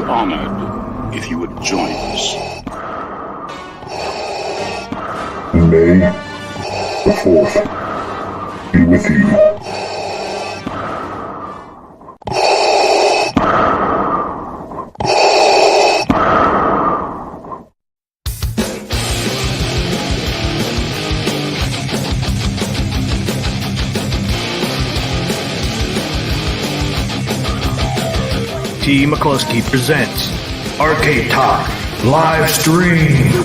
honored if you would join us. May the 4th be with you. T. McCluskey presents Arcade Talk Live Stream.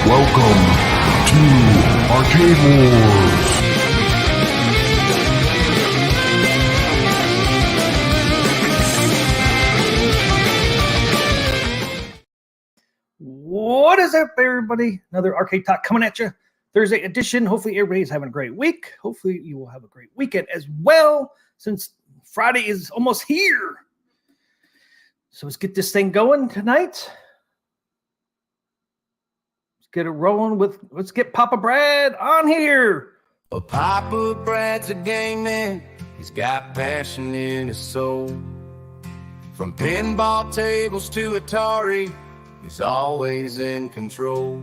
Welcome to Arcade Wars. What is up, everybody? Another Arcade Talk coming at you. Thursday edition. Hopefully everybody's having a great week. Hopefully you will have a great weekend as well, since Friday is almost here. So let's get this thing going tonight. Get it rolling with, let's get Papa Brad on here. Well, Papa Brad's a game man. He's got passion in his soul. From pinball tables to Atari, he's always in control.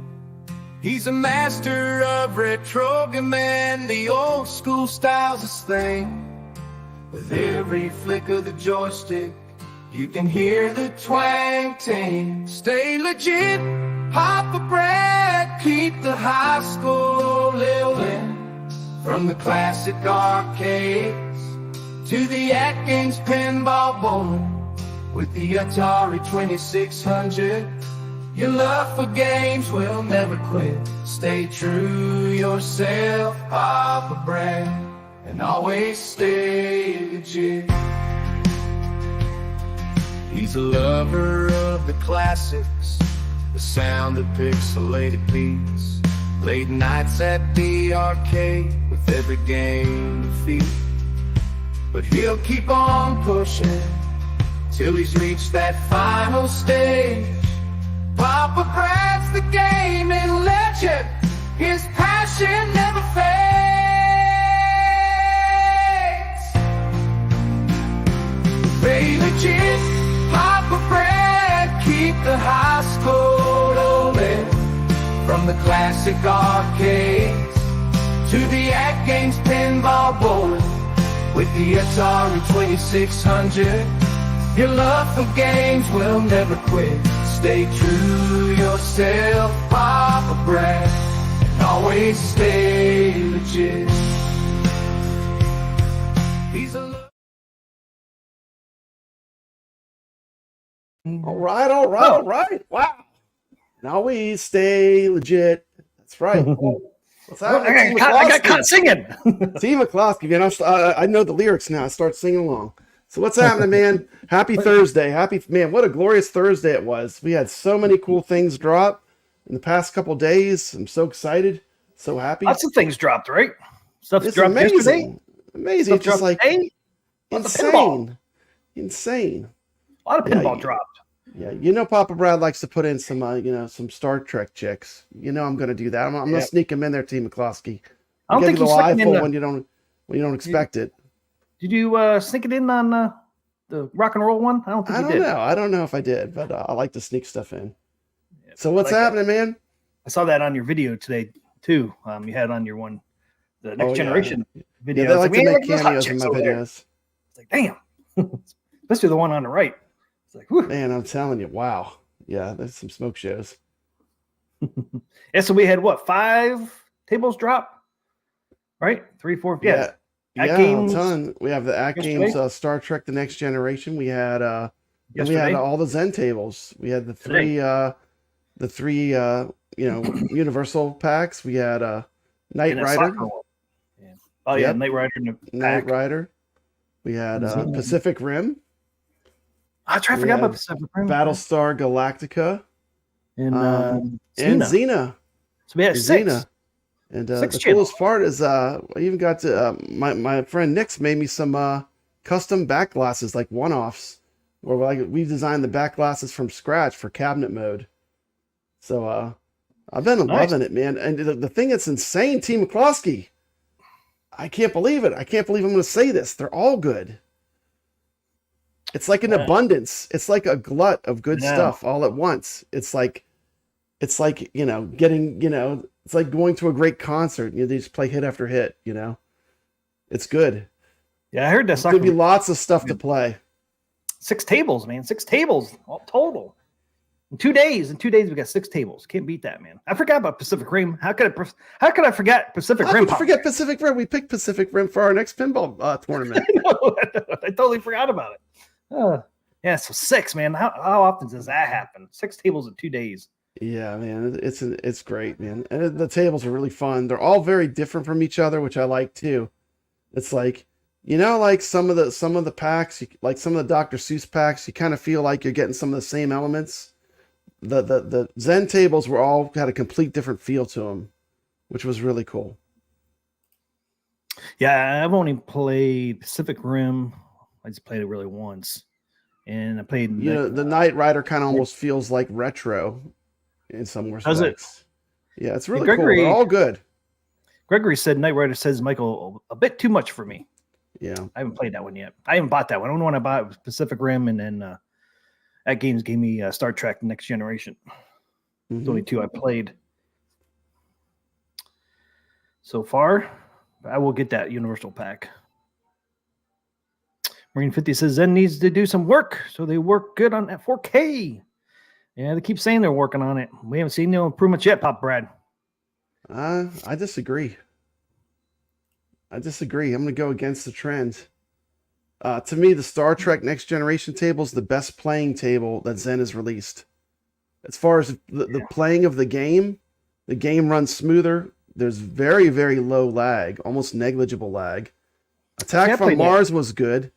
He's a master of retro man. The old school style's his thing. With every flick of the joystick, you can hear the twang ting. Stay legit, Papa Brad, keep the high school living. From the classic arcades to the AtGames pinball board, with the Atari 2600, your love for games will never quit. Stay true yourself, Papa Brad, and always stay legit. He's a lover of the classics, the sound of pixelated beats, late nights at the arcade with every game defeat. But he'll keep on pushing till he's reached that final stage. Papa Brad's the gaming legend, his passion never fades. Stay legit, Papa Brad, keep the high school rolling. From the classic arcades to the AtGames pinball board, with the Atari 2600, your love for games will never quit. Stay true yourself, Papa Brad, and always stay legit. He's a All right. Wow. And always stay legit. That's right. What's happening? I got caught singing. T. McCluskey, man. I know the lyrics now. I start singing along. So what's happening, man? Happy Thursday. Man, what a glorious Thursday it was. We had so many cool things drop in the past couple days. I'm so excited. So happy. Lots of things dropped, right? Stuff It's dropped amazing. yesterday. Amazing. Stuff It's just dropped like today. insane. A lot of pinball dropped. Yeah, you know, Papa Brad likes to put in some, some Star Trek chicks. You know, I'm going to do that. I'm going to sneak him in there, T. McCluskey. I don't think you you snuck it in when you don't expect it. Did you sneak it in on the rock and roll one? I don't think you did. I don't know if I did, but I like to sneak stuff in. Yeah, so what's happening, man? I saw that on your video today too. You had on your one, the next generation video. Yeah, they like to make look at cameos those in hot my chicks over there. videos. It's like, damn. Especially the one on the right. It's like, whew. Man, I'm telling you, wow. Yeah, there's some smoke shows. Yeah, so we had what, 5 tables drop? Right? 3, 4, yeah. Yeah, a ton. We have the AtGames Star Trek: The Next Generation. We had And we had Yesterday? all the Zen tables. We had the three universal packs. We had Knight And a Rider. soccer one. Yeah. Oh yeah, Yep. Knight Rider in the Knight pack. Rider. We had Zen. Pacific Rim. I try to We forget had about Pacific Rim. Battlestar Galactica. And And Xena. Xena. So we had six. Xena. And Six the channels. coolest part is I even got to my friend Nick's made me some custom back glasses, like one-offs, where we designed the back glasses from scratch for cabinet mode. So I've been Nice. loving it, man. And the thing that's insane, Team McCloskey, I can't believe it. I can't believe I'm going to say this. They're all good. It's like an abundance. It's like a glut of good stuff all at once. It's like getting, it's like going to a great concert. They just play hit after hit, It's good. Yeah, I heard that There's soccer. going to be lots of stuff to play. 6 tables, man. 6 tables all total. In 2 days. In 2 days, we got 6 tables. Can't beat that, man. I forgot about Pacific Rim. How could I forget Pacific How Rim? could you forget Pacific Rim? We picked Pacific Rim for our next pinball tournament. I totally forgot about it. Yeah, so 6, man. How often does that happen? 6 tables in 2 days. Yeah, man, it's great, man. And the tables are really fun. They're all very different from each other, which I like too. It's like, like some of the packs, like some of the Dr. Seuss packs, you kind of feel like you're getting some of the same elements. The Zen tables were all had a complete different feel to them, which was really cool. Yeah, I've only played Pacific Rim. I just played it really once, and I played. The Knight Rider kind of almost feels like retro in some respects. Does it? Yeah, it's really Gregory, cool. They're all good. Gregory said Knight Rider says Michael a bit too much for me. Yeah, I haven't played that one yet. I haven't bought that one. The only one I bought was Pacific Rim, and then AtGames gave me Star Trek Next Generation. There's only 2 I played so far. I will get that Universal pack. Marine 50 says Zen needs to do some work, so they work good on that 4K. Yeah, they keep saying they're working on it. We haven't seen no improvements yet, Pop Brad. I disagree. I'm going to go against the trend. To me, the Star Trek Next Generation table is the best playing table that Zen has released. As far as the playing of the game runs smoother. There's very, very low lag, almost negligible lag. Attack from Mars was good.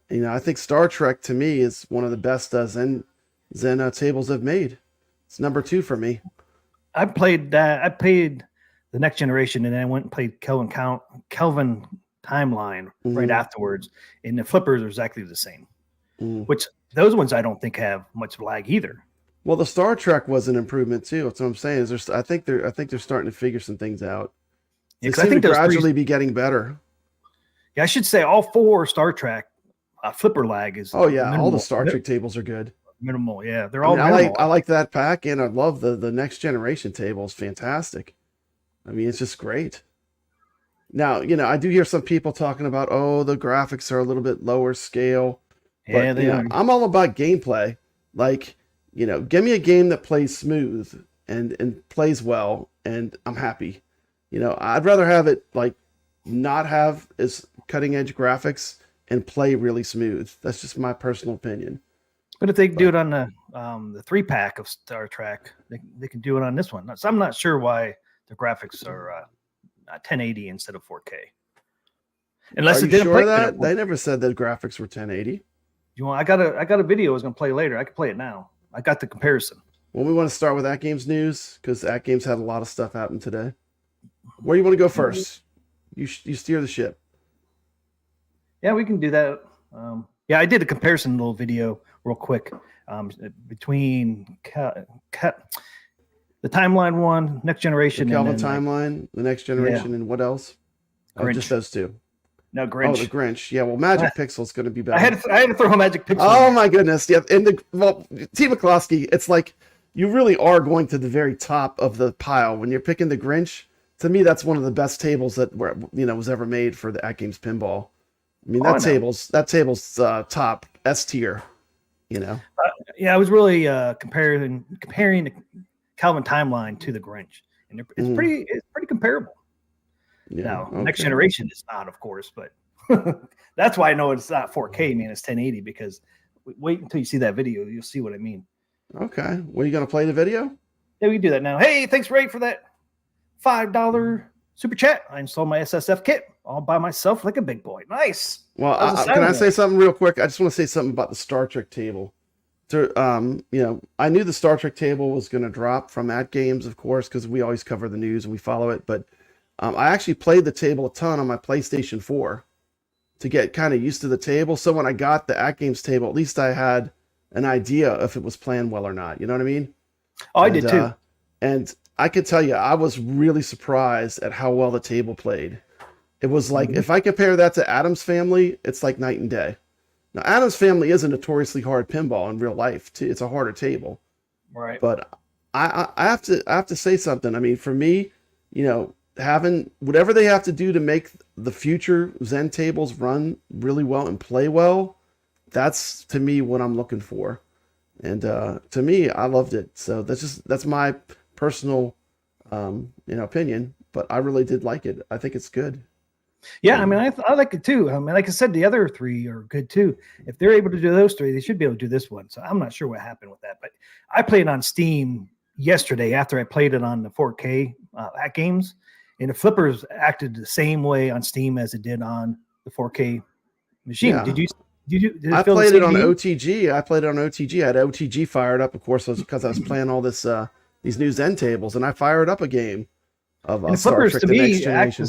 I think Star Trek to me is one of the best Zen tables I've made. It's number 2 for me. I played that. I played the Next Generation, and then I went and played Kelvin Timeline right afterwards. And the flippers are exactly the same. Which those ones I don't think have much lag either. Well, the Star Trek was an improvement too. That's what I'm saying. I think they're starting to figure some things out. Yeah, they seem to gradually be getting better. Yeah, I should say all 4 Star Trek flipper lag is. Oh yeah, minimal. All the Star Trek tables are good. Minimal, yeah, they're all. I like that pack, and I love the Next Generation table. It's fantastic. I mean, it's just great. Now, I do hear some people talking about, the graphics are a little bit lower scale. Yeah, but, I'm all about gameplay. Like, give me a game that plays smooth and plays well, and I'm happy. I'd rather have it like not have as cutting edge graphics and play really smooth. That's just my personal opinion. But if they do it on the 3-pack of Star Trek, they can do it on this one. So I'm not sure why the graphics are 1080 instead of 4K. Unless are you sure that they never said that graphics were 1080. I got a video I was going to play later. I can play it now. I got the comparison. Well, we want to start with AtGames news because AtGames had a lot of stuff happen today. Where do you want to go first? You steer the ship. Yeah, we can do that. I did a comparison little video real quick between the timeline one, Next Generation, the Kelvin timeline, the Next Generation, and what else? Oh, just those 2. No, Grinch. Oh, the Grinch. Yeah, well, Magic Pixel's going to be better. I had to throw a Magic Pixel. Oh my goodness! Yeah, Team McCloskey, it's like you really are going to the very top of the pile when you're picking the Grinch. To me, that's one of the best tables that was ever made for the AtGames Pinball. I mean, that table's top S tier. I was really comparing the Calvin timeline to the Grinch, and it's pretty comparable. Yeah, now, Next Generation is not, of course, but that's why I know it's not 4K, man. It's 1080 because Wait until you see that video. You'll see what I mean. Okay. Well, you going to play the video? Yeah, we can do that now. Hey, thanks, Ray, for that $5 super chat. I installed my SSF kit all by myself like a big boy. Nice. Well, can I say something real quick? I just want to say something about the Star Trek table. I knew the Star Trek table was going to drop from AtGames, of course, because we always cover the news and we follow it. But I actually played the table a ton on my PlayStation 4 to get kind of used to the table. So when I got the AtGames table, at least I had an idea if it was playing well or not. You know what I mean? Oh, I did too. And I can tell you, I was really surprised at how well the table played. It was like, if I compare that to Adam's Family, it's like night and day. Now, Adam's Family is a notoriously hard pinball in real life. It's a harder table. Right. But I have to say something. I mean, for me, having whatever they have to do to make the future Zen tables run really well and play well, that's to me what I'm looking for. And to me, I loved it. So that's my personal opinion, but I really did like it. I think it's good. Yeah, I mean, I like it too. I mean, like I said, the other three are good too. If they're able to do those three, they should be able to do this one. So I'm not sure what happened with that, but I played on Steam yesterday after I played it on the 4K AtGames, and the flippers acted the same way on Steam as it did on the 4K machine. Yeah. Did I played it on OTG. I had OTG fired up, of course, because I was playing all this these new Zen tables, and I fired up a game of Star Trek: The Next Generation.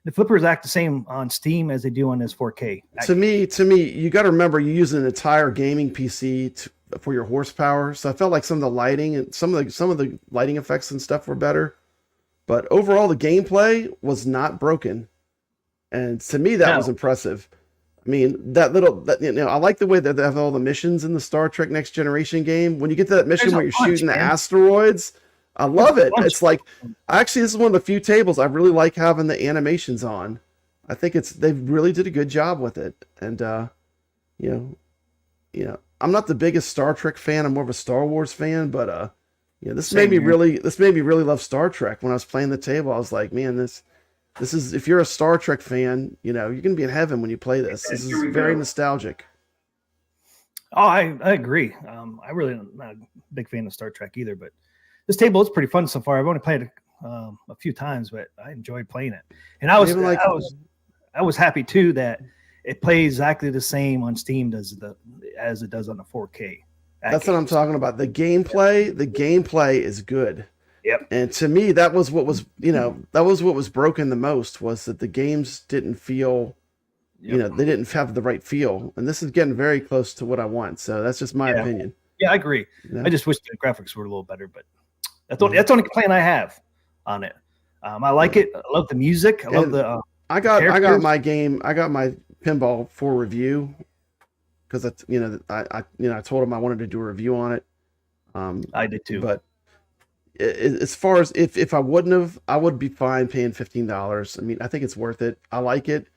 The flippers act the same on Steam as they do on this 4K. To me, you got to remember you use an entire gaming PC for your horsepower. So I felt like some of the lighting and some of the lighting effects and stuff were better, but overall the gameplay was not broken, and to me that was impressive. I mean, I like the way that they have all the missions in the Star Trek Next Generation game. When you get to that mission where you're shooting the asteroids, I love it. It's like, actually, this is one of the few tables I really like having the animations on. I think they really did a good job with it. And, I'm not the biggest Star Trek fan. I'm more of a Star Wars fan, but, this made me really love Star Trek. When I was playing the table, I was like, man, this is, if you're a Star Trek fan, you're going to be in heaven when you play this. This is very nostalgic. Oh, I agree. I really am not a big fan of Star Trek either, but this table is pretty fun so far. I've only played it a few times, but I enjoyed playing it. And I was happy too that it plays exactly the same on Steam as it does on the 4K. That's what I'm talking about. The gameplay is good. Yep. And to me, that was what was broken the most, was that the games didn't feel, they didn't have the right feel. And this is getting very close to what I want. So that's just my opinion. Yeah, I agree. I just wish the graphics were a little better, but that's the only complaint I have on it. I like it. I love the music. I love the. I got my pinball for review because I told him I wanted to do a review on it. I did too. But as far as if I wouldn't have, I would be fine paying $15. I mean, I think it's worth it. I like it.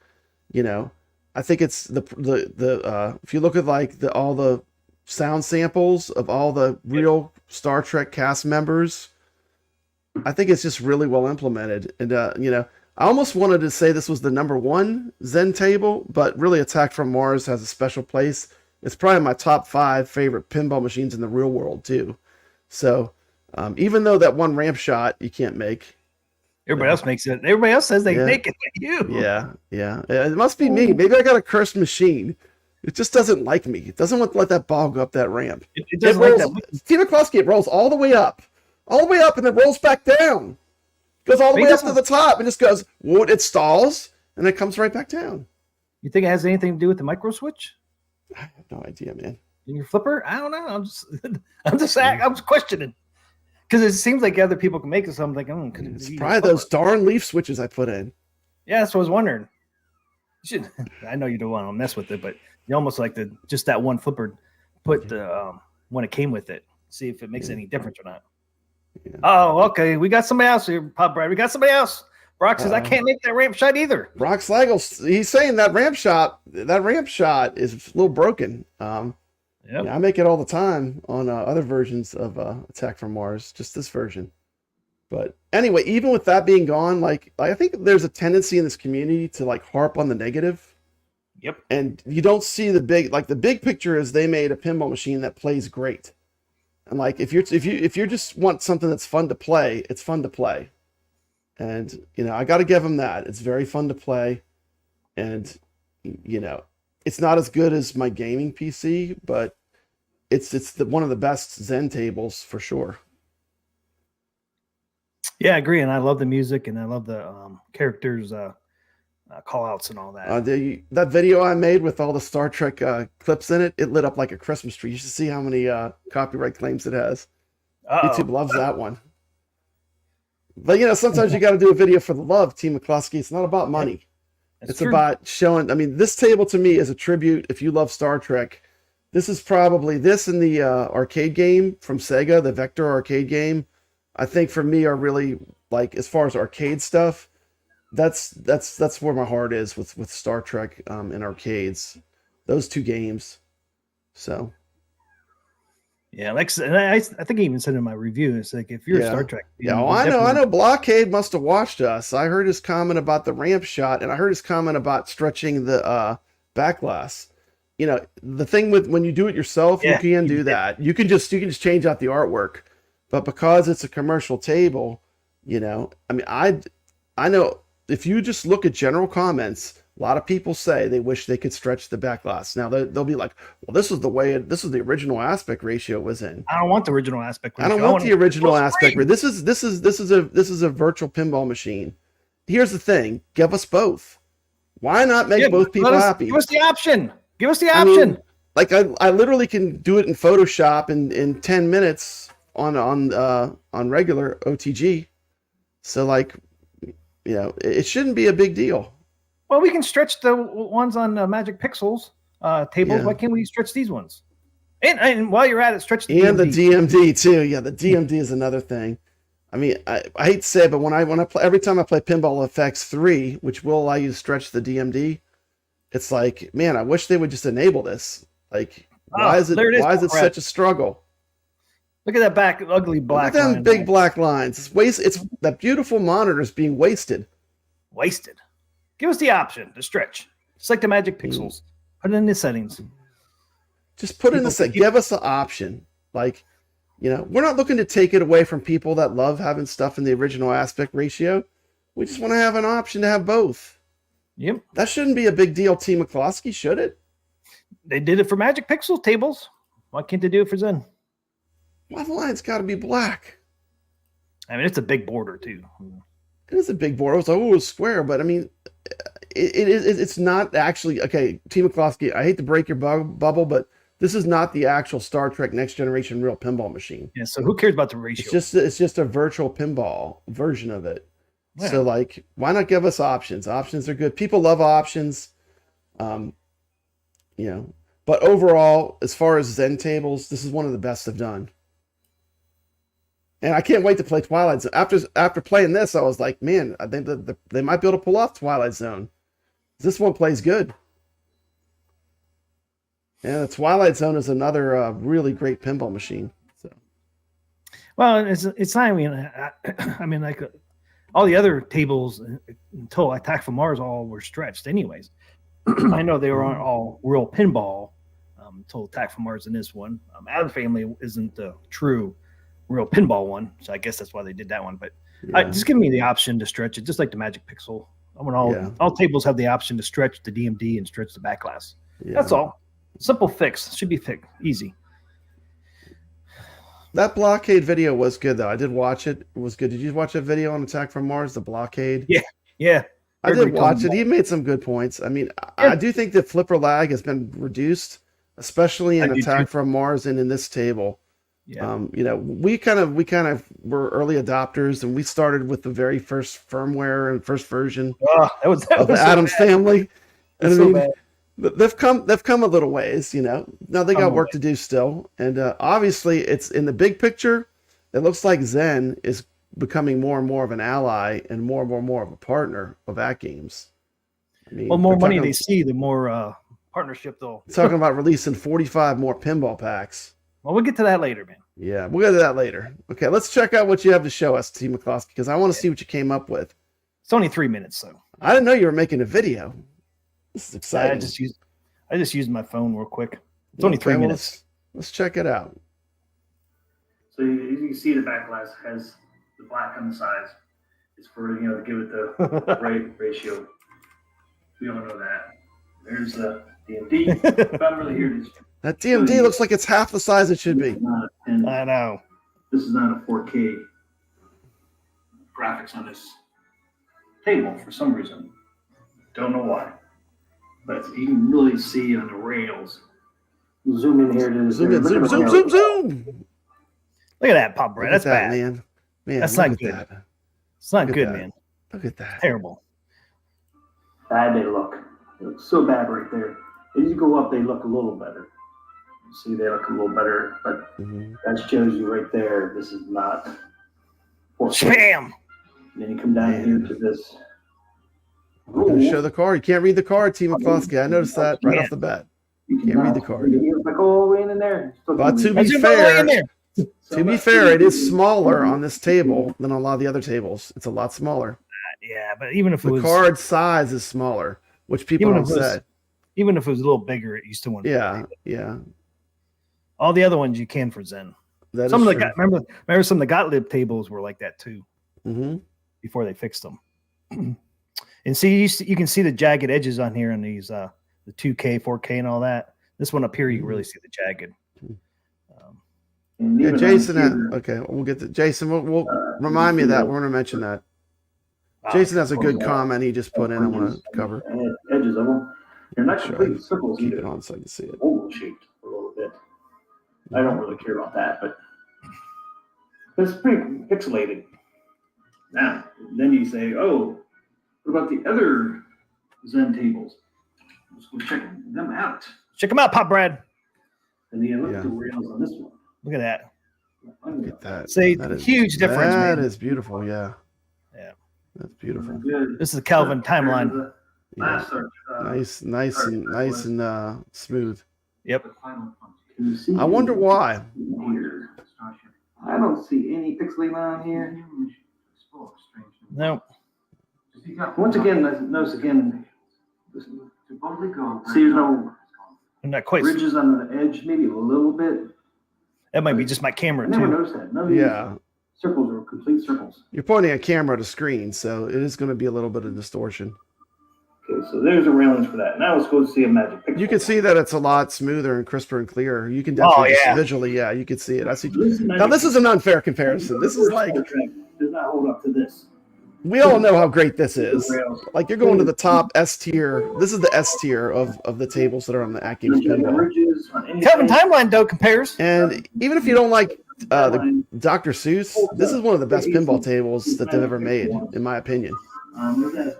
I think it's the if you look at like all the sound samples of all the real Star Trek cast members, I think it's just really well implemented. And I almost wanted to say this was the #1 Zen table, but really Attack from Mars has a special place. It's probably my top 5 favorite pinball machines in the real world too. So even though that one ramp shot you can't make, everybody else makes it. Everybody else says they make it. You. Yeah. It must be me. Maybe I got a cursed machine. It just doesn't like me. It doesn't want to let that ball go up that ramp. It doesn't like that. Steve McCluskey, it rolls all the way up, and then rolls back down. Goes all the way up to the top and just goes, it stalls, and it comes right back down. You think it has anything to do with the micro switch? I have no idea, man. In your flipper? I don't know. I'm just questioning. Because it seems like other people can make it, so I'm like, it's probably those darn leaf switches I put in. Yeah, that's what I was wondering. I know you don't want to mess with it, but you almost like just that one flipper put the when it came with it. See if it makes any difference or not. Yeah. Oh, okay. We got somebody else here, Pop Brad. We got somebody else. Brock says I can't make that ramp shot either. Brock Slagle, he's saying that ramp shot is a little broken. I make it all the time on other versions of Attack from Mars, just this version. But anyway, even with that being gone, like I think there's a tendency in this community to like harp on the negative. Yep. And you don't see the big picture is they made a pinball machine that plays great. And like if you just want something that's fun to play, it's fun to play. And I got to give them that. It's very fun to play, and it's not as good as my gaming PC, but it's one of the best Zen tables for sure. Yeah, I agree, and I love the music, and I love the characters' call outs and all that. That video I made with all the Star Trek clips in it, it lit up like a Christmas tree. You should see how many copyright claims it has. Uh-oh. YouTube loves that one. But sometimes you got to do a video for the love, Team McCluskey. It's not about money. It's true. About showing. I mean, this table to me is a tribute. If you love Star Trek, this is probably this and the arcade game from Sega, the Vector arcade game. I think for me are really like as far as arcade stuff. That's where my heart is with Star Trek in arcades. Those two games. So. Yeah, I think I even said in my review, it's like if you're a Star Trek. I know. Blockade must have watched us. I heard his comment about the ramp shot, and I heard his comment about stretching the back glass. The thing with when you do it yourself, you can do that. You can just change out the artwork, but because it's a commercial table, I know if you just look at general comments. A lot of people say they wish they could stretch the back glass. Now they'll be like, "Well, this is the original aspect ratio it was in." I don't want the original aspect ratio. I don't want the original aspect ratio. This is a virtual pinball machine. Here's the thing: give us both. Why not make both people happy? Give us the option. Give us the option. I literally can do it in Photoshop in 10 minutes on regular OTG. So it shouldn't be a big deal. Well, we can stretch the ones on Magic Pixels tables. Yeah. Why can't we stretch these ones? And while you're at it, stretch the DMD. DMD. The DMD too. Yeah, the DMD is another thing. I mean, I hate to say it, but when I play, every time I play Pinball FX 3, which will allow you to stretch the DMD, it's like, man, I wish they would just enable this. Like, why is it such a struggle? Look at that ugly black Look at them line, big black lines. It's that beautiful monitor is being wasted. Wasted. Give us the option to stretch. It's like the Magic Pixels. Put it in the settings. Just put it in the settings. Give us the option. Like, we're not looking to take it away from people that love having stuff in the original aspect ratio. We just want to have an option to have both. Yep. That shouldn't be a big deal, Team McCloskey, should it? They did it for Magic Pixel tables. Why can't they do it for Zen? Why the line's got to be black? I mean, it's a big border, too. It is a big board. I was like, oh, it's square, but I mean, it's not actually okay. Team McCloskey, I hate to break your bubble, but this is not the actual Star Trek Next Generation real pinball machine. Yeah. So who cares about the ratio? It's just a virtual pinball version of it. Yeah. So why not give us options? Options are good. People love options. But overall, as far as Zen tables, this is one of the best I've done. And I can't wait to play Twilight Zone. After playing this, I was like, man, I think that they might be able to pull off Twilight Zone. This one plays good. And the Twilight Zone is another really great pinball machine. So, well, it's not. I mean, like all the other tables until Attack from Mars all were stretched, anyways. I know they were all real pinball until Attack from Mars in this one. Adam's Family isn't the true real pinball one, so I guess that's why they did that one. But just give me the option to stretch it, just like the Magic Pixel. I want all tables have the option to stretch the DMD and stretch the back glass. Yeah. That's all. Simple fix. Should be fixed. Easy. That Blockade video was good, though. I did watch it. It was good. Did you watch that video on Attack from Mars, the Blockade? Yeah. I did watch it. He made some good points. I mean, I do think that flipper lag has been reduced, especially in Attack from Mars and in this table. Yeah. We kind of were early adopters, and we started with the very first firmware and first version of the Addams Family. And so bad. They've come a little ways, Now they got work to do still, and obviously, it's in the big picture. It looks like Zen is becoming more and more of an ally and more of a partner of AtGames. I mean, well, more money they see, the more partnership they'll. Talking about releasing 45 more pinball packs. Well, we'll get to that later, man. Yeah, we'll get to that later. Okay, let's check out what you have to show us, T. McCloskey, because I want to see what you came up with. It's only 3 minutes, so. I didn't know you were making a video. This is I exciting. just used my phone real quick. It's only 3 well, minutes. Let's check it out. So as you can see, the back glass has the black on the sides. It's for, to give it the right ratio. We don't know that. There's the DMD. If I'm really here, That DMD looks like it's half the size it should be. I know. This is not a 4K graphics on this table for some reason. Don't know why. But you can really see on the rails. Zoom in here to Zoom in, zoom. Look at that, Pop Brad. That's bad. Man, that's look not at good. that. It's not Look at good, that. man. Look at that. Terrible. Bad they look. They look so bad right there. As you go up, they look a little better. You see, they look a little better, but that shows you right there, this is not. Spam! And then you come down here to this. I'm going to show the card. You can't read the card, T. McCloskey. I noticed that right off the bat. You can't read the card. It's like all the way in there. But to be fair, it is smaller on this table than on a lot of the other tables. It's a lot smaller. Yeah, but even if the card size is smaller, which people don't say. Even if it was a little bigger, it used to want. Yeah. All the other ones you can for Zen. Some of the remember some of the Gottlieb tables were like that too. Before they fixed them. And see, you can see the jagged edges on here on these the 2K, 4K, and all that. This one up here, you can really see the jagged. Yeah, Jason. Okay, we'll get to Jason. We'll remind me of that. We're going to mention that. Jason has a good comment he just put in. I want to cover. Edges of them. They're not complete circles keep either. it on so I can see it. Oval shaped a little bit. I don't really care about that, but it's pretty pixelated. Now, then you say, oh, what about the other Zen tables? Let's go check them out. Check them out, Pop Brad. And then look at the rails on this one. Look at that. Look at that. See, that is, huge difference. That is beautiful, yeah. Yeah. That's beautiful. This is a Kelvin timeline. Yeah. Nice and smooth. Yep. I wonder why. I don't see any pixelating on here. No. Once again, notice again. See, there's no not quite ridges on the edge, maybe a little bit. That might be just my camera too. I never noticed that. No, circles are complete circles. You're pointing a camera to screen, so it is going to be a little bit of distortion. Okay, so there's the railings for that. Now let's go see a magic pixel. You can see that it's a lot smoother and crisper and clearer. You can definitely visually, you can see it. I see. Now this is an unfair comparison. This is like does not hold up to this. We all know how great this is. Like you're going to the top S tier. This is the S tier of the tables that are on the AtGames Pinball. Kelvin Timeline though compares. And even if you don't like the Dr. Seuss, this is one of the best pinball tables that they've ever made, in my opinion.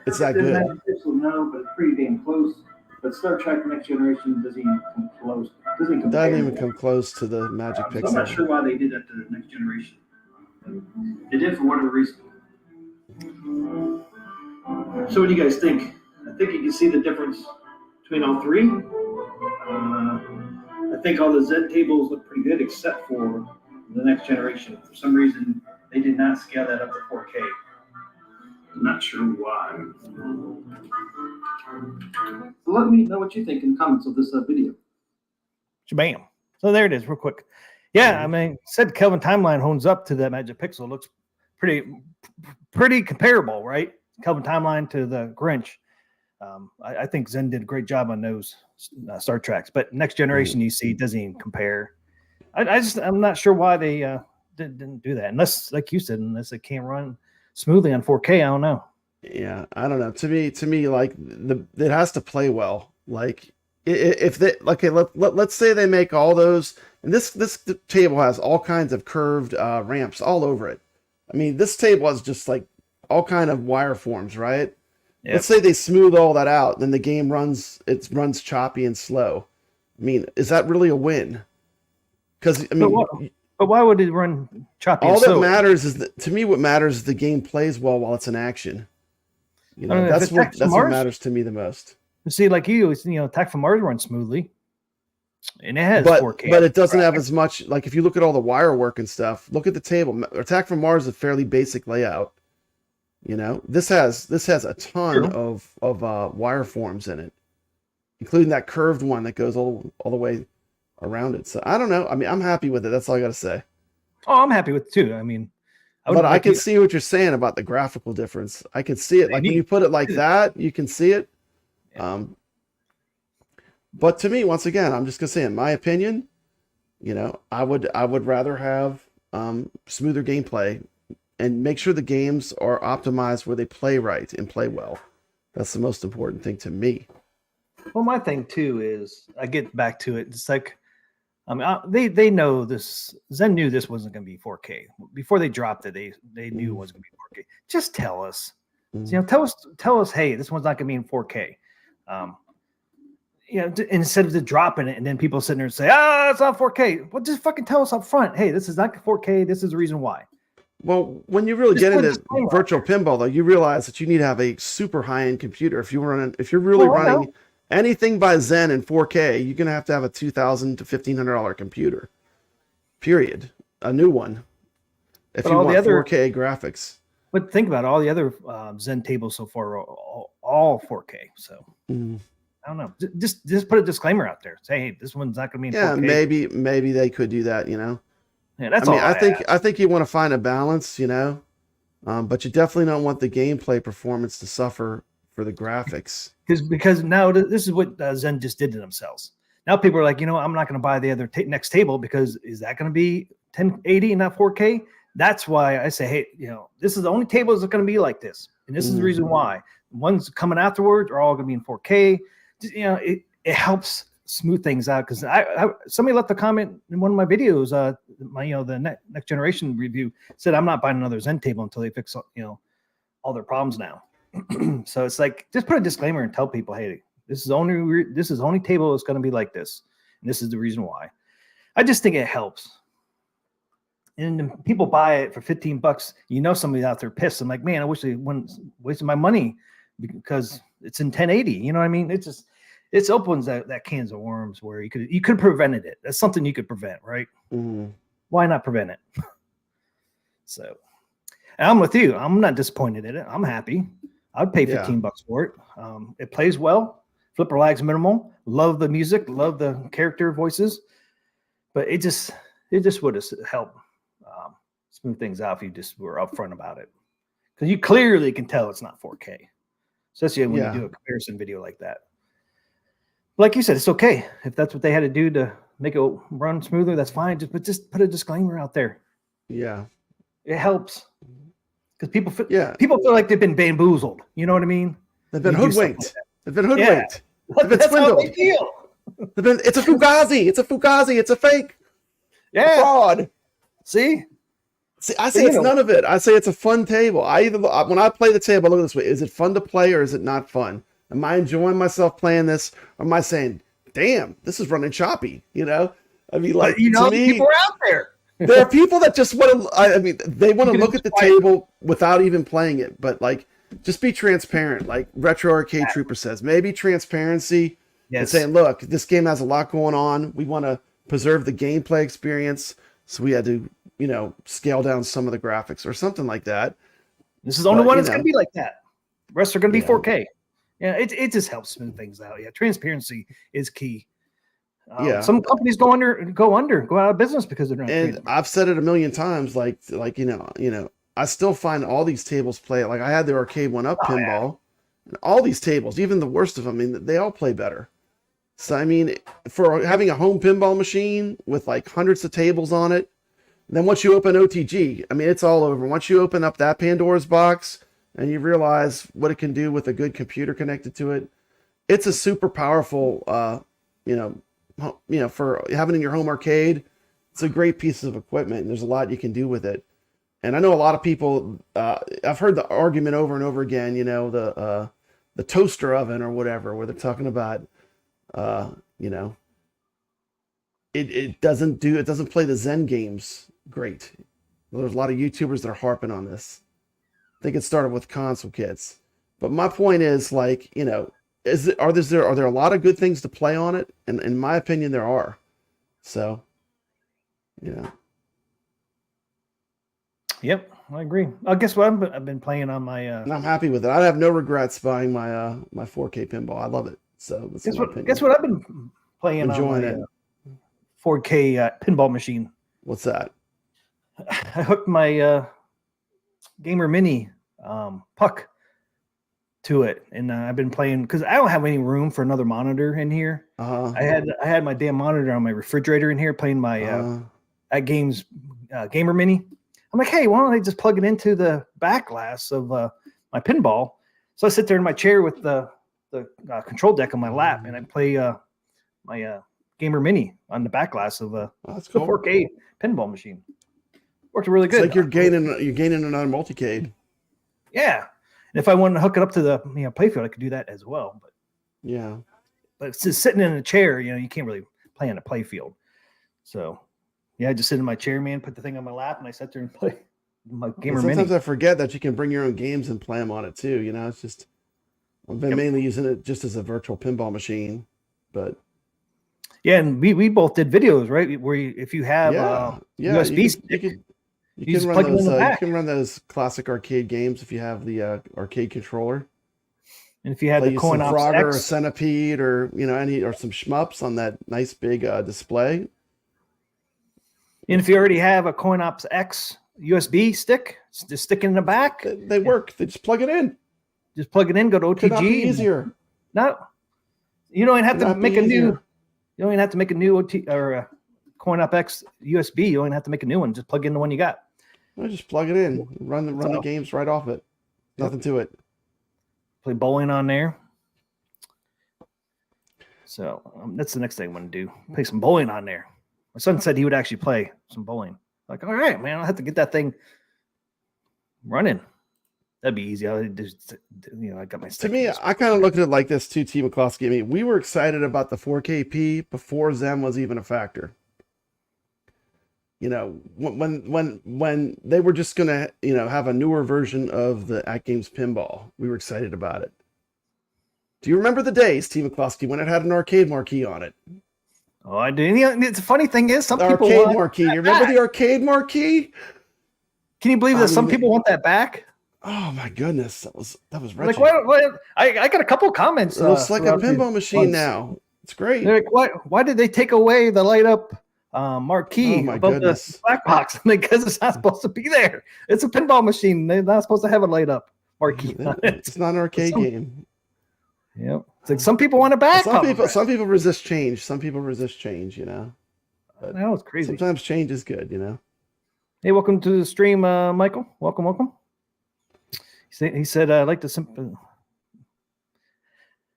It's that good. No, but it's pretty damn close. But Star Trek Next Generation doesn't even come close. Doesn't even come close to the Magic Pixel. I'm not sure why they did that to the Next Generation. They did for whatever reason. So what do you guys think? I think you can see the difference between all three. I think all the Zen tables look pretty good except for the Next Generation. For some reason, they did not scale that up to 4K. I'm not sure why. So let me know what you think in the comments of this video. Bam. So there it is, real quick. Yeah, I mean, said Kelvin Timeline hones up to that Magic Pixel. It looks pretty comparable, right? Kelvin Timeline to the Grinch. I think Zen did a great job on those Star Treks, but Next Generation you see doesn't even compare. I'm not sure why they didn't do that, unless, like you said, unless it can't run smoothly on 4K. I don't know. Yeah, I don't know. To me, like it has to play well. Like if they let's say they make all those, and this table has all kinds of curved ramps all over it. I mean, this table has just like all kind of wire forms, right? Yep. Let's say they smooth all that out, then the game runs choppy and slow. I mean, is that really a win? Because I mean, but why would it run choppy? All that matters is that, to me, what matters is the game plays well while it's in action. You know, that's what matters to me the most. See, like Attack from Mars runs smoothly, and it has 4K. But it doesn't have as much. Like if you look at all the wire work and stuff, look at the table. Attack from Mars is a fairly basic layout. You know, this has a ton of wire forms in it. including that curved one that goes all the way around it. So I don't know. I mean, I'm happy with it. That's all I got to say. Oh, I'm happy with it too. I mean, But I can see what you're saying about the graphical difference. I can see it. Like when you put it like that, you can see it. Yeah. But to me, once again, I'm just gonna say, in my opinion, I would rather have smoother gameplay and make sure the games are optimized where they play right and play well. That's the most important thing to me. Well, my thing too is I get back to it. It's like, I mean, they know this. Zen knew this wasn't going to be 4K before they dropped it. They knew it wasn't going to be 4K. Just tell us, tell us, hey, this one's not going to be in 4K. Instead of just dropping it and then people sitting there and say, it's not 4K. Well, just fucking tell us up front, hey, this is not 4K. This is the reason why. Well, when you really get into virtual pinball, though, you realize that you need to have a super high-end computer. If you're really running anything by Zen in 4K, you're gonna have to have a $2,000 to $1,500 computer. Period. A new one. If you want 4K graphics. But think about it, all the other Zen tables so far are all 4K. So I don't know. Just put a disclaimer out there. Say, hey, this one's not gonna be in 4K. Maybe they could do that. Yeah, that's all. I think you want to find a balance, but you definitely don't want the gameplay performance to suffer for the graphics. Because now this is what Zen just did to themselves. Now people are like, I'm not going to buy the other next table because is that going to be 1080 and not 4K? That's why I say, hey, this is the only tables that are going to be like this, and this is the reason why. The ones coming afterwards are all going to be in 4K. It helps smooth things out because somebody left a comment in one of my videos. The next generation review said I'm not buying another Zen table until they fix all their problems now. So it's like just put a disclaimer and tell people, hey, this is the only table that's going to be like this, and this is the reason why. I just think it helps. And people buy it for $15. Somebody out there pissed. I'm like, man, I wish they wouldn't waste my money because it's in 1080. You know what I mean? It opens that cans of worms where you could have prevented it. That's something you could prevent, right? Why not prevent it? So, and I'm with you. I'm not disappointed in it. I'm happy. I'd pay $15 for it. It plays well. Flipper lag's minimal. Love the music. Love the character voices. But it just would have helped smooth things out if you just were upfront about it, because you clearly can tell it's not 4K, especially when you do a comparison video like that. Like you said, it's okay if that's what they had to do to make it run smoother. That's fine. Just put a disclaimer out there. Yeah, it helps because people feel like they've been bamboozled. You know what I mean? They've been hoodwinked. They've been hoodwinked. They've been swindled. How they feel. It's a fugazi. It's a fugazi. It's a fake. Yeah, fraud. See, I say it's none of it. I say it's a fun table. When I play the table, I look at it this way: is it fun to play or is it not fun? Am I enjoying myself playing this? Or am I saying, damn, this is running choppy? I mean, like, to me, people are out there. There are people that just want to, they want to look at the table without even playing it. But, like, just be transparent. Like Retro Arcade Trooper says, maybe transparency and saying, look, this game has a lot going on. We want to preserve the gameplay experience. So we had to, scale down some of the graphics or something like that. This is the only one that's going to be like that. The rest are going to be 4K. Yeah, it just helps smooth things out. Yeah, transparency is key. Some companies go out of business because they're not. And I've said it a million times. I still find all these tables play it. Like I had the Arcade 1-Up pinball, and all these tables, even the worst of them, they all play better. So I mean, for having a home pinball machine with like hundreds of tables on it, then once you open OTG, it's all over. Once you open up that Pandora's box. And you realize what it can do with a good computer connected to it. It's a super powerful, for having in your home arcade. It's a great piece of equipment. And there's a lot you can do with it. And I know a lot of people. I've heard the argument over and over again. The toaster oven or whatever, where they're talking about, it doesn't play the Zen games great. There's a lot of YouTubers that are harping on this. I think it started with console kits, but my point is, like, are there a lot of good things to play on it? And in my opinion, there are. So, Yep, I agree. Guess what? I've been playing on my. And I'm happy with it. I have no regrets buying my 4K pinball. I love it. So that's guess what I've been playing Enjoying on my it. 4K pinball machine. What's that? I hooked my Gamer Mini puck to it, and I've been playing because I don't have any room for another monitor in here. I had my damn monitor on my refrigerator in here playing my AtGames Gamer Mini. I'm like, hey, why don't I just plug it into the back glass of my pinball? So I sit there in my chair with the control deck on my lap, and I play my Gamer Mini on the back glass of that's the cool. 4K pinball machine. Worked really good. It's like you're gaining another multicade. Yeah. And if I wanted to hook it up to the playfield, I could do that as well. But yeah, but it's just sitting in a chair, you can't really play on a playfield. So yeah, I just sit in my chair, man, put the thing on my lap, and I sit there and play my Gamer Mini. Sometimes I forget that you can bring your own games and play them on it too. It's just I've been mainly using it just as a virtual pinball machine, but yeah, and we both did videos, right? Where if you have USB stick, you can run those. You can run those classic arcade games if you have the arcade controller. And if you have the Coin Ops Frogger X, or Centipede, or any or some shmups on that nice big display. And if you already have a Coin Ops X USB stick, just stick it in the back. They work. They just plug it in. Just plug it in. Go to OTG. Could not be easier. No, you don't even have to make a new. You don't even have to make a new OT or Coin Op X USB. You don't even have to make a new one. Just plug in the one you got. I just plug it in. Run the games right off it. Nothing to it. Play bowling on there. So that's the next thing I'm going to do. Play some bowling on there. My son said he would actually play some bowling. Like, all right, man, I'll have to get that thing running. That'd be easy. I got my. To me, I kind of look at it like this too, T. McCloskey. I mean, we were excited about the 4KP before Zen was even a factor. When they were just gonna, have a newer version of the AtGames Pinball, we were excited about it. Do you remember the days, T. McCloskey, when it had an arcade marquee on it? Oh, I do. It's the funny thing is, some people arcade want marquee. You remember the arcade marquee? Can you believe that some people want that back? Oh my goodness, that was wretched. Like, what? I got a couple comments. It looks like a pinball machine now. It's great. They're like, why did they take away the light up marquee above the black box? Because it's not supposed to be there. It's a pinball machine. They're not supposed to have a light up marquee on it. It's not an arcade game. Yep. It's like some people want it back. Some people resist change. Some people resist change. But I know it's crazy. Sometimes change is good. Hey, welcome to the stream, Michael. Welcome. He said, "I like the simple."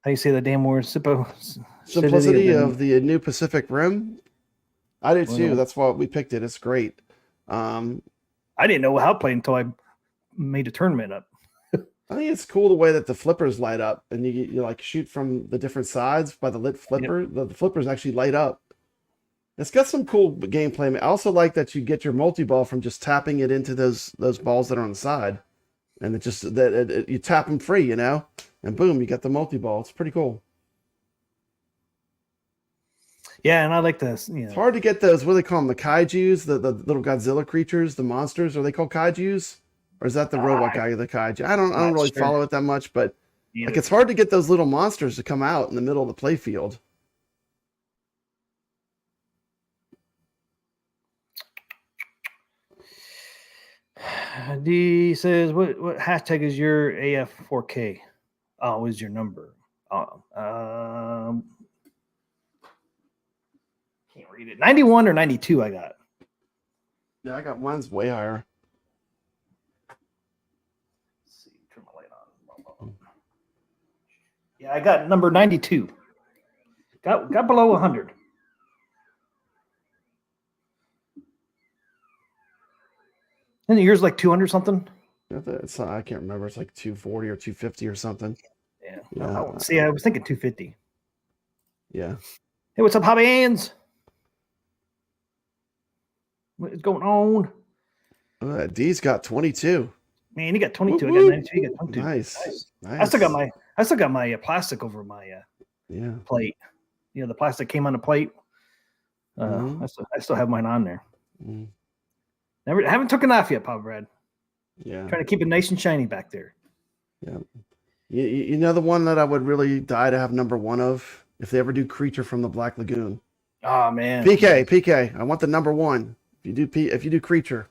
How you say the damn word? Simplicity of the new Pacific Rim. I did too. That's why we picked it. It's great. I didn't know how to play until I made a tournament up. I think it's cool the way that the flippers light up, and you like shoot from the different sides by the lit flipper. Yep. The flippers actually light up. It's got some cool gameplay. I also like that you get your multi-ball from just tapping it into those balls that are on the side. And it just you tap them free, and boom, you got the multi-ball. It's pretty cool. Yeah, and I like this. It's hard to get those. What do they call them? The kaijus, the little Godzilla creatures, the monsters. Are they called kaijus, or is that the robot guy? The kaiju. I don't really follow it that much, but it's hard to get those little monsters to come out in the middle of the play field. D says, what hashtag is your AF4K? Oh, is your number? Can't read it. 91 or 92 I got. Yeah, I got mine's way higher. Let's see, turn my light on. Yeah, I got number 92. Got below 100. And yours like 200 something? I can't remember. It's like 240 or 250 or something. Yeah. See, I was thinking 250. Yeah. Hey, what's up, Hobby Hands? What is going on? D's got 22. Man, he got 22. I got 92. He got 22. Nice. I still got my plastic over my plate. The plastic came on the plate. I still have mine on there. Mm. Haven't took it off yet, Pop Brad. Yeah. Trying to keep it nice and shiny back there. Yeah. You know the one that I would really die to have number one of if they ever do Creature from the Black Lagoon. Oh man, PK. I want the number one. If you do Creature,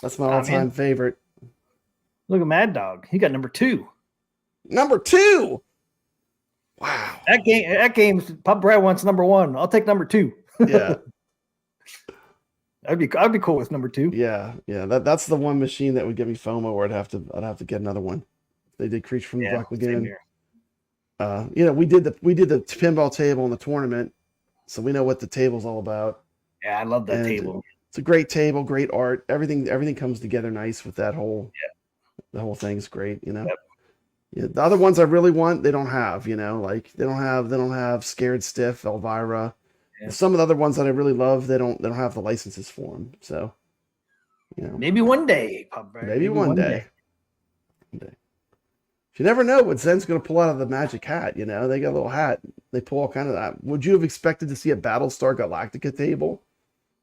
that's my all-time favorite. Look at Mad Dog. He got number 2. Number 2. Wow. That game's Pop Brad wants number 1. I'll take number 2. Yeah. I'd be cool with number 2. Yeah. That's the one machine that would give me FOMO, or I'd have to get another one. They did Creature from the Black Lagoon. We did the pinball table in the tournament, so we know what the table's all about. Yeah, I love that table. It's a great table, great art. Everything comes together nice with that whole. Yeah. The whole thing's great, Yep. Yeah, the other ones I really want, they don't have, like they don't have Scared Stiff, Elvira. Yeah. Some of the other ones that I really love, they don't have the licenses for them. So, maybe one day, maybe one day. You never know what Zen's going to pull out of the magic hat. They got a little hat. They pull all kind of that. Would you have expected to see a Battlestar Galactica table,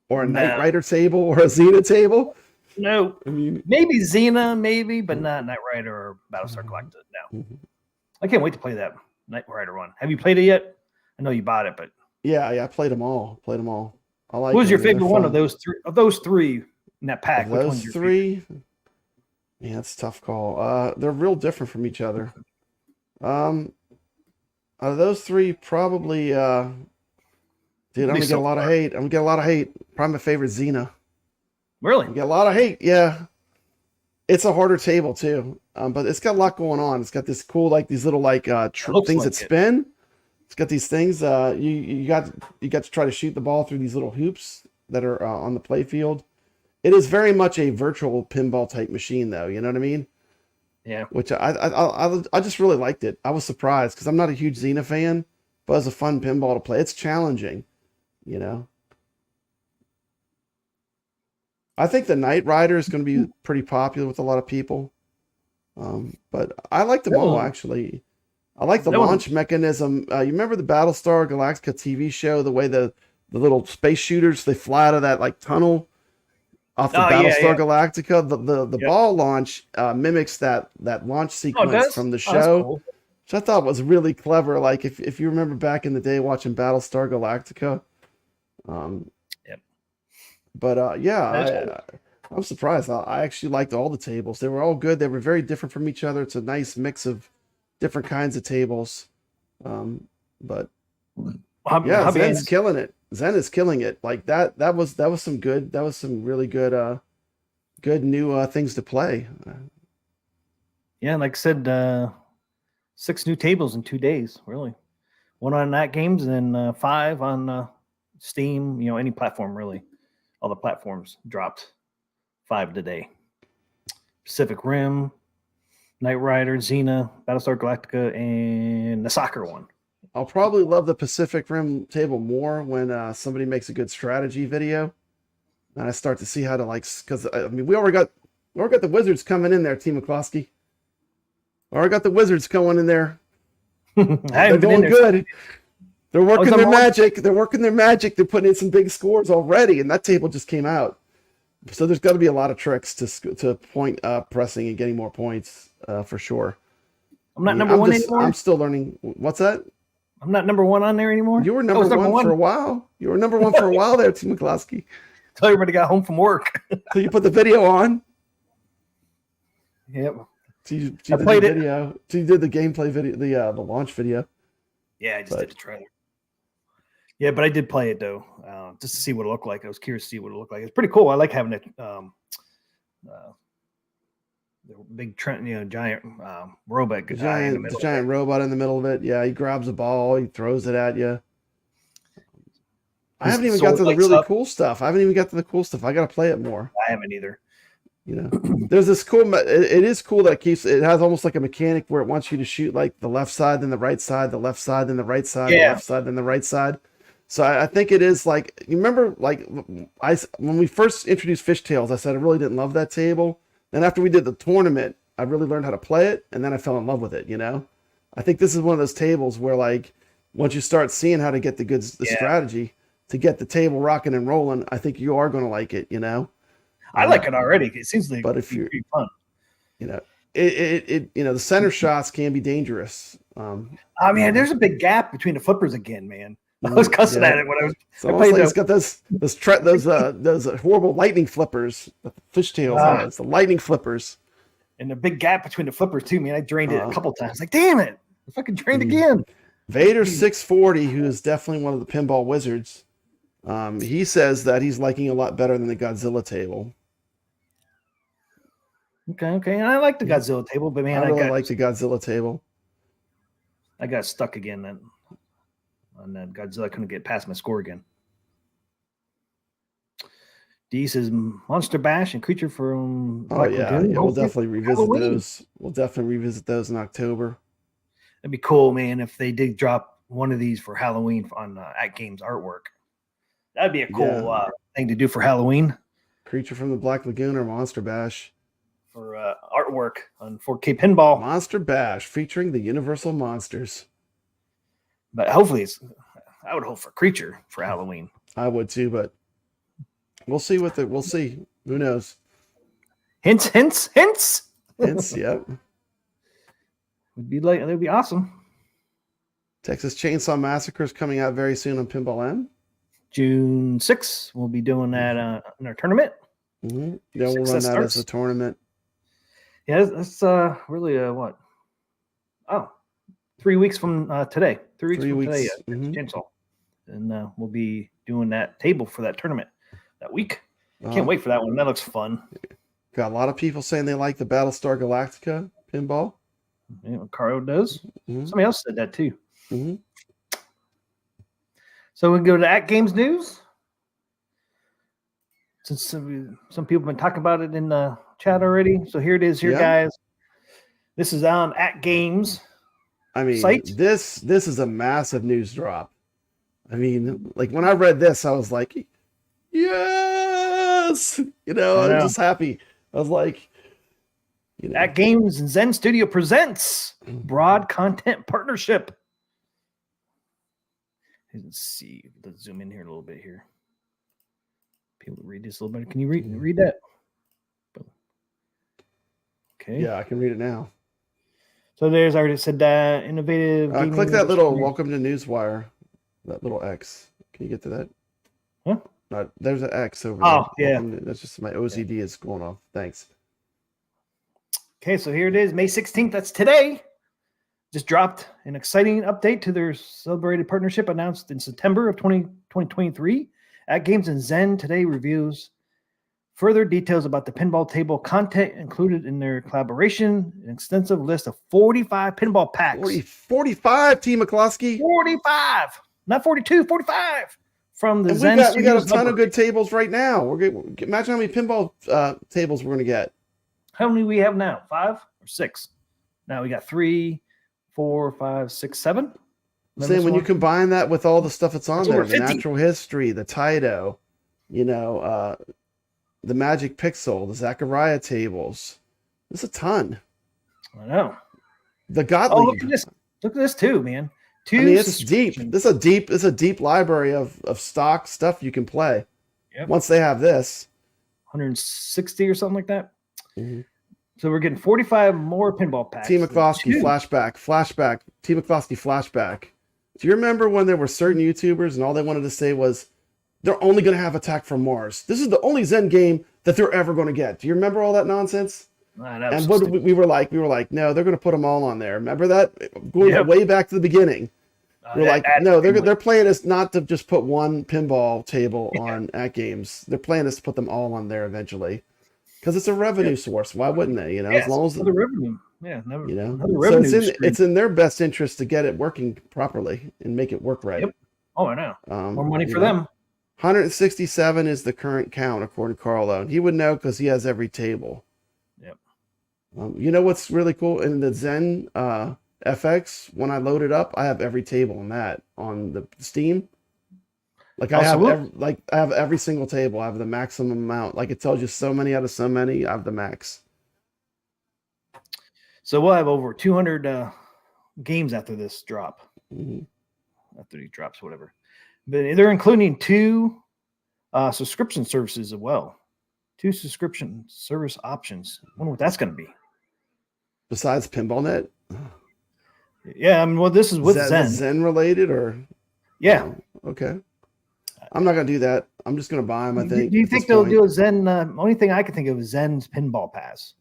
or a Knight Rider table, or a Xena table? No, I mean, maybe Xena, but not Knight Rider or Battlestar Galactica. No, I can't wait to play that Knight Rider one. Have you played it yet? I know you bought it, but yeah, I played them all. I like. What was your favorite one of those three? Of those three in that pack, which one's your three? Favorite? Yeah, that's a tough call. They're real different from each other. Out of those three, probably. Dude, I'm gonna get a lot of hate. Probably my favorite, Xena. Really? You get a lot of hate, yeah. It's a harder table too, but it's got a lot going on. It's got this cool, these little things that spin. It's got these things. You got to try to shoot the ball through these little hoops that are on the play field. It is very much a virtual pinball type machine, though. You know what I mean? Yeah. Which I just really liked it. I was surprised because I'm not a huge Xena fan, but it's a fun pinball to play. It's challenging, I think the Knight Rider is going to be pretty popular with a lot of people. But I like them all, actually. I like the launch mechanism. You remember the Battlestar Galactica TV show, the way the little space shooters, they fly out of that tunnel off the Battlestar Galactica? The ball launch mimics that launch sequence from the show, cool. Which I thought was really clever. If you remember back in the day watching Battlestar Galactica. But I'm surprised. I actually liked all the tables. They were all good. They were very different from each other. It's a nice mix of different kinds of tables. But Zen's killing it. Zen is killing it. That was some good. That was some really good new things to play. Yeah, like I said, 6 new tables in 2 days. Really, 1 on AtGames and 5 on Steam. Any platform really. All the platforms dropped 5 today. Pacific Rim, Knight Rider, Xena, Battlestar Galactica, and the soccer one. I'll probably love the Pacific Rim table more when somebody makes a good strategy video, and I start to see how to because we already got the Wizards coming in there, Team McCloskey. Already got the Wizards going in there. They're going good. They're working their magic. They're putting in some big scores already, and that table just came out. So there's got to be a lot of tricks to point pressing and getting more points for sure. I'm not number one anymore. I'm still learning. What's that? I'm not number one on there anymore. You were number one for a while. You were number one for a while there, Tim McCloskey. Until everybody got home from work. So you put the video on. Yep. So you did the video. So you did the gameplay video, the launch video. Yeah, I just did the trailer. Yeah, but I did play it though, just to see what it looked like. I was curious to see what it looked like. It's pretty cool. I like having it. The big giant robot. Giant robot in the middle of it. Yeah, he grabs a ball, he throws it at you. I haven't even got to the really cool stuff. I got to play it more. I haven't either. There's this cool. It is cool that it has almost like a mechanic where it wants you to shoot the left side, then the right side, the left side, then the right side, the left side, then the right side. So I think it is you remember when we first introduced Fishtails, I said I really didn't love that table. Then after we did the tournament, I really learned how to play it, and then I fell in love with it. I think this is one of those tables where once you start seeing how to get the strategy to get the table rocking and rolling, I think you are going to like it. I like it already. It seems like but if you're pretty fun. the center shots can be dangerous. I mean, there's a big gap between the flippers again, man. I was cussing at it when I was. It's almost like it's got those horrible lightning flippers that the fishtails has. The lightning flippers. And the big gap between the flippers too, man. I drained it a couple times. Like, damn it, I fucking drained again. Vader 640, who is definitely one of the pinball wizards, he says that he's liking a lot better than the Godzilla table. Okay, and I like the Godzilla table, but man, I really like the Godzilla table. I got stuck again on that Godzilla. I couldn't get past my score again. D says Monster Bash and Creature from Black Lagoon. We'll definitely revisit those. We'll definitely revisit those in October. It'd be cool, man, if they did drop one of these for Halloween on AtGames artwork. That'd be a cool thing to do for Halloween. Creature from the Black Lagoon or Monster Bash. For artwork on 4K Pinball. Monster Bash featuring the Universal Monsters. But hopefully I would hope for Creature for Halloween. I would too, but we'll see we'll see. Who knows? Hints. Hints, yep. That'd be awesome. Texas Chainsaw Massacre is coming out very soon on Pinball M. June 6th, we'll be doing that in our tournament. Mm-hmm. Yeah, we'll run that as a tournament. Yeah, that's really what? Oh, 3 weeks from today. 3 weeks from today, Chainsaw. And we'll be doing that table for that tournament that week. Can't wait for that one. That looks fun. Got a lot of people saying they like the Battlestar Galactica pinball. Yeah, Caro does. Mm-hmm. Somebody else said that too. Mm-hmm. So we go to AtGames news. Since some people have been talking about it in the chat already. So here it is, guys. This is on AtGames. I mean, site. This is a massive news drop. I mean, like when I read this, I was like, yes! I'm just happy. I was like, AtGames and Zen Studio presents broad content partnership. Let's see. Let's zoom in here a little bit here. People read this a little bit. Can you read that? Okay. Yeah, I can read it now. So there's, I already said that innovative. Click that little welcome to Newswire. That little X. Can you get to that? Huh? There's an X over there. Oh, yeah. That's just my OCD is going off. Thanks. Okay, so here it is, May 16th. That's today. Just dropped an exciting update to their celebrated partnership announced in September of 2023. AtGames and Zen today reviews further details about the pinball table content included in their collaboration, an extensive list of 45 pinball packs. 45, T. McCloskey. 45, not 42, 45 from the Zen we got a ton of good tables right now. Imagine how many pinball tables we're going to get. How many we have now? 5 or 6? Now we got 3, 4, 5, 6, 7. Saying when you combine that with all the stuff that's on there, the 50. Natural History, the Taito, the Magic Pixel, the Zachariah tables, there's a ton. I know. The Gottlieb. Oh, look at this! Look at this too, man. It's deep. This is a deep library of stock stuff you can play. Yep. Once they have this, 160 or something like that. Mm-hmm. So we're getting 45 more pinball packs. T. McCloskey flashback. T. McCloskey flashback. Do you remember when there were certain YouTubers and all they wanted to say was they're only going to have Attack from Mars? This is the only Zen game that they're ever going to get. Do you remember all that nonsense? And what we were like, no, they're going to put them all on there. Remember that? Going way back to the beginning. We're like, no, their plan is not to just put one pinball table on AtGames. Their plan is to put them all on there eventually. Because it's a revenue source. Why wouldn't they? As long as the revenue. Yeah, so it's in their best interest to get it working properly and make it work right. Yep. Oh, I know. More money for them. 167 is the current count according to Carlo, and he would know because he has every table. Yep. You know what's really cool in the Zen FX? When I load it up, I have every table in that on the Steam. Like I have every single table. I have the maximum amount. Like it tells you so many out of so many. I have the max. So we'll have over 200 games after this drop. Mm-hmm. After these drops, whatever. But they're including 2 subscription services as well. 2 subscription service options. I wonder what that's going to be. besides PinballNet? Yeah, I mean, well, this is with Zen. Zen related or? Yeah. Okay. I'm not gonna do that. I'm just gonna buy them. I think. Do you think they'll do a Zen? Only thing I can think of is Zen's Pinball Pass.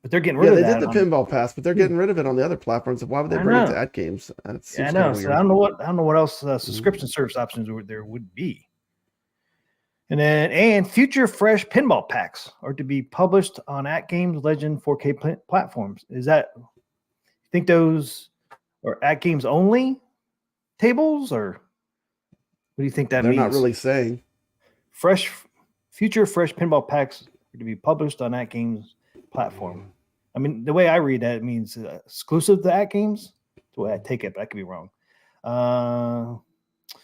But they're getting rid of that. Yeah, they did the Pinball Pass, but they're getting rid of it on the other platforms. Why would they bring it to AtGames? Yeah, I know. So I don't know what else subscription service options there would be. And future fresh pinball packs are to be published on AtGames Legend 4K platforms. Is that, you think those are AtGames only tables, or what do you think that means? They're not really saying. Future fresh pinball packs are to be published on AtGames platform. I mean, the way I read that, it means exclusive to AtGames. The way I take it, but I could be wrong.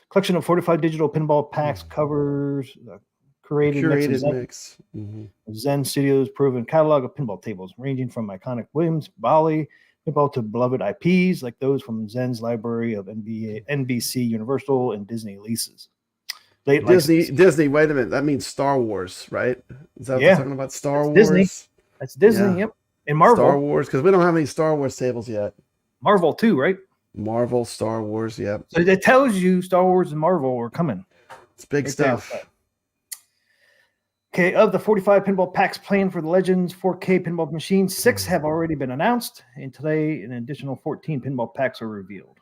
Collection of 45 digital pinball packs covers curated mix. Zen Studios proven catalog of pinball tables, ranging from iconic Williams, Bali pinball to beloved IPs like those from Zen's library of NBC, Universal, and Disney leases. Disney. Wait a minute, that means Star Wars, right? Is that what they're talking about? Star Wars. Disney. That's Disney. Yeah. Yep. And Marvel. Star Wars, because we don't have any Star Wars tables yet. Marvel too, right? Marvel, Star Wars, yep. So it tells you Star Wars and Marvel are coming. It's big stuff. Okay, of the 45 pinball packs planned for the Legends 4K pinball machine, 6 have already been announced, and today an additional 14 pinball packs are revealed.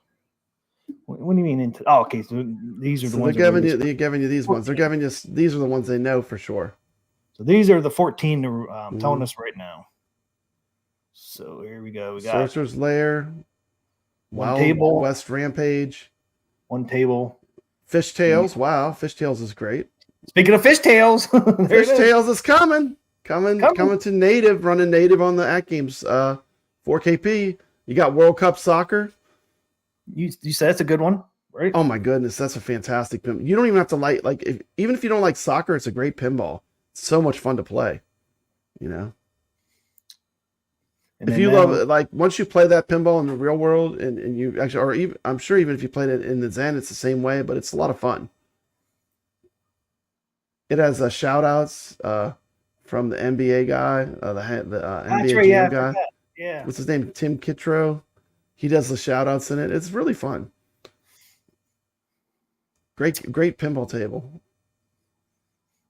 What do you mean? Okay, so these are the ones. They're giving you these ones. They're giving us, these are the ones they know for sure. So these are the 14 they're telling us right now. So here we go. We got Sorcerer's Lair, Wild table, West Rampage, one table, Fishtails. Wow, Fishtails is great. Speaking of Fishtails, Fishtails is coming to native, running native on the AtGames 4KP. You got World Cup Soccer. You said that's a good one, right? Oh my goodness, that's a fantastic pinball. You don't even have to even if you don't like soccer, it's a great pinball. It's so much fun to play, you know. And if you love it, once you play that pinball in the real world, and you actually, or even, I'm sure even if you played it in the Zen, it's the same way, but it's a lot of fun. It has shout outs from the NBA guy, the NBA GM guy. Yeah. What's his name? Tim Kittro. He does the shout outs in it. It's really fun. Great pinball table.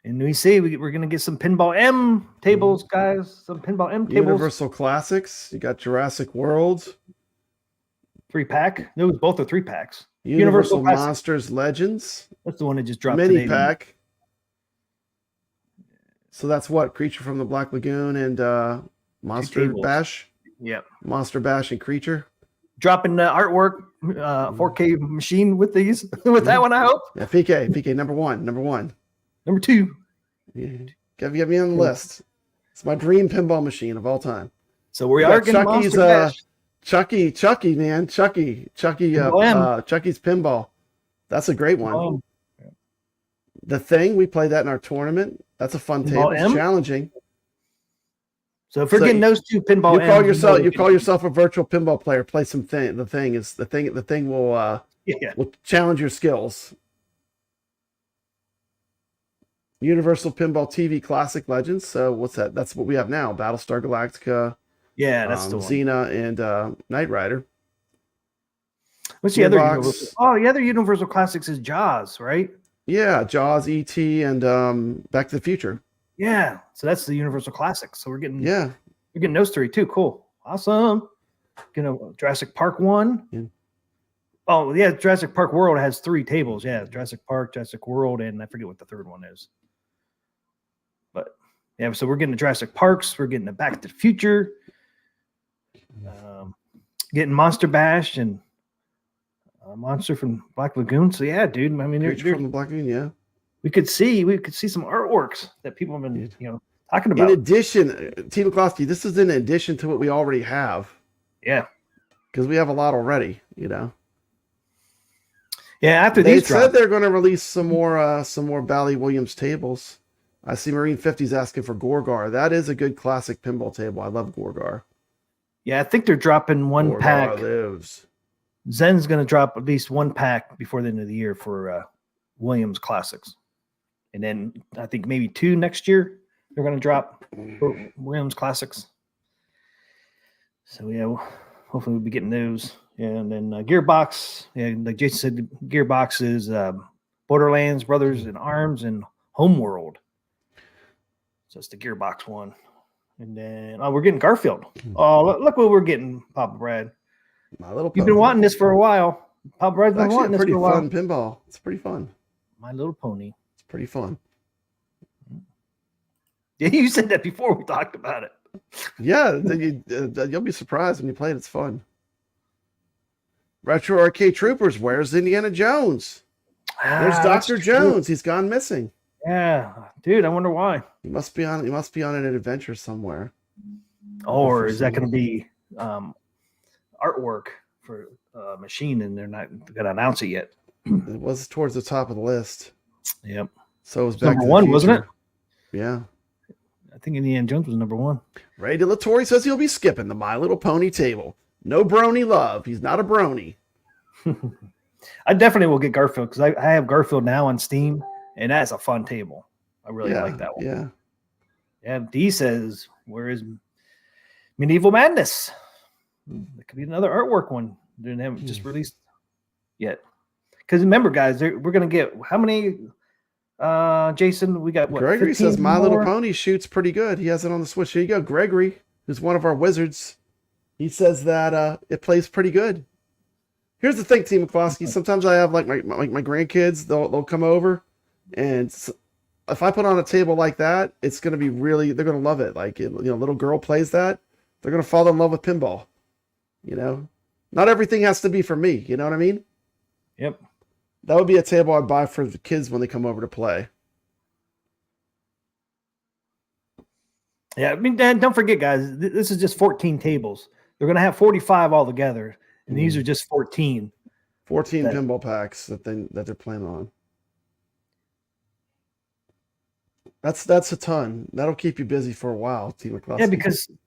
And we see we're going to get some Pinball M tables, guys. Some Pinball M tables. Universal Classics. You got Jurassic World. 3-pack. Those both are 3-packs. Universal Monsters Legends. That's the one that just dropped Mini pack. So that's what? Creature from the Black Lagoon and Monster Bash? Yep. Monster Bash and Creature. Dropping the artwork 4K machine with these. With that one, I hope. Yeah, PK number one. Number 2. Yeah. Get me on the list. It's my dream pinball machine of all time. So we are getting Chucky's Chucky, man. Chucky's Pinball. That's a great one. The Thing, we played that in our tournament. That's a fun table. It's challenging. So if we're getting those 2 pinball, you call yourself a virtual pinball player. Play some Thing. The Thing will challenge your skills. Universal Pinball TV Classic Legends. So what's that? That's what we have now. Battlestar Galactica. Yeah, that's the one. Xena and Knight Rider. What's the other Universal? Oh, the other Universal Classics is Jaws, right? Yeah, Jaws, E.T., and Back to the Future. Yeah, so that's the Universal Classics. So we're getting those 3 too. Cool, awesome. Jurassic Park 1. Yeah. Oh yeah, Jurassic Park World has 3 tables. Yeah, Jurassic Park, Jurassic World, and I forget what the third one is. But yeah, so we're getting the Jurassic Parks. We're getting the Back to the Future. Getting Monster Bash and Monster from Black Lagoon. So yeah, dude. I mean, from the Black Lagoon. Yeah, we could see some artworks that people have been talking about. In addition, T. McCloskey, this is in addition to what we already have. Yeah, because we have a lot already. Yeah, after they these said they're going to release some more Bally Williams tables. I see Marine 50's asking for Gorgar. That is a good classic pinball table. I love Gorgar. Yeah, I think they're dropping one pack. Lives. Zen's going to drop at least 1 pack before the end of the year for Williams Classics. And then I think maybe 2 next year they're going to drop for Williams Classics. So yeah, hopefully we'll be getting those. Yeah, and then Gearbox. Yeah, like Jason said, Gearbox is Borderlands, Brothers in Arms, and Homeworld. So it's the Gearbox one. And then we're getting Garfield. Oh, look what we're getting, Papa Brad. My Little Pony. You've been wanting this for a while. Papa Brad's been Actually, wanting a this pretty for a while. fun pinball. It's pretty fun. My Little Pony. It's pretty fun. Yeah, you said that before we talked about it. Yeah, you'll be surprised when you play it. It's fun. Retro Arcade Troopers. Where's Indiana Jones? There's Dr. Jones. He's gone missing. Yeah, dude, I wonder why. He must be on an adventure somewhere. Or is that going to be artwork for Machine, and they're not going to announce it yet? It was towards the top of the list. Yep. So it was Number one, wasn't it? Yeah. I think Indiana Jones was number one. Ray DeLatorre says he'll be skipping the My Little Pony table. No brony love. He's not a brony. I definitely will get Garfield because I have Garfield now on Steam, and that's a fun table. I really like that one. Yeah. Yeah. D says, where is Medieval Madness? It could be another artwork one. They haven't just released yet. Because remember, guys, we're going to get how many? Jason, we got what? Gregory says My more? Little Pony shoots pretty good. He has it on the Switch. Here you go, Gregory, who's one of our wizards. He says that it plays pretty good. Here's the thing, Team McCloskey. Sometimes I have like my grandkids. They'll come over, and if I put on a table like that, it's gonna be they're gonna love it. Like little girl plays that, they're gonna fall in love with pinball. Not everything has to be for me. You know what I mean? Yep. That would be a table I'd buy for the kids when they come over to play. Yeah, I mean, Dan, don't forget, guys, this is just 14 tables. They're going to have 45 altogether, and these are just 14. 14 pinball packs that they're playing on. That's a ton. That'll keep you busy for a while, Team McCloskey.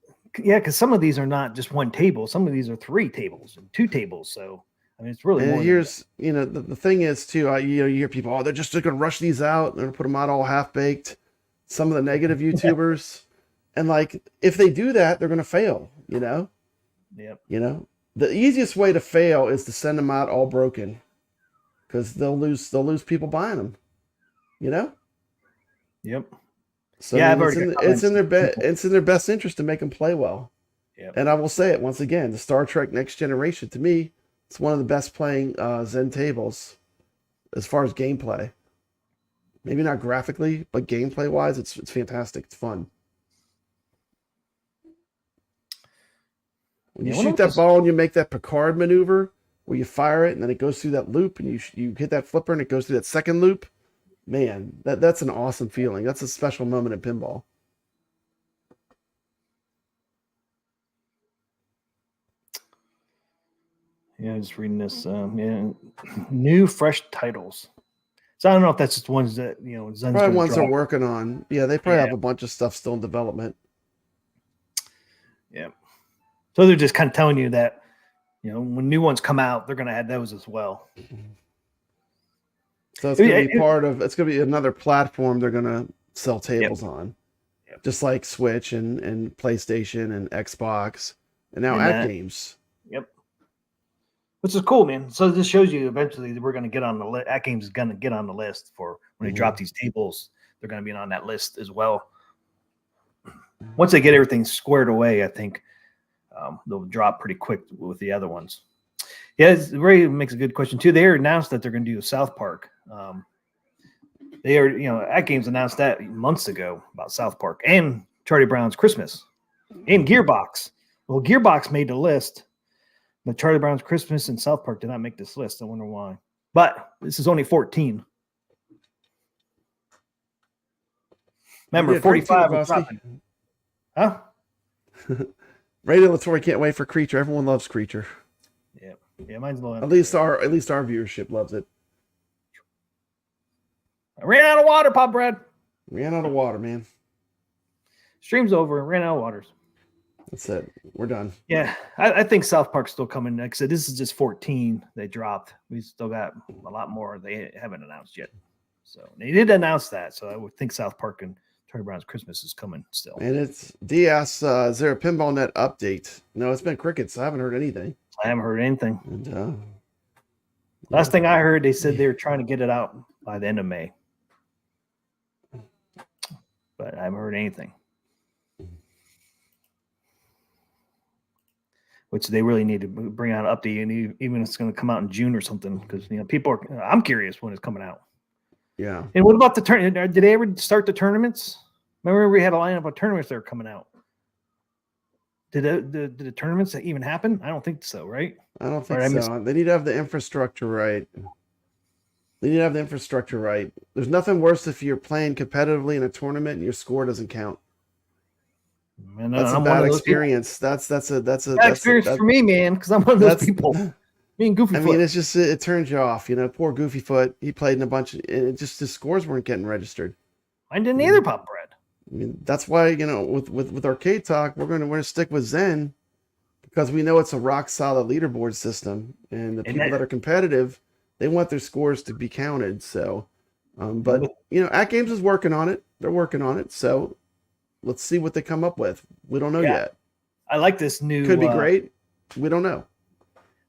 Yeah, because some of these are not just one table. Some of these are 3 tables and 2 tables. So I mean, it's really. And here's the thing is too. You hear people, they're going to rush these out. They're going to put them out all half baked. Some of the negative YouTubers, and like if they do that, they're going to fail. Yep. The easiest way to fail is to send them out all broken, because they'll lose people buying them. Yep. So yeah, it's in their best interest to make them play well. Yep. And I will say it once again: the Star Trek Next Generation, to me, it's one of the best playing Zen tables as far as gameplay. Maybe not graphically, but gameplay wise, it's fantastic. It's fun. When you shoot that ball and you make that Picard maneuver where you fire it and then it goes through that loop and you hit that flipper and it goes through that second loop, man, that's an awesome feeling. That's a special moment in pinball. Yeah, just reading this. New fresh titles. So I don't know if that's just ones that Zen's probably ones they're working on. Yeah, they probably have a bunch of stuff still in development. Yeah. So they're just kind of telling you that, when new ones come out, they're going to add those as well. So it's going to be it's going to be another platform they're going to sell tables on. Yep. Just like Switch and PlayStation and Xbox and now AtGames. Yep. Which is cool, man. So this shows you eventually that we're going to get on the list. AtGames is going to get on the list for when they drop these tables. They're going to be on that list as well. Once they get everything squared away, I think they'll drop pretty quick with the other ones. Yeah, Ray makes a good question too. They announced that they're going to do a South Park. They are, AtGames announced that months ago about South Park and Charlie Brown's Christmas and Gearbox. Well, Gearbox made the list, but Charlie Brown's Christmas and South Park did not make this list. I wonder why. But this is only 14. Remember, 45 was dropping. Huh? Ray DeLatorre can't wait for Creature. Everyone loves Creature. Yeah, mine's low. At least our viewership loves it. I ran out of water, Pop Brad. Ran out of water, man. Stream's over. Ran out of waters. That's it. We're done. Yeah, I think South Park's still coming. Like I said, this is just 14 they dropped. We still got a lot more they haven't announced yet. So they did announce that. So I would think South Park and Charlie Brown's Christmas is coming still. And it's DS. Is there a Pinball Net update? No, it's been crickets. I haven't heard anything. I haven't heard anything. And, Last thing I heard, they said they were trying to get it out by the end of May. But I haven't heard anything. Which they really need to bring out an update, and even if it's going to come out in June or something, because people are. I'm curious when it's coming out. yeah. And what about the tournament? Did they ever start the tournaments? Remember, we had a lineup of tournaments that were coming out. Did the tournaments even happen? I don't think so, right? I don't think so. They need to have the infrastructure right. There's nothing worse if you're playing competitively in a tournament and your score doesn't count. Man, That's a bad experience. That's a bad experience for me, man, because I'm one of those people. Me and Goofy Foot. I mean, it's just it turns you off. Poor Goofy Foot. He played in a bunch, and it just his scores weren't getting registered. I didn't either, Pop Bread. I mean, that's why with Arcade Talk, we're gonna stick with Zen because we know it's a rock solid leaderboard system, and the people that are competitive, they want their scores to be counted. So, but AtGames is working on it. They're working on it. So, let's see what they come up with. We don't know yet. I like this new. Could be great. We don't know.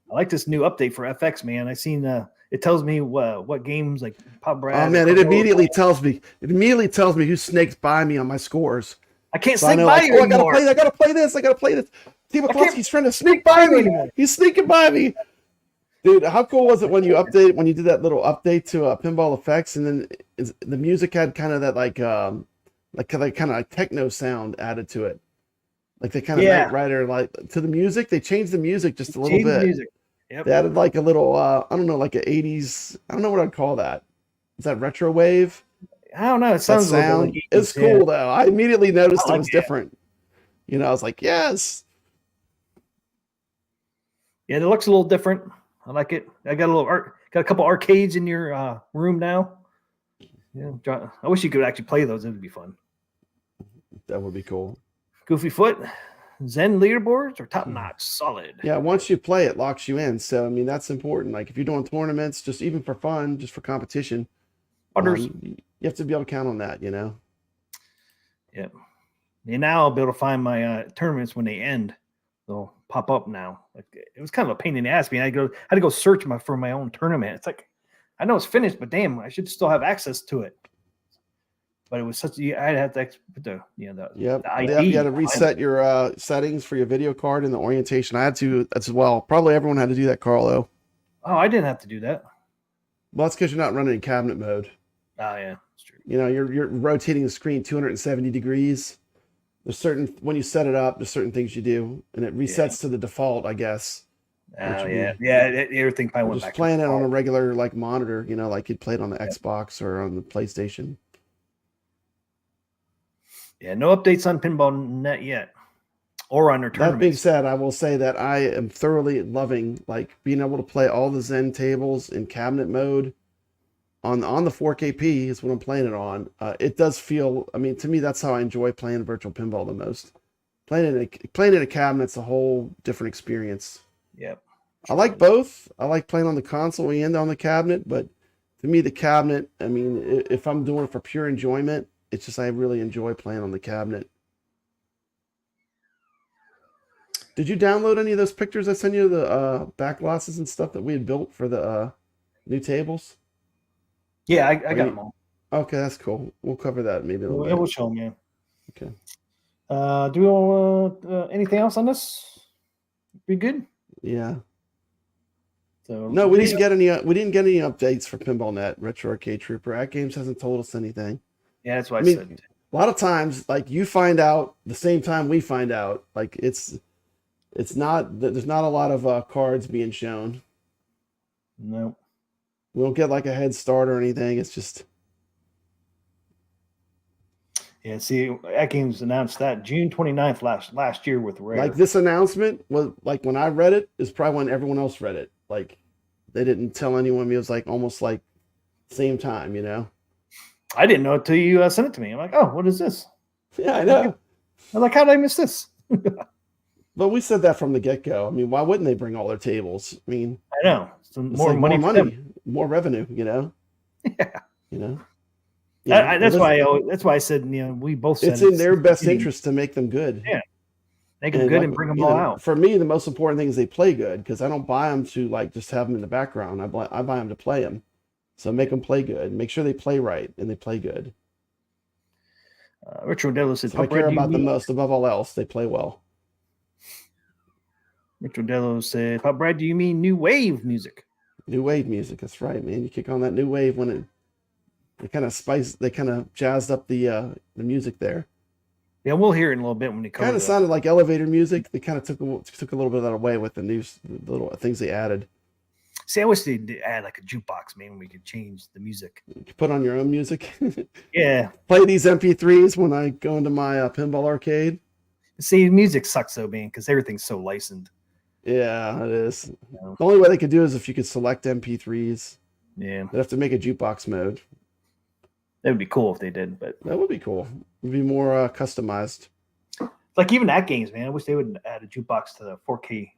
I like this new update for FX, man. I seen it tells me what games like Pop Brad. Oh man, it immediately tells me who snakes by me on my scores. I can't snake by you anymore. I gotta play this. Team McCluskey's trying to sneak by me. He's sneaking by me. Dude, how cool was it when you did that little update to Pinball Effects, and then the music had kind of that like kind of techno sound added to it. Like they kind of Knight Rider, like to the music, they changed the music just a little bit. Yep. They added like a little, I don't know, like an 80s, I don't know what I'd call that. Is that retro wave? I don't know. It sounds sound. Like it's cool though. I immediately noticed it was different. I was like, yes. Yeah, it looks a little different. I like it. I got a couple arcades in your room now. Yeah, I wish you could actually play those. It would be fun. That would be cool. Goofy Foot, Zen leaderboards are top notch, solid. Yeah, once you play, it locks you in. So I mean, that's important. Like if you're doing tournaments, just even for fun, just for competition, you have to be able to count on that. Yeah. And now I'll be able to find my tournaments when they end. They'll pop up now. Like it was kind of a pain in the ass. I had to go search for my own tournament. It's like I know it's finished, but damn, I should still have access to it. But it was I'd have to put the ID. You had to reset your settings for your video card and the orientation. I had to as well. Probably everyone had to do that, Carlo. Oh, I didn't have to do that. Well, that's because you're not running in cabinet mode. Oh yeah, that's true. You're rotating the screen 270 degrees. There's when you set it up, there's certain things you do, and it resets to the default, I guess. Everything probably went just back. Playing it on a regular monitor, like you'd play it on the Xbox or on the PlayStation. Yeah, no updates on Pinball Net yet, or on their tournaments. That being said, I will say that I am thoroughly loving being able to play all the Zen tables in cabinet mode on the 4KP is what I'm playing it on. It does feel. I mean, to me, that's how I enjoy playing virtual pinball the most. Playing in a cabinet's a whole different experience. Yep. I like both. I like playing on the console and on the cabinet, but to me, the cabinet. I mean, if I'm doing it for pure enjoyment. It's just I really enjoy playing on the cabinet. Did you download any of those pictures I sent you, the back glosses and stuff that we had built for the new tables? Yeah, I got them all. Okay, that's cool. We'll cover that maybe a little bit. We'll show them, yeah. Okay. Do we want anything else on this? We good? Yeah. So no, we didn't get any updates for Pinball Net, Retro Arcade Trooper. AtGames hasn't told us anything. Yeah, that's what I said. A lot of times, you find out the same time we find out. It's not there's not a lot of cards being shown. No, we don't get a head start or anything. It's just See, AtGames announced that June 29th last year with Rare. This announcement was when I read it is probably when everyone else read it. They didn't tell anyone. It was almost same time. I didn't know it till you sent it to me. I'm like, oh, what is this? Yeah, I know. I'm like, how did I miss this? But we said that from the get-go. I mean, why wouldn't they bring all their tables? I mean, I know. More money, more revenue, Yeah. Yeah, That's why I said, we both said it's in their best beginning. interest to make them good. Yeah, make them good and bring them all out. For me, the most important thing is they play good, because I don't buy them to like just have them in the background. I buy them to play them. So make them play good. Make sure they play right and they play good. Richard Dello said, So I care about the most above all else. They play well. Richard Dello said, Pop Brad, do you mean new wave music? New wave music. That's right, man. You kick on that new wave when they kind of jazzed up the music there. Yeah, we'll hear it in a little bit when they come. Kind of sounded like elevator music. They kind of took a little bit of that away with the little things they added. See, I wish they'd add like a jukebox, man. We could change the music. You could put on your own music. Yeah. Play these MP3s when I go into my pinball arcade. See, music sucks though, man, because everything's so licensed. Yeah, it is. The only way they could do is if you could select MP3s. Yeah. They'd have to make a jukebox mode. That would be cool if they did, but that would be cool. It would be more customized. Like even AtGames, man. I wish they would add a jukebox to the 4K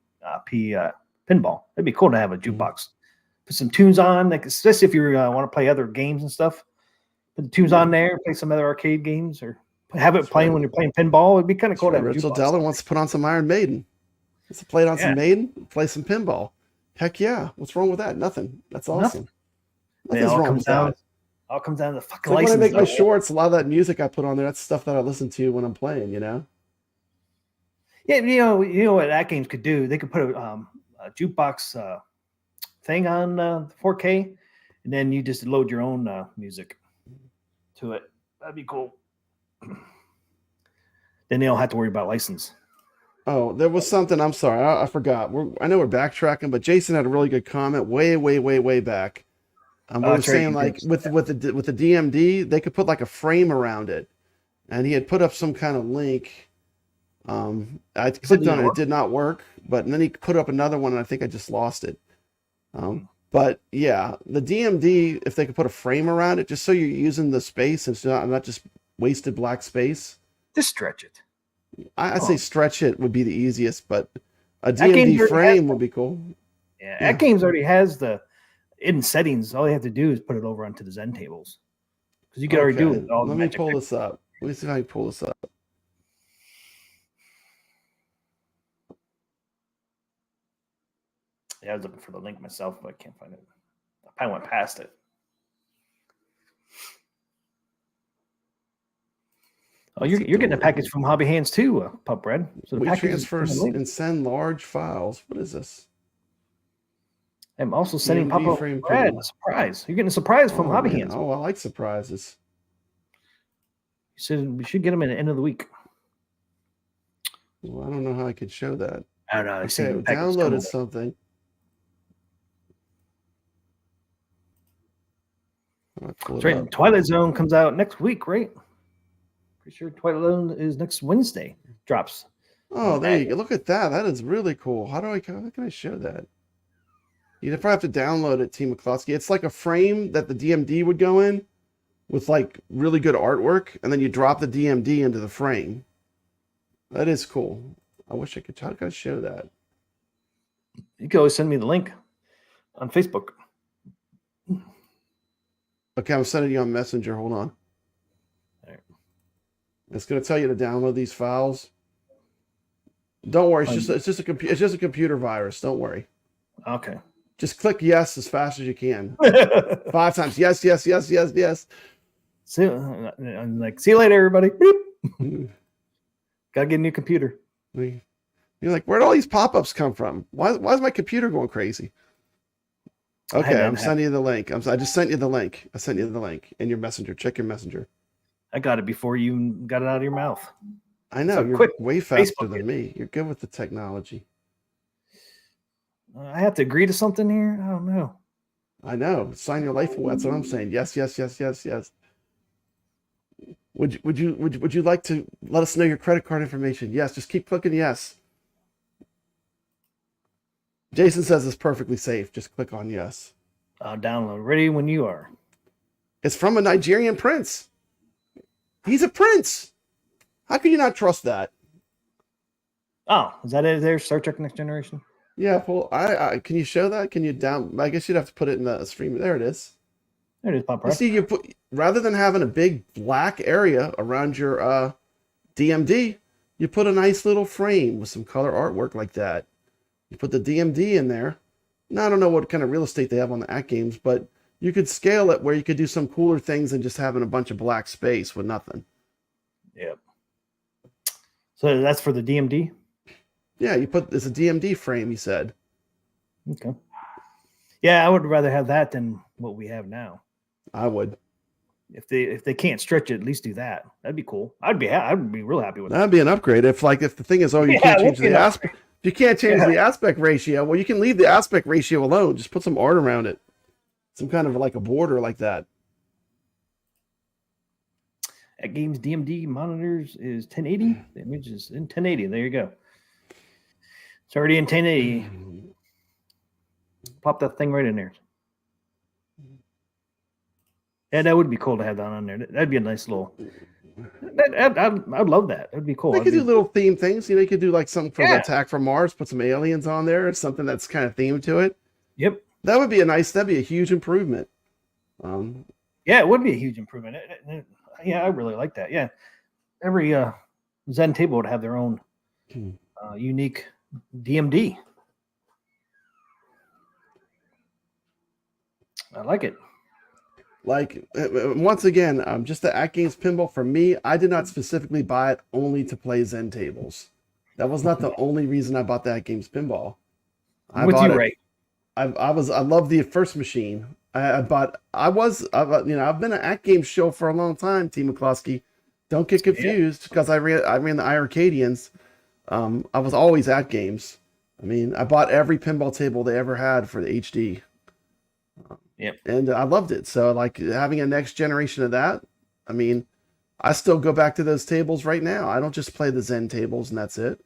pinball. It'd be cool to have a jukebox. Put some tunes on, like especially if you want to play other games and stuff. Put the tunes on there, play some other arcade games, or have it playing when you're playing pinball. It'd be kind of cool to have a Rachel jukebox. Della wants to put on some Iron Maiden. Let's play it on some Maiden, play some pinball. Heck yeah. What's wrong with that? Nothing. That's awesome. Nothing's wrong with that. All comes down to the fucking like license. When I make my shorts, a lot of that music I put on there, that's stuff that I listen to when I'm playing, Yeah, you know what AtGames could do? They could put a jukebox thing on 4K, and then you just load your own music to it. That'd be cool. Then they don't have to worry about license. Oh, there was something. I'm sorry, I forgot. I know we're backtracking, but Jason had a really good comment way back. We were saying like with the DMD, they could put like a frame around it, and he had put up some kind of link. I clicked on it; it did not work. But then he put up another one, and I think I just lost it. But yeah, the DMD, if they could put a frame around it, just so you're using the space and it's not just wasted black space. Just stretch it. I'd say stretch it would be the easiest, but a DMD frame would be cool. Yeah, AtGames already has the in settings. All you have to do is put it over onto the Zen tables, because you can already do it. Let me pull this up. Let me see if I can pull this up. Yeah, I was looking for the link myself, but I can't find it. I probably went past it. Oh, you're getting a package from Hobby Hands too, Pup Bread. So the we package transfer and send large files. What is this? I'm also sending Papa Brad a surprise. You're getting a surprise from Hobby Hands. Oh, I like surprises. You said we should get them at the end of the week. Well, I don't know how I could show that. I don't know. Okay, I downloaded something. That's right. Twilight Zone comes out next week, right? Pretty sure Twilight Zone is next Wednesday. Drops. Oh, there you go. Look at that. That is really cool. How can I show that? You'd probably have to download it, T. McCloskey. It's like a frame that the DMD would go in with like really good artwork, and then you drop the DMD into the frame. That is cool. I wish I could try to show that. You can always send me the link on Facebook. Okay, I'm sending you on Messenger. Hold on. All right. It's going to tell you to download these files. Don't worry. It's just a computer virus. Don't worry. Okay. Just click yes as fast as you can. 5 times. Yes. See, I'm like, see you later, everybody. Gotta get a new computer. You're like, where'd all these pop-ups come from? Why is my computer going crazy? Okay, I'm sending you the link. I just sent you the link. I sent you the link in your messenger. Check your messenger. I got it before you got it out of your mouth. I know. You're way faster than me. You're good with the technology. I have to agree to something here? I don't know. I know. Sign your life away. That's what I'm saying. Yes. Would you like to let us know your credit card information? Yes. Just keep clicking yes. Jason says it's perfectly safe. Just click on yes. I'll download. Ready when you are. It's from a Nigerian prince. He's a prince. How can you not trust that? Oh, is that it there? Star Trek Next Generation? Yeah, well, I can you show that? Can you I guess you'd have to put it in the stream. There it is. There it is, Pop You Right. see, you put rather than having a big black area around your DMD, you put a nice little frame with some color artwork like that. You put the DMD in there. Now, I don't know what kind of real estate they have on the AtGames, but you could scale it where you could do some cooler things than just having a bunch of black space with nothing. Yep. So that's for the DMD? Yeah, it's a DMD frame, you said. Okay. Yeah, I would rather have that than what we have now. I would. If they can't stretch it, at least do that. That'd be cool. I'd be real happy with that. That'd be an upgrade. If the thing is, you can't change the aspect. If you can't change the aspect ratio, well, you can leave the aspect ratio alone. Just put some art around it. Some kind of like a border like that. AtGames DMD monitors is 1080. The image is in 1080. There you go. It's already in 1080. Pop that thing right in there. Yeah, that would be cool to have that on there. That'd be a nice little. I'd love that. That'd be cool. They could do little theme things. You could do like something for the Attack from Mars. Put some aliens on there, or something that's kind of themed to it. Yep. That'd be a huge improvement. Yeah, it would be a huge improvement. Yeah, I really like that. Yeah, every Zen table would have their own unique DMD. I like it. Like, once again, just the AtGames Pinball, for me, I did not specifically buy it only to play Zen tables. That was not the only reason I bought the AtGames Pinball. I'm with you, Ray. I love the first machine. I've been an AtGames show for a long time, T. McCloskey. Don't get confused, because I ran the iArcadians. I was always AtGames. I mean, I bought every pinball table they ever had for the HD. Yep. And I loved it. So, like, having a next generation of that, I mean, I still go back to those tables right now. I don't just play the Zen tables and that's it.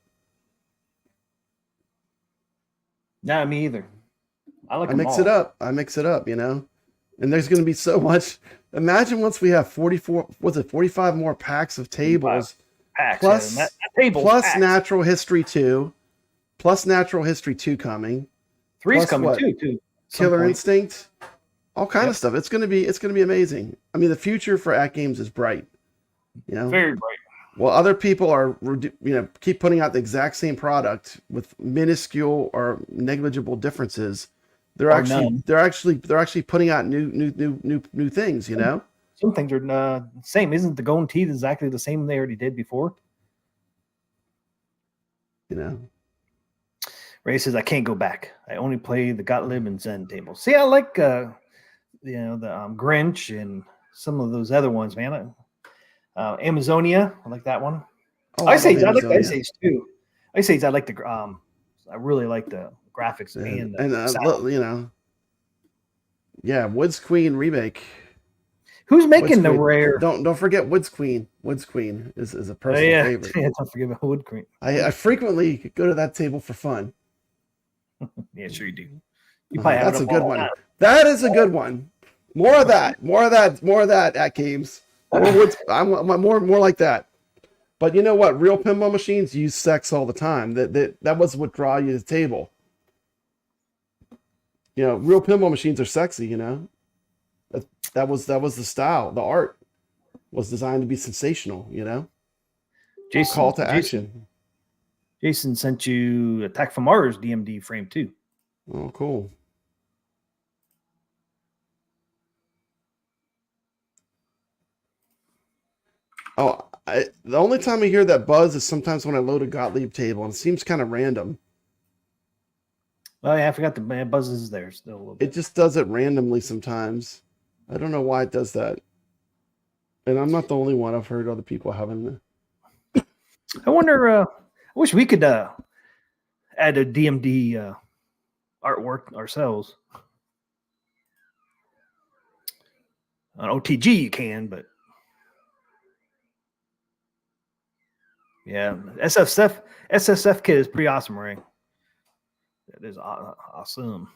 Not me either. I mix it up. And there's going to be so much. Imagine once we have 45 more packs of tables. Packs, plus packs. Natural History 2. Plus Natural History 2 coming. 3's coming too. Killer Instinct. All kind of stuff. It's gonna be amazing. I mean, the future for AtGames is bright. Very bright. Well, other people are keep putting out the exact same product with minuscule or negligible differences. They're actually putting out new things. Some things are the same. Isn't the golden teeth exactly the same they already did before? Ray says, I can't go back. I only play the Gottlieb and Zen tables. See, I like the Grinch and some of those other ones, man. Amazonia, I like that one. Oh, I like the Ice Age too. Ice Age, I like the I really like the graphics and Woods Queen remake. Who's making the rare? Don't forget Woods Queen. Woods Queen is a personal favorite. Yeah, don't forget about Wood Queen. I frequently go to that table for fun. Yeah, sure you do. You probably have that's a good one. That is a good one. More of that AtGames. More like that. But you know what? Real pinball machines use sex all the time. That was what draw you to the table. Real pinball machines are sexy. That was the style. The art was designed to be sensational. Jason, call to action. Jason sent you Attack from Mars DMD frame too. Oh, cool. Oh, the only time I hear that buzz is sometimes when I load a Gottlieb table, and it seems kind of random. Oh yeah, I forgot the buzz is there still a little bit. It just does it randomly sometimes. I don't know why it does that. And I'm not the only one. I've heard other people having that. I wonder. I wish we could add a DMD artwork ourselves. On OTG you can, but yeah, SSF kit is pretty awesome, Ray. That is awesome.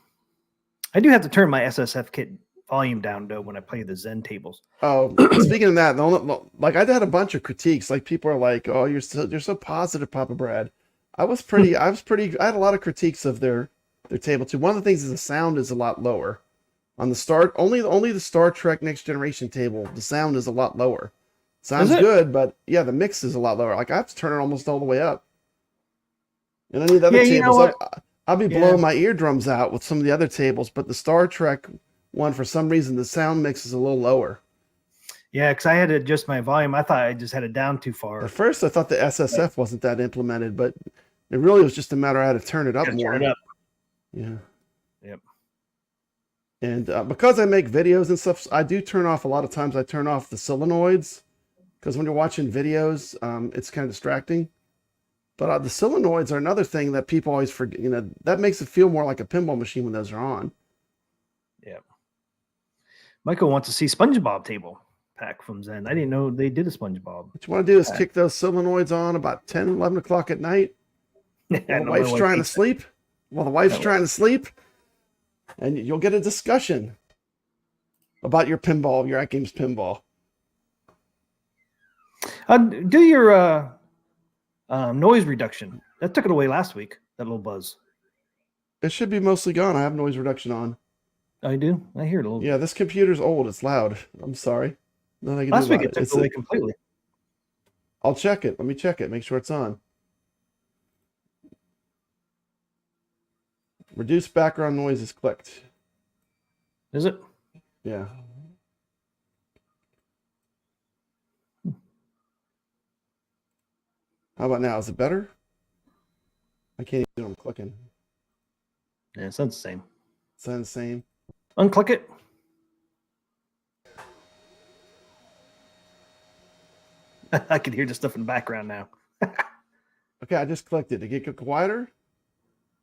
I do have to turn my SSF kit volume down though when I play the Zen tables. Oh, speaking of that, I had a bunch of critiques. Like people are like, "Oh, you're so positive, Papa Brad." I had a lot of critiques of their table too. One of the things is the sound is a lot lower. On the start, only the Star Trek Next Generation table, the sound is a lot lower. Sounds it? good, but yeah, the mix is a lot lower. Like I have to turn it almost all the way up. And any of the other Yeah, you know tables, what? I'll be Yeah. blowing my eardrums out with some of the other tables, but the Star Trek one, for some reason, the sound mix is a little lower. Yeah, because I had to adjust my volume. I thought I just had it down too far. At first, I thought the SSF wasn't that implemented, but it really was just a matter of how to turn it up more. Turn it up. Yeah. Yep. And because I make videos and stuff, I do turn off a lot of times. I turn off the solenoids because when you're watching videos, it's kind of distracting. But the solenoids are another thing that people always forget. You know, that makes it feel more like a pinball machine when those are on. Yeah. Michael wants to see SpongeBob table pack from Zen. I didn't know they did a SpongeBob. What you want to do is kick those solenoids on about 10, 11 o'clock at night. While the wife's trying to sleep. While the wife's trying to sleep. And you'll get a discussion about your pinball, your AtGames pinball. Do your noise reduction. That took it away last week, that little buzz. It should be mostly gone. I have noise reduction on. I do. I hear it a little bit. Yeah, this computer's old. It's loud. I'm sorry. Nothing I can Last do week about it took it away completely. I'll check it. Let me check it. Make sure it's on. Reduce background noise is clicked. Is it? Yeah. How about now? Is it better? I can't even do what I'm clicking. Yeah, it sounds the same. Sounds the same. Unclick it. I can hear the stuff in the background now. Okay, I just clicked it. Did it get quieter?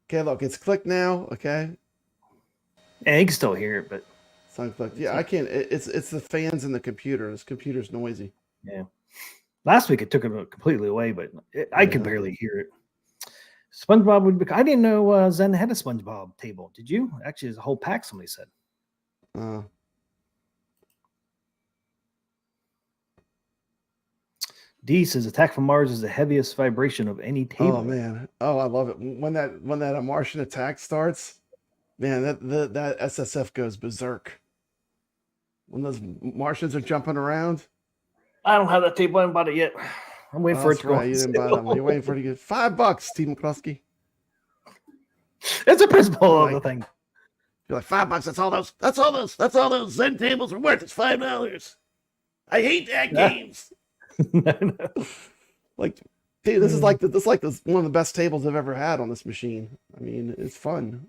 Okay, look, it's clicked now. Okay. Yeah, you can still hear it, but It's unclicked. Yeah, I can't. It's the fans in the computer. This computer's noisy. yeah. Last week it took it completely away, but I could barely hear it. SpongeBob would be. I didn't know Zen had a SpongeBob table. Did you? Actually, there's a whole pack. Somebody said. D says Attack from Mars is the heaviest vibration of any table. Oh man. Oh, I love it. When that Martian attack starts, man, that SSF goes berserk. When those Martians are jumping around. I don't have that table. I haven't bought it yet. I'm waiting for it to go. You didn't buy that one. You're waiting for it to get $5, Steve McCluskey. It's a principle of the thing. You're like $5. That's all those Zen tables are worth. It's $5. I hate that games. Like, dude, this is like one of the best tables I've ever had on this machine. I mean, it's fun.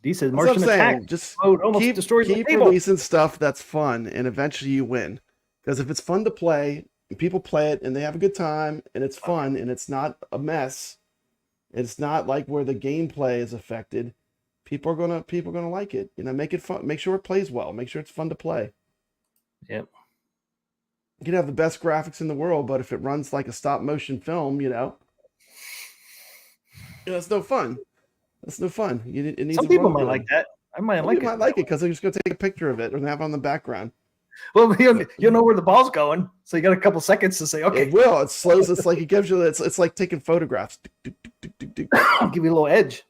D says That's what I'm Martian saying. attack Just mode almost destroys the keep table. releasing stuff that's fun, and eventually you win. Because if it's fun to play, and people play it, and they have a good time, and it's fun, and it's not a mess, it's not like where the gameplay is affected. People are gonna like it. You know, make it fun. Make sure it plays well. Make sure it's fun to play. Yep. You can have the best graphics in the world, but if it runs like a stop motion film, it's no fun. That's no fun. It needs Some people might like that. I might like it. Might like it because they're just gonna take a picture of it and have it on the background. Well, you'll know where the ball's going, so you got a couple seconds to say, okay. It will. It slows. It's like it gives you. It's like taking photographs. I'll give you a little edge.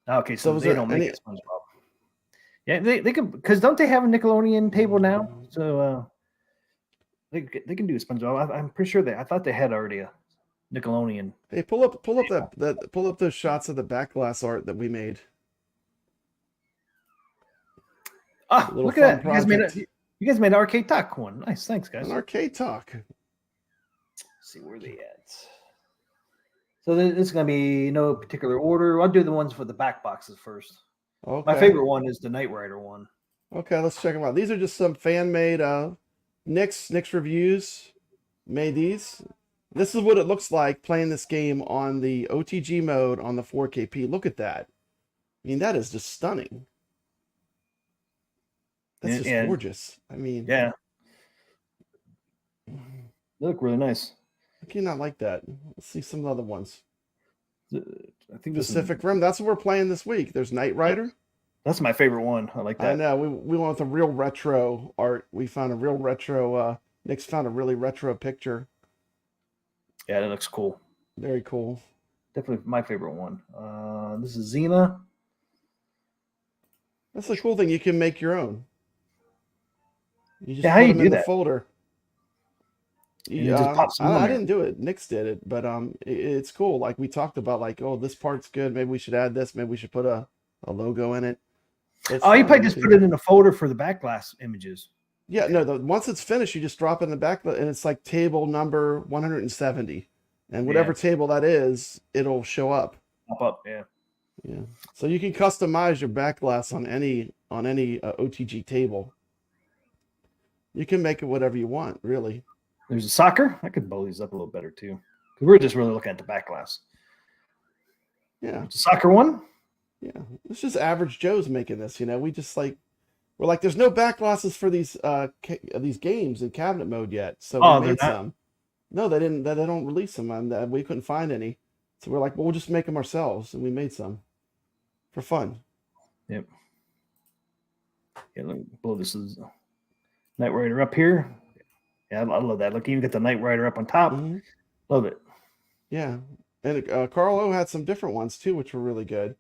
Okay, so they don't make it SpongeBob. Yeah, they can, because don't they have a Nickelodeon table now? So they can do a SpongeBob. I'm pretty sure I thought they had already a Nickelodeon. Hey, pull up those shots of the back glass art that we made. Ah, look at that! You guys made an Arcade Talk one. Nice, thanks, guys. An Arcade Talk. Let's see where they at. So this is gonna be no particular order. I'll do the ones for the back boxes first. Okay. My favorite one is the Knight Rider one. Okay, let's check them out. These are just some fan-made Nick's reviews. Made these. This is what it looks like playing this game on the OTG mode on the 4KP. Look at that. I mean, that is just stunning. That's just gorgeous. I mean, yeah. They look really nice. I cannot like that. Let's see some other ones. I think Pacific Rim. That's what we're playing this week. There's Knight Rider. That's my favorite one. I like that. I know. We went with a real retro art. We found a real retro. Nick's found a really retro picture. Yeah, that looks cool. Very cool. Definitely my favorite one. This is Xena. That's the cool thing. You can make your own. You just Yeah, how put you them do in the that? folder. And it just pops them on I there. didn't do it. Nick's did it, but it's cool. Like we talked about, like, oh, this part's good. Maybe we should add this. Maybe we should put a logo in it. It's Oh, you fun. probably just put it in a folder for the backglass images. Yeah, no. Once it's finished, you just drop it in the back, and it's like table number 170, and whatever table that is, it'll show up. Pop up, yeah. Yeah. So you can customize your backglass on any OTG table. You can make it whatever you want, really. There's a soccer. I could blow these up a little better too. We're just really looking at the backglass. Yeah. It's a soccer one. Yeah. It's just average Joe's making this, you know. We're like, there's no backglasses for these games in cabinet mode yet. So we made some. No, they didn't. They don't release them. And we couldn't find any. So we're like, well, we'll just make them ourselves, and we made some for fun. Yep. Yeah, let me blow this Knight Rider up here. Yeah, I love that. Look, you even get the Knight Rider up on top. Mm-hmm. Love it. Yeah, and Carlo had some different ones too, which were really good.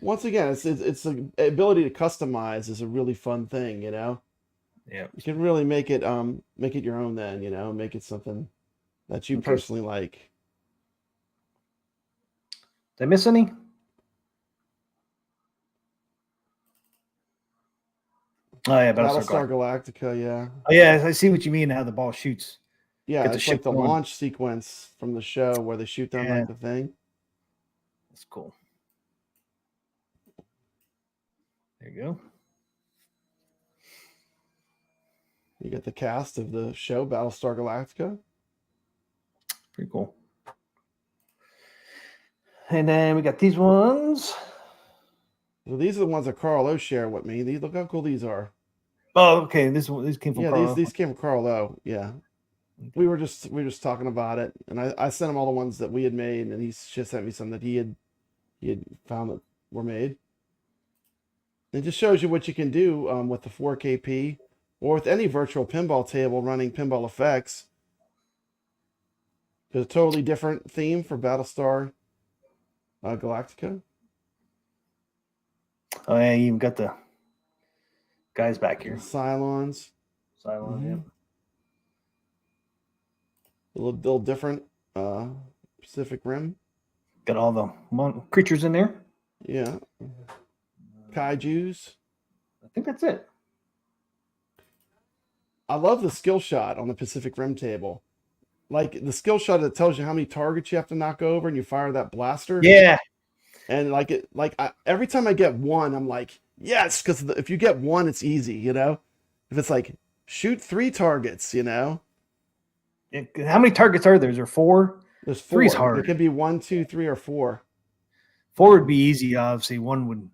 Once again, it's the ability to customize is a really fun thing, you know. Yeah, you can really make it your own. Then, you know, make it something that you personally like. Did I miss any? Oh yeah, Battlestar Galactica. Yeah. Oh yeah, I see what you mean. How the ball shoots. Yeah, it's like the launch sequence from the show where they shoot down like the thing. That's cool. There you go. You get the cast of the show Battlestar Galactica. Pretty cool. And then we got these ones. So these are the ones that Carl O shared with me. Look how cool these are. Oh, okay. These came from Carl O. These came from Carl O. Yeah. We were just talking about it, and I sent him all the ones that we had made, and he just sent me some that he had found that were made. It just shows you what you can do with the 4KP or with any virtual pinball table running pinball effects. There's a totally different theme for Battlestar Galactica. Oh yeah, you even got the guys back here. Cylons. Yeah. A little different. Pacific Rim. Got all the creatures in there. Yeah. Kaijus. I think that's it. I love the skill shot on the Pacific Rim table. Like the skill shot that tells you how many targets you have to knock over, and you fire that blaster. Yeah. And every time I get one, I'm like, yes, because if you get one, it's easy, you know. If it's like shoot 3 targets, you know. How many targets are there? Is there 4? There's 4. 3's hard. It can be 1, 2, 3, or 4. 4 would be easy. Obviously, 1 would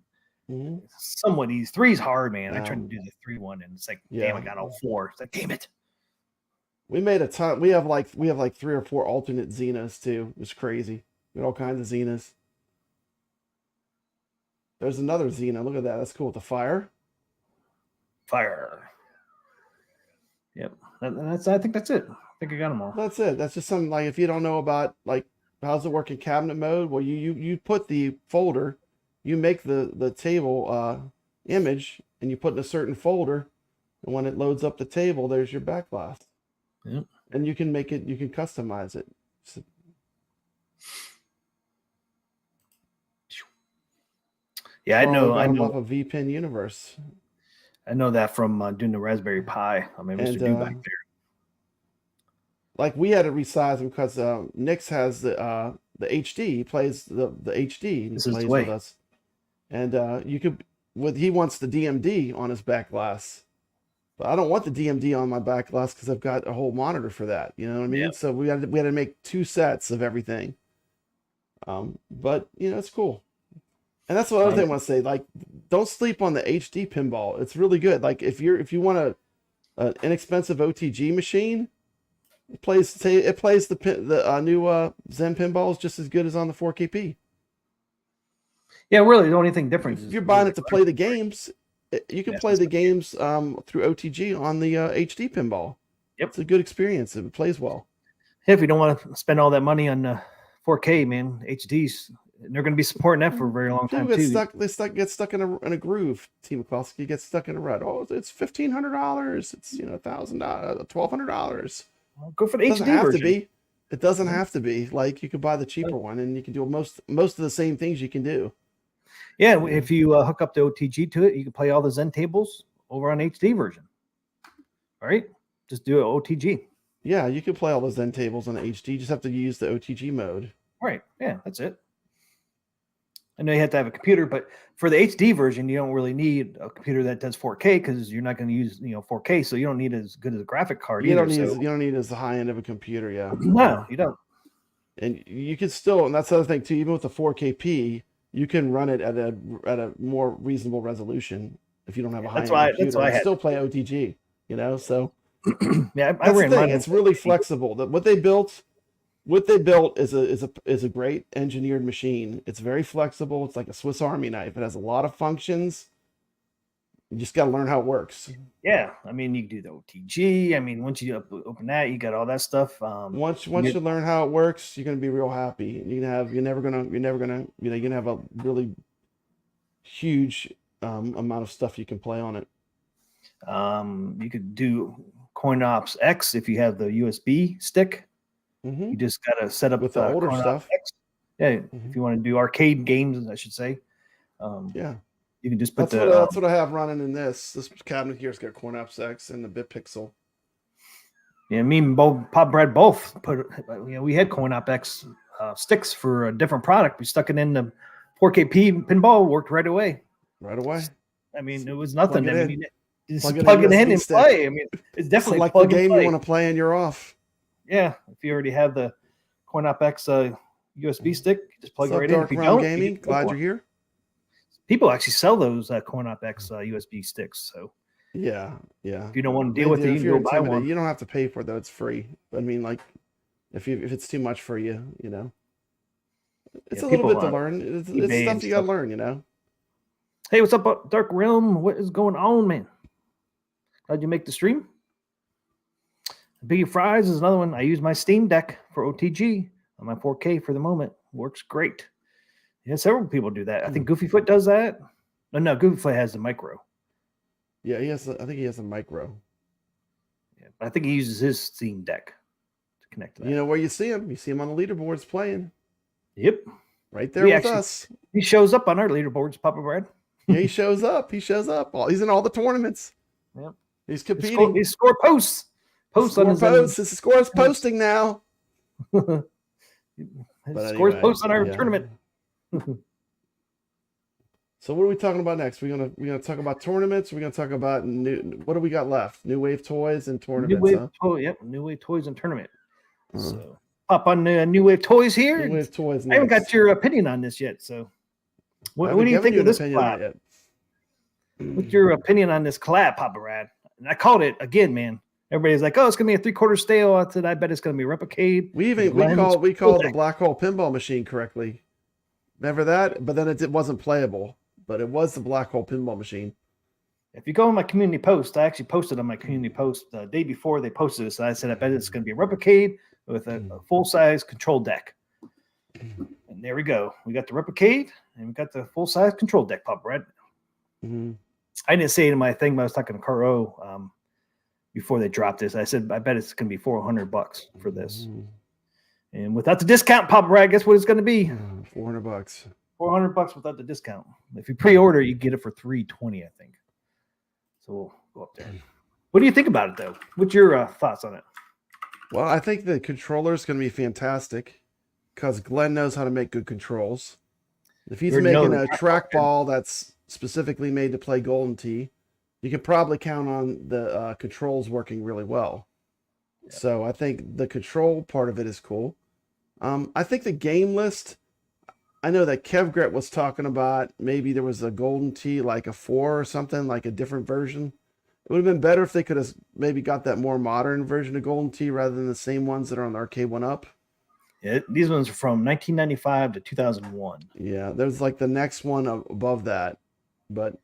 somewhat easy. 3's hard, man. I tried to do the 3 one, and it's like, damn, I got all 4. It's like, damn it. We made a ton. We have like 3 or 4 alternate Xenas too. It's crazy. We got all kinds of Xenas. There's another Xena. Look at that. That's cool with the fire. Fire. Yep. I think that's it. I think I got them all. That's it. That's just something like if you don't know about like how's it work in cabinet mode, well you put the folder, you make the table image, and you put in a certain folder, and when it loads up the table, there's your backglass. Yep. And you can make it. You can customize it. So, yeah, I know. Off of VPN Universe. I know that from doing the Raspberry Pi. I mean, Mr. Do back there. Like we had to resize him because Nix has the HD. He plays the HD. And this plays is the way. with us. And you could he wants the DMD on his back glass. But I don't want the DMD on my back glass because I've got a whole monitor for that. You know what I mean? Yep. So we had to make 2 sets of everything. But you know, it's cool. And that's what other thing I want to say. Like, don't sleep on the HD pinball. It's really good. Like, if you want an inexpensive OTG machine, it plays the new Zen pinballs just as good as on the 4KP. Yeah, really, the only thing different if you're buying it to play the games, you can play the games through OTG on the HD pinball. Yep, it's a good experience. It plays well. If you don't want to spend all that money on 4K, man, HDs, they're going to be supporting that for a very long time People too. get stuck in a groove. Team McCloskey gets stuck in a rut. Oh, it's $1,500. It's $1,000, $1,200. Well, go for the It doesn't HD have version. to be. It doesn't have to be. Like, you could buy the cheaper one, and you can do most of the same things you can do. Yeah, if you hook up the OTG to it, you can play all the Zen tables over on HD version. All right, just do an OTG. Yeah, you can play all those Zen tables on HD. You just have to use the OTG mode. Right. Yeah, that's it. I know you have to have a computer, but for the HD version, you don't really need a computer that does 4K because you're not going to use 4K, so you don't need as good as a graphic card You either. don't need as high end of a computer, yeah. No, you don't. And you can still, and that's the other thing too. Even with the 4KP, you can run it at a more reasonable resolution if you don't have a high end computer. That's why I had still play OTG. So yeah, that's the thing. It's really flexible. What they built is a great engineered machine. It's very flexible. It's like a Swiss Army knife. It has a lot of functions. You just got to learn how it works. Yeah, I mean, you can do the OTG. I mean, once you open that, you got all that stuff. Once you learn how it works, you're gonna be real happy. You're never gonna have a really huge amount of stuff you can play on it. You could do CoinOps X if you have the USB stick. Mm-hmm. You just gotta set up with the older CoinOps stuff. X. Yeah, if you want to do arcade games, I should say. Yeah. You can just put that's what I have running in this. This cabinet here's got CoinOps X and the BitPixel. Yeah, me and Pop Brad both put. We had CoinOps X sticks for a different product. We stuck it in the 4KP pinball. Worked right away. Right away. I mean, it was nothing. Just plug it in and stick. play. I mean, it's definitely like the game you want to play and you're off. Yeah, if you already have the CoinOps X USB stick, just plug it right in. If you don't, gaming, glad you're here. People actually sell those CoinOps X USB sticks. So yeah. If you don't want to deal with it, you can go buy one. You don't have to pay for it though; it's free. I mean, like, if it's too much for you, it's a little bit to learn. It's stuff you got to learn, Hey, what's up, Dark Realm? What is going on, man? How'd you make the stream? Biggie Fries is another one. I use my Steam Deck for OTG on my 4K for the moment. Works great. Yeah, several people do that. I think Goofyfoot does that. No, Goofyfoot has the micro. Yeah, I think he has a micro. Yeah, I think he uses his Steam Deck to connect to that. You know where you see him? You see him on the leaderboards playing. Yep. Right there with us. He shows up on our leaderboards, Papa Brad. Yeah, he shows up. He's in all the tournaments. Yep. He's competing. He score posts. Posts on his posts. His score is posting now. Scores posts on our tournament. So what are we talking about next? We're gonna talk about tournaments. We're gonna talk about what do we got left? New Wave toys and tournaments. New Wave toys and tournament. So pop on New Wave toys here. New Wave toys. I haven't got your opinion on this yet. So what do you think of this collab? What's your opinion on this collab, Papa Rad? And I called it again, man. Everybody's like, "Oh, it's gonna be a 3/4 stale." I said, "I bet it's gonna be Replicade." We called the black hole pinball machine correctly. Remember that? But then it wasn't playable. But it was the black hole pinball machine. If you go on my community post, I actually posted on my community post the day before they posted this. I said, "I bet it's gonna be a Replicade with a full size control deck." And there we go. We got the Replicade and we got the full size control deck, Pop Red. Mm-hmm. I didn't say it in my thing, but I was talking to Caro before they dropped this. I said, I bet it's going to be $400 for this. Mm-hmm. And without the discount, Pop Red, guess what it's going to be? $400. $400 without the discount. If you pre-order, you get it for $320, I think. So we'll go up there. What do you think about it, though? What's your thoughts on it? Well, I think the controller is going to be fantastic because Glenn knows how to make good controls. If he's making a trackball that's specifically made to play Golden Tee, you can probably count on the controls working really well. Yeah. So I think the control part of it is cool. I think the game list, I know that Kevgret was talking about maybe there was a Golden Tee, like a 4 or something, like a different version. It would have been better if they could have maybe got that more modern version of Golden Tee rather than the same ones that are on the Arcade 1-Up. Yeah, these ones are from 1995 to 2001. Yeah, there's like the next one above that. But,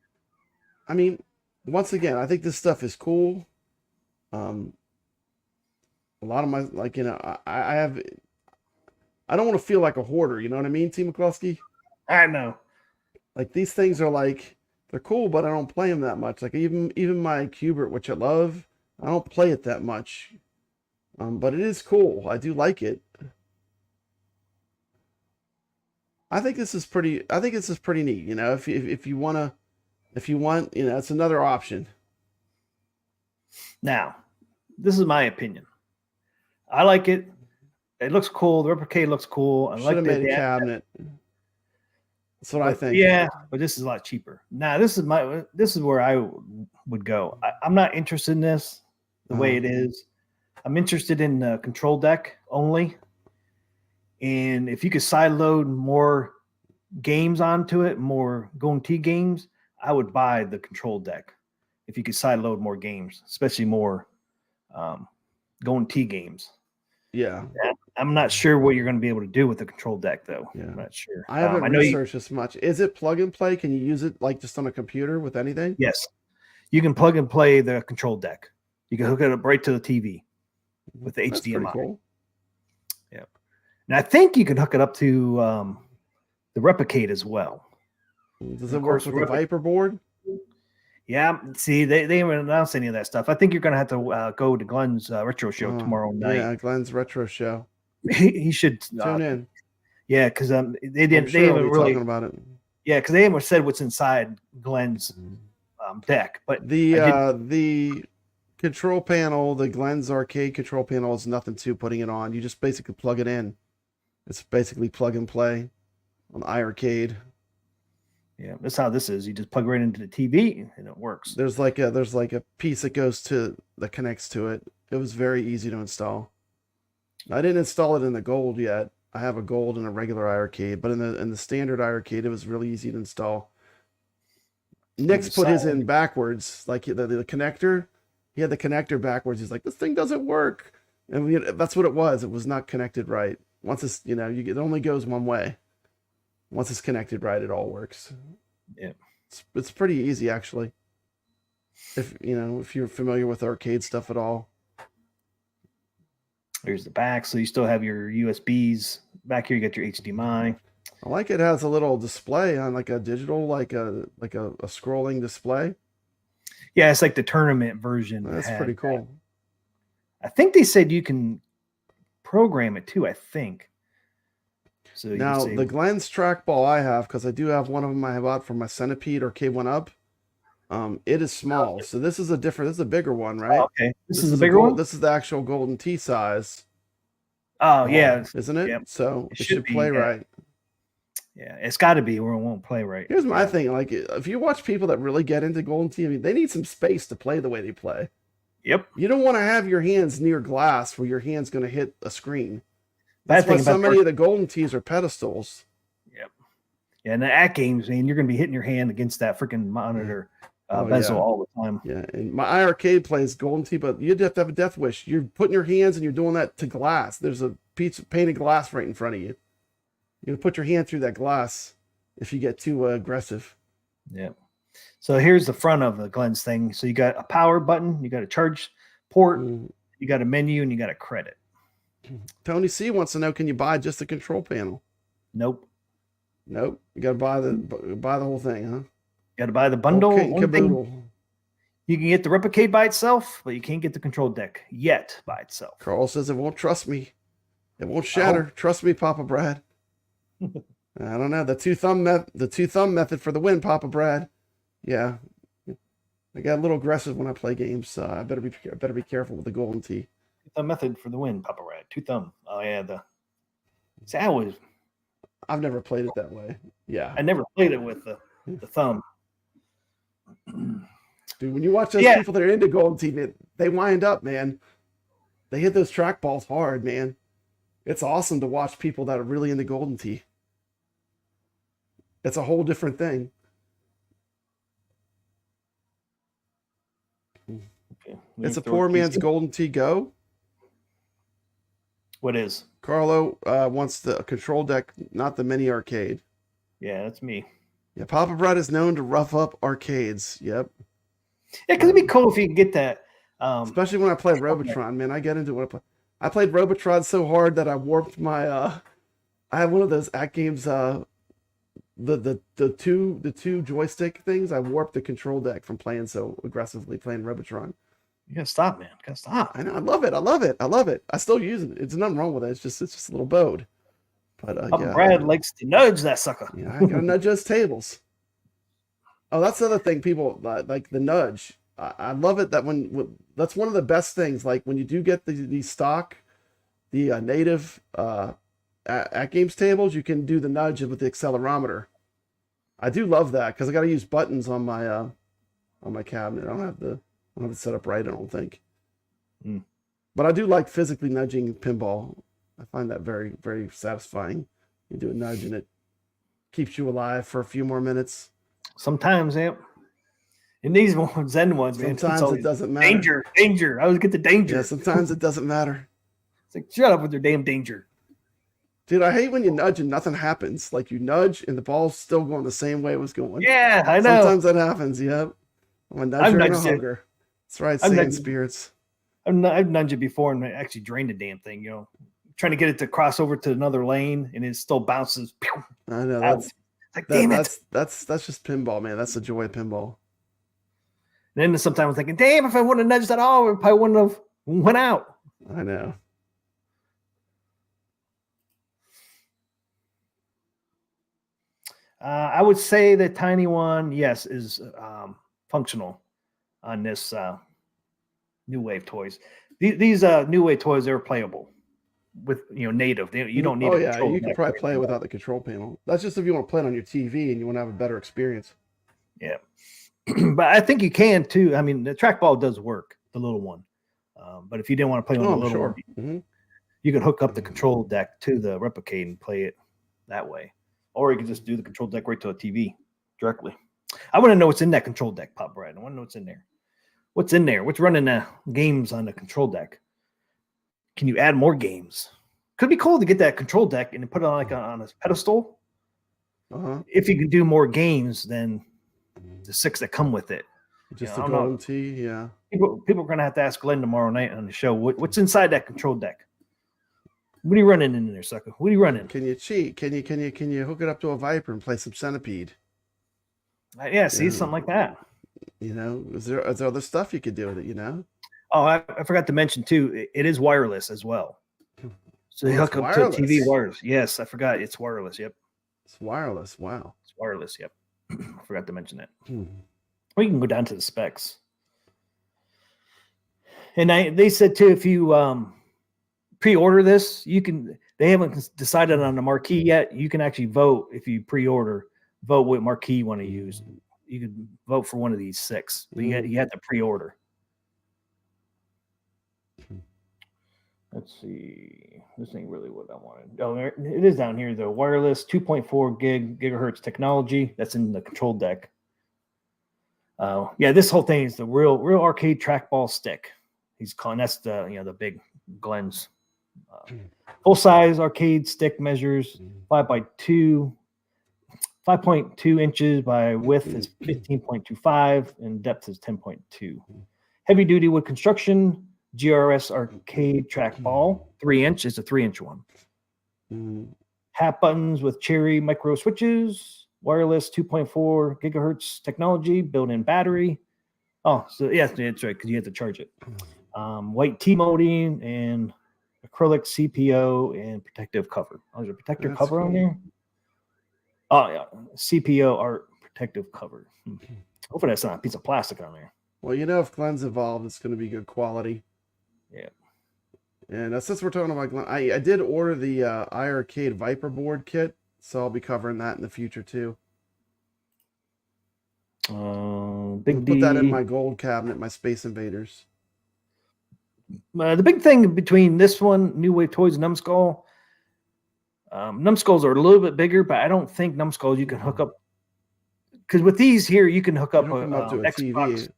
I mean, once again, I think this stuff is cool. A A lot of my I don't want to feel like a hoarder. You know what I mean, T. McCluskey? I know. Like these things are like they're cool, but I don't play them that much. Like even my Cubert, which I love, I don't play it that much. But it is cool. I do like it. I think this is pretty neat. You know, if you want, you know, it's another option. Now, this is my opinion. I like it. It looks cool. The Replicade looks cool. I like Should have made a cabinet. That's what I think. Yeah, but this is a lot cheaper. Now, this is where I would go. I'm not interested in this the way it is. I'm interested in the control deck only. And if you could side load more games onto it, more Golden Tee games, I would buy the control deck. If you could side load more games, especially more Golden Tee games. Yeah. I'm not sure what you're going to be able to do with the control deck, though. Yeah. I'm not sure. I haven't researched this much. Is it plug and play? Can you use it like just on a computer with anything? Yes. You can plug and play the control deck. You can hook it up right to the TV with the That's HDMI. pretty cool. Yeah. And I think you can hook it up to the Replicade as well. Does it work with the Viper board? Yeah. See, they haven't announced any of that stuff. I think you're going to have to go to Glenn's retro show tomorrow night. Yeah, Glenn's retro show. He should tune in. Yeah, because they didn't. Sure they haven't really talking about it. Yeah, because they haven't said what's inside Glenn's deck. But the control panel, the Glenn's arcade control panel, is nothing to putting it on. You just basically plug it in. It's basically plug and play on iArcade. Yeah, that's how this is. You just plug right into the TV and it works. There's like a piece that connects to it. It was very easy to install. I didn't install it in the gold yet. I have a gold and a regular iArcade, but in the standard iArcade, it was really easy to install. Nick's put his in backwards, like the connector. He had the connector backwards. He's like, this thing doesn't work, and that's what it was. It was not connected right. Once it's it only goes one way. Once it's connected right, it all works. Yeah, it's pretty easy actually. If you're familiar with arcade stuff at all. There's the back, so you still have your USBs. Back here, you got your HDMI. I like it has a little display on like a digital, like a scrolling display. Yeah, it's like the tournament version. That's pretty cool. I think they said you can program it too, I think. So now the Glenn's trackball I have, because I do have one of them I bought for my Centipede or K1 Up. It is small, so this is a bigger one, right? Oh, okay, this is a bigger one. This is the actual Golden Tee size. Oh yeah, isn't it? Yep. So it should play right. Yeah, it's got to be, or it won't play right. Here's my thing: like, if you watch people that really get into Golden Tee, I mean, they need some space to play the way they play. Yep. You don't want to have your hands near glass where your hand's going to hit a screen. That's why so many of the Golden Tees are pedestals. Yep. Yeah, and the AtGames, man, you're going to be hitting your hand against that freaking monitor. Bezel all the time. Yeah, and my iArcade plays Golden Tee, but you'd have to have a death wish. You're putting your hands and you're doing that to glass. There's a piece of painted glass right in front of you. You're gonna put your hand through that glass if you get too aggressive. Yeah. So here's the front of the Glenn's thing. So you got a power button, you got a charge port, you got a menu, and you got a credit. Tony C wants to know: can you buy just the control panel? Nope. You got to buy the whole thing, huh? Got to buy the bundle. You can get the Replicade by itself, but you can't get the control deck yet by itself. Carl says it won't trust me. It won't shatter. Trust me, Papa Brad. I don't know. The two thumb method for the win, Papa Brad. Yeah. I got a little aggressive when I play games, so I better be careful with the Golden Tee. Two thumb method for the win, Papa Brad. Two thumb. Oh yeah, I've never played it that way. Yeah. I never played it with the thumb. Dude, when you watch those people that are into Golden Tee, they wind up, man. They hit those trackballs hard, man. It's awesome to watch people that are really into Golden Tee. It's a whole different thing. Okay. It's a poor man's Golden Tee Go. What is? Carlo wants the control deck, not the mini arcade. Yeah, that's me. Yeah, Papa Brad is known to rough up arcades. Yep. Yeah, because it'd be cool if you could get that. Especially when I play Robotron, man. I get into it when I play. I played Robotron so hard that I warped my. I have one of those AtGames the two joystick things. I warped the control deck from playing so aggressively playing Robotron. You gotta stop, man. Gotta stop. I know. I love it. I love it. I love it. I still use it. It's nothing wrong with it. It's just a little bowed. But Papa Brad likes to nudge that sucker. Yeah, I gotta nudge those tables. Oh, that's the other thing. People like the nudge. I love it that when that's one of the best things. Like when you do get the stock, the native AtGames tables, you can do the nudge with the accelerometer. I do love that because I got to use buttons on my cabinet. I don't have it set up right. I don't think. But I do like physically nudging pinball. I find that very, very satisfying. You do a nudge and it keeps you alive for a few more minutes. Sometimes, yeah. In these Zen ones, man, sometimes it doesn't matter. Danger. I always get the danger. Yeah, sometimes it doesn't matter. It's like, shut up with your damn danger. Dude, I hate when you nudge and nothing happens. Like you nudge and the ball's still going the same way it was going. Yeah, I know. Sometimes that happens. Yep. I'm a nudger and a hugger. That's right, sand spirits. I've nudged it before and actually drained the damn thing. You know, trying to get it to cross over to another lane and it still bounces. I know. That's just pinball, man. That's the joy of pinball. And then sometimes I'm thinking, damn, if I wouldn't have nudged at all, it probably wouldn't have went out. I know. I would say the tiny one, yes, is functional on this New Wave toys. These New Wave toys, they're playable with native. You don't need. Oh yeah, you can probably play without the control panel. That's just if you want to play it on your TV and you want to have a better experience. Yeah, but I think you can too. I mean, the trackball does work, the little one. But if you didn't want to play on the little one, you could hook up the control deck to the Replicade and play it that way. Or you could just do the control deck right to a TV directly. I want to know what's in that control deck, Pop Brad. I want to know what's in there. What's in there? What's running the games on the control deck? Can you add more games? Could be cool to get that control deck and put it on on a pedestal. If you can do more games than the 6 that come with it. Just a golden tee, yeah. People are going to have to ask Glenn tomorrow night on the show what's inside that control deck. What are you running in there, sucker? What are you running? Can you cheat? Can you hook it up to a Viper and play some Centipede? Yeah, see, something like that. Is there other stuff you could do with it? Oh, I forgot to mention too. It is wireless as well. So you hook up to a TV wireless. Yes, I forgot. It's wireless. Yep. It's wireless. Wow. It's wireless. Yep. I forgot to mention that. We can go down to the specs. And they said too, if you pre-order this, they haven't decided on the marquee yet. You can actually vote if you pre-order, vote what marquee you want to use. You can vote for one of these 6, but you have to pre-order. Let's see. This ain't really what I wanted. Oh, it is down here though. Wireless 2.4 gigahertz technology. That's in the control deck. Yeah, this whole thing is the real arcade trackball stick. He's calling that's the big Glenn's full size arcade stick measures 5.2 inches by width is 15.25 and depth is 10.2. Heavy duty wood construction. GRS arcade trackball, 3-inch. It's a 3-inch one. Hat buttons with cherry micro switches. Wireless 2.4 gigahertz technology. Built-in battery. Oh, so yeah, that's right because you have to charge it. White T-molding and acrylic CPO and protective cover. Oh, there's a protective cover on there. Oh yeah, CPO art protective cover. Hopefully that's not a piece of plastic on there. Well, if Glenn's involved, it's going to be good quality. Yeah. And since we're talking about Glenn, I did order the iArcade Viper board kit, so I'll be covering that in the future too. Big Put that in my gold cabinet, my Space Invaders. The big thing between this one, New Wave Toys, Numbskull, Numbskulls are a little bit bigger, but I don't think Numbskulls you can hook up. Because with these here, you can hook up, to a Xbox. TV.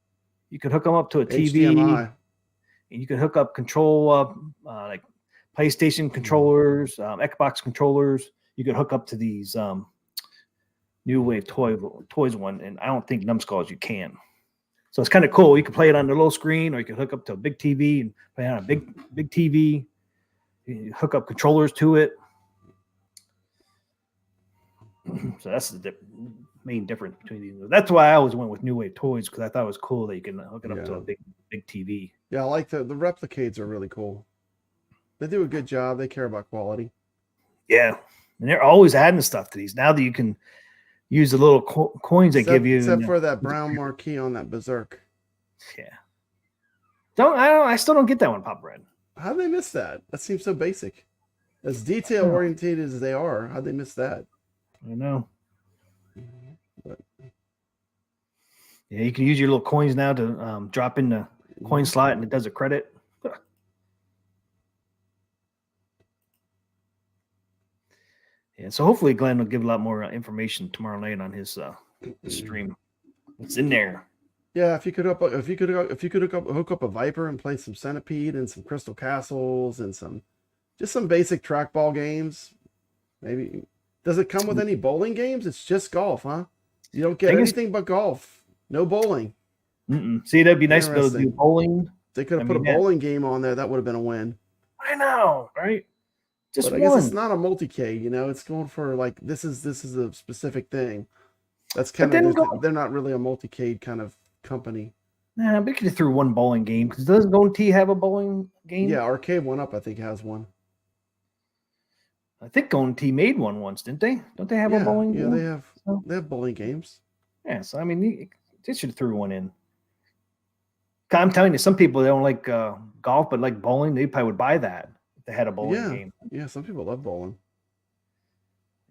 You can hook them up to a TV. HDMI. And you can hook up control like PlayStation controllers, Xbox controllers. You can hook up to these New Wave Toys one, and I don't think Numbskulls you can. So it's kind of cool. You can play it on the little screen, or you can hook up to a big TV and play on a big TV. You hook up controllers to it. So that's the main difference between these. That's why I always went with New Wave Toys, because I thought it was cool that you can hook it up to a big TV. Yeah, I like the Replicades are really cool. They do a good job. They care about quality. Yeah, and they're always adding stuff to these. Now that you can use the little coins they give you, except for that brown marquee on that Berserk. Yeah. I still don't get that one, Pop Red. How'd they miss that? That seems so basic. As detail oriented as they are, how'd they miss that? I know. But, yeah, you can use your little coins now to drop in the coin slot, and it does a credit. Yeah, so hopefully Glenn will give a lot more information tomorrow night on his stream. What's in there? Yeah, if you could hook up a Viper and play some Centipede and some Crystal Castles and some basic trackball games. Maybe does it come with any bowling games? It's just golf, huh? You don't get anything but golf. No bowling. See, that'd be nice to be able to do bowling. If they could have put a bowling game on there, that would have been a win. I know, right? Just but I guess it's not a multi-K, It's going for like this is a specific thing. That's kind of they're not really a multi-K kind of company. Nah, but you could have threw one bowling game, because doesn't Golden Tee have a bowling game? Yeah, Arcade One Up I think has one. I think Golden Tee made one once, didn't they? Don't they have a bowling game? Yeah, they have bowling games. Yeah, so I mean, they should have threw one in. I'm telling you, some people they don't like golf, but like bowling, they probably would buy that if they had a bowling game. Yeah, some people love bowling.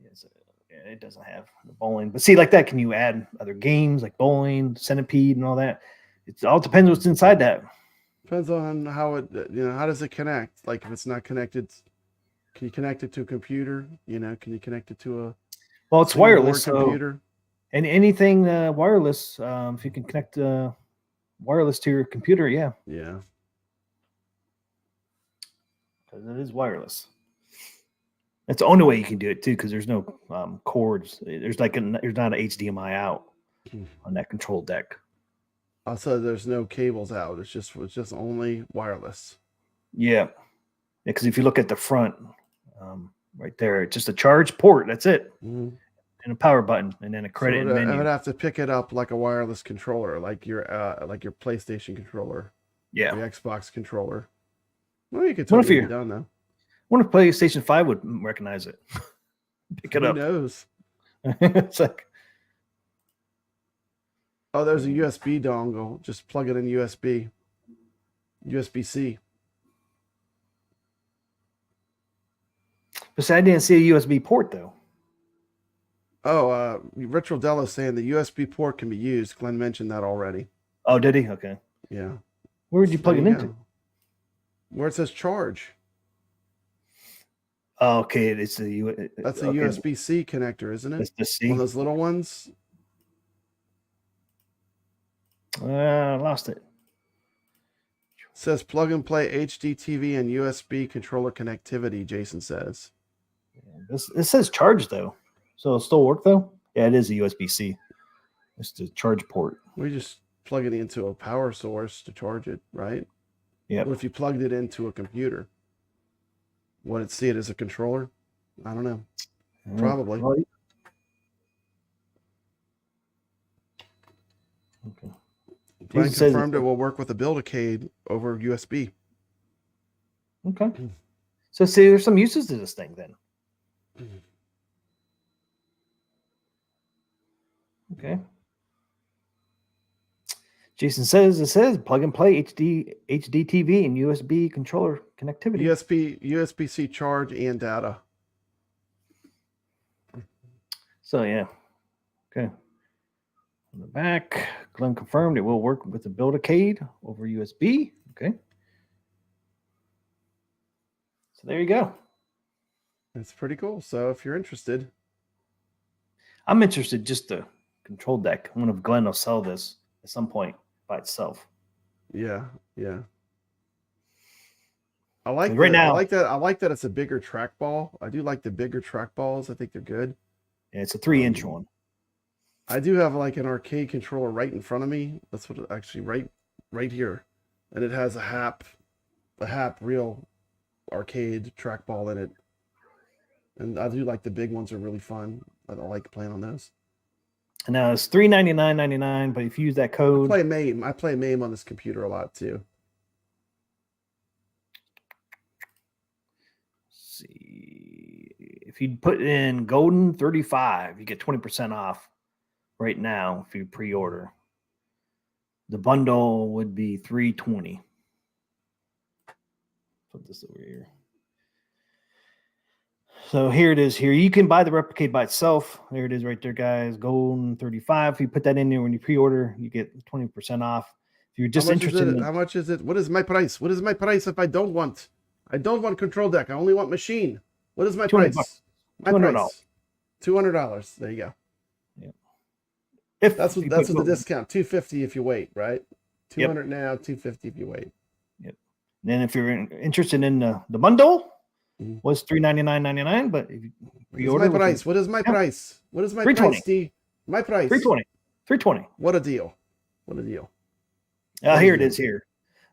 Yeah, it doesn't have the bowling, but see, like that, can you add other games like bowling, Centipede, and all that? It all depends what's inside that. Depends on how it, how does it connect? Like if it's not connected, can you connect it to a computer? Can you connect it to a it's wireless computer? And anything wireless, if you can connect wireless to your computer, yeah. Yeah. Because it is wireless. That's the only way you can do it too, because there's no cords. There's not an HDMI out on that control deck. Also, there's no cables out. It's just only wireless. Yeah, because if you look at the front, right there, it's just a charge port. That's it, and a power button, and then a credit menu. I would have to pick it up like a wireless controller, like your PlayStation controller. Yeah, the Xbox controller. Well, you could totally be done though. I wonder if PlayStation 5 would recognize it. Pick it up. Who knows? It's like, oh, there's a USB dongle. Just plug it in USB-C. But I didn't see a USB port though. Oh, Retro Dello saying the USB port can be used. Glenn mentioned that already. Oh, did he? Okay. Yeah. Where would you plug it into? Where it says charge. Oh, okay, it's that's a USB-C connector, isn't it? That's the C. One of those little ones. I lost it. It says plug and play HD TV and USB controller connectivity. Jason says. It says charge though, so it'll still work though. Yeah, it is a USB-C. It's the charge port. We just plug it into a power source to charge it, right? Yeah. What if you plugged it into a computer? Would it see it as a controller? I don't know. Probably. Okay. Glenn confirmed it will work with a Buildicade over USB. Okay. So see, there's some uses to this thing then. Okay. Jason says it says plug and play HD TV and USB controller connectivity. USB-C charge and data. So yeah. Okay. On the back, Glenn confirmed it will work with the Buildicade over USB. Okay. So there you go. That's pretty cool. So if you're interested. I'm interested just the control deck. I wonder if Glenn will sell this at some point by itself. Yeah. I like right now. I like that it's a bigger trackball. I do like the bigger trackballs. I think they're good. Yeah, it's a 3-inch one. I do have like an arcade controller right in front of me. That's what actually right here, and it has a HAP reel arcade trackball in it. And I do like the big ones are really fun. I like playing on those. And now it's $399.99, but if you use that code, I play MAME on this computer a lot too. see, if you put in Golden 35, you get 20% off right now if you pre-order. The bundle would be $320. Put this over here. So here it is. Here you can buy the Replicade by itself. There it is, right there, guys. Golden 35. If you put that in there when you pre-order, you get 20% off. If you're just interested in how much is it? What is my price? What is my price if I don't want? I don't want control deck. I only want machine. What is my price? My price. $200. There you go. Yeah. That's what the discount. $250 if you wait, right? $200 now, $250 if you wait. Yep. Then if you're interested in the bundle, was $399.99, but if you pre-order, what is my price? What is my price? D? My price. $320. What a deal. What a deal. Here it is here.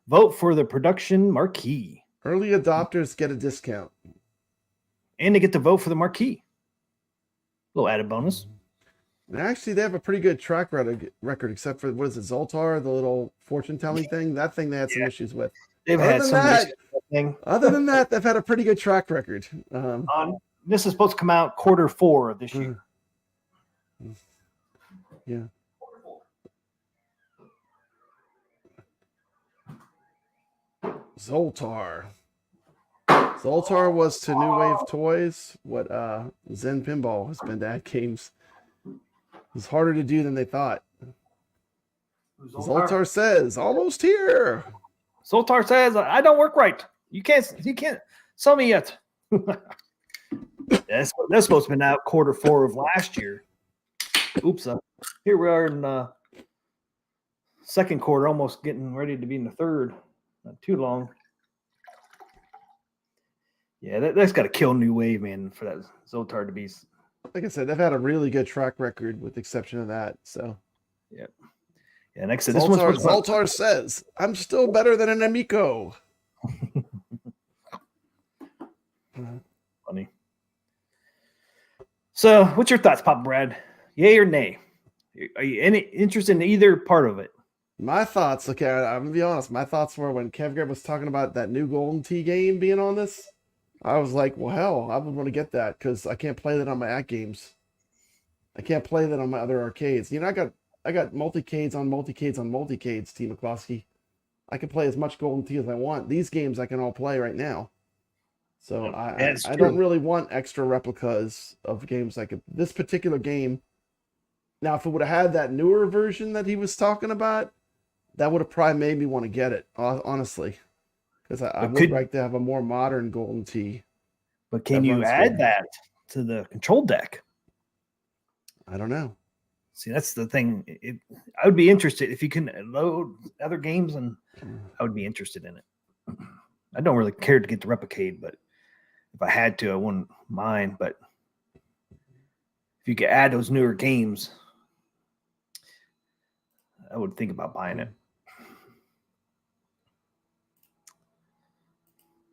Vote for the production marquee. Early adopters get a discount. And they get to vote for the marquee. A little added bonus. And actually, they have a pretty good track record, except for, what is it, Zoltar, the little fortune-telling thing? That thing they had some issues with. They've had some issues with that thing. Other than that, they've had a pretty good track record. This is supposed to come out Q4 of this year. Yeah. Zoltar was to New Wave Toys what Zen Pinball has been to AtGames. It's harder to do than they thought. Zoltar says, almost here. Zoltar says, I don't work right. You can't sell me yet. That's supposed to have been out Q4 of last year. Oops. Here we are in second quarter, almost getting ready to be in the third. Not too long. Yeah, that's got to kill New Wave, man, for that Zoltar to be. Like I said, they've had a really good track record with the exception of that. So, yeah. Yeah, next to Zoltar says, I'm still better than an Amico. Funny. So, what's your thoughts, Papa Brad? Yay or nay? Are you interested in either part of it? My thoughts, okay, I'm going to be honest. My thoughts were when Kev Greb was talking about that new Golden Tee game being on this, I was like, well, hell, I would want to get that because I can't play that on my AtGames. I can't play that on my other arcades. You know, I got multicades on multicades on multicades, T. McCloskey. I can play as much Golden Tee as I want. These games I can all play right now. So I don't really want extra replicas of games like this particular game. Now, if it would have had that newer version that he was talking about, that would have probably made me want to get it, honestly. Because I would like to have a more modern Golden Tee. But can you add that to the control deck? I don't know. See, that's the thing. I would be interested if you can load other games, and I would be interested in it. I don't really care to get the Replicade, but if I had to, I wouldn't mind. But if you could add those newer games, I would think about buying it.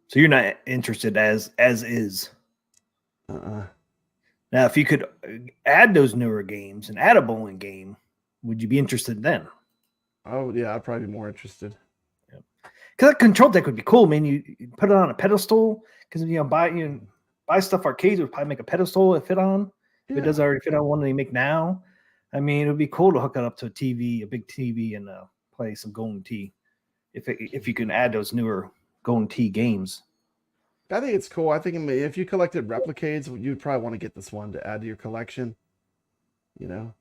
So you're not interested as is. Now, if you could add those newer games and add a bowling game, would you be interested then? Oh yeah, I'd probably be more interested. Because that control deck would be cool, man. You put it on a pedestal because buy stuff arcades would probably make a pedestal it fit on. If it does already fit on one they make now, I mean, it would be cool to hook it up to a TV, a big TV, and play some Golden Tee. If you can add those newer Golden Tee games. I think it's cool. I think if you collected Replicades, you'd probably want to get this one to add to your collection. You know,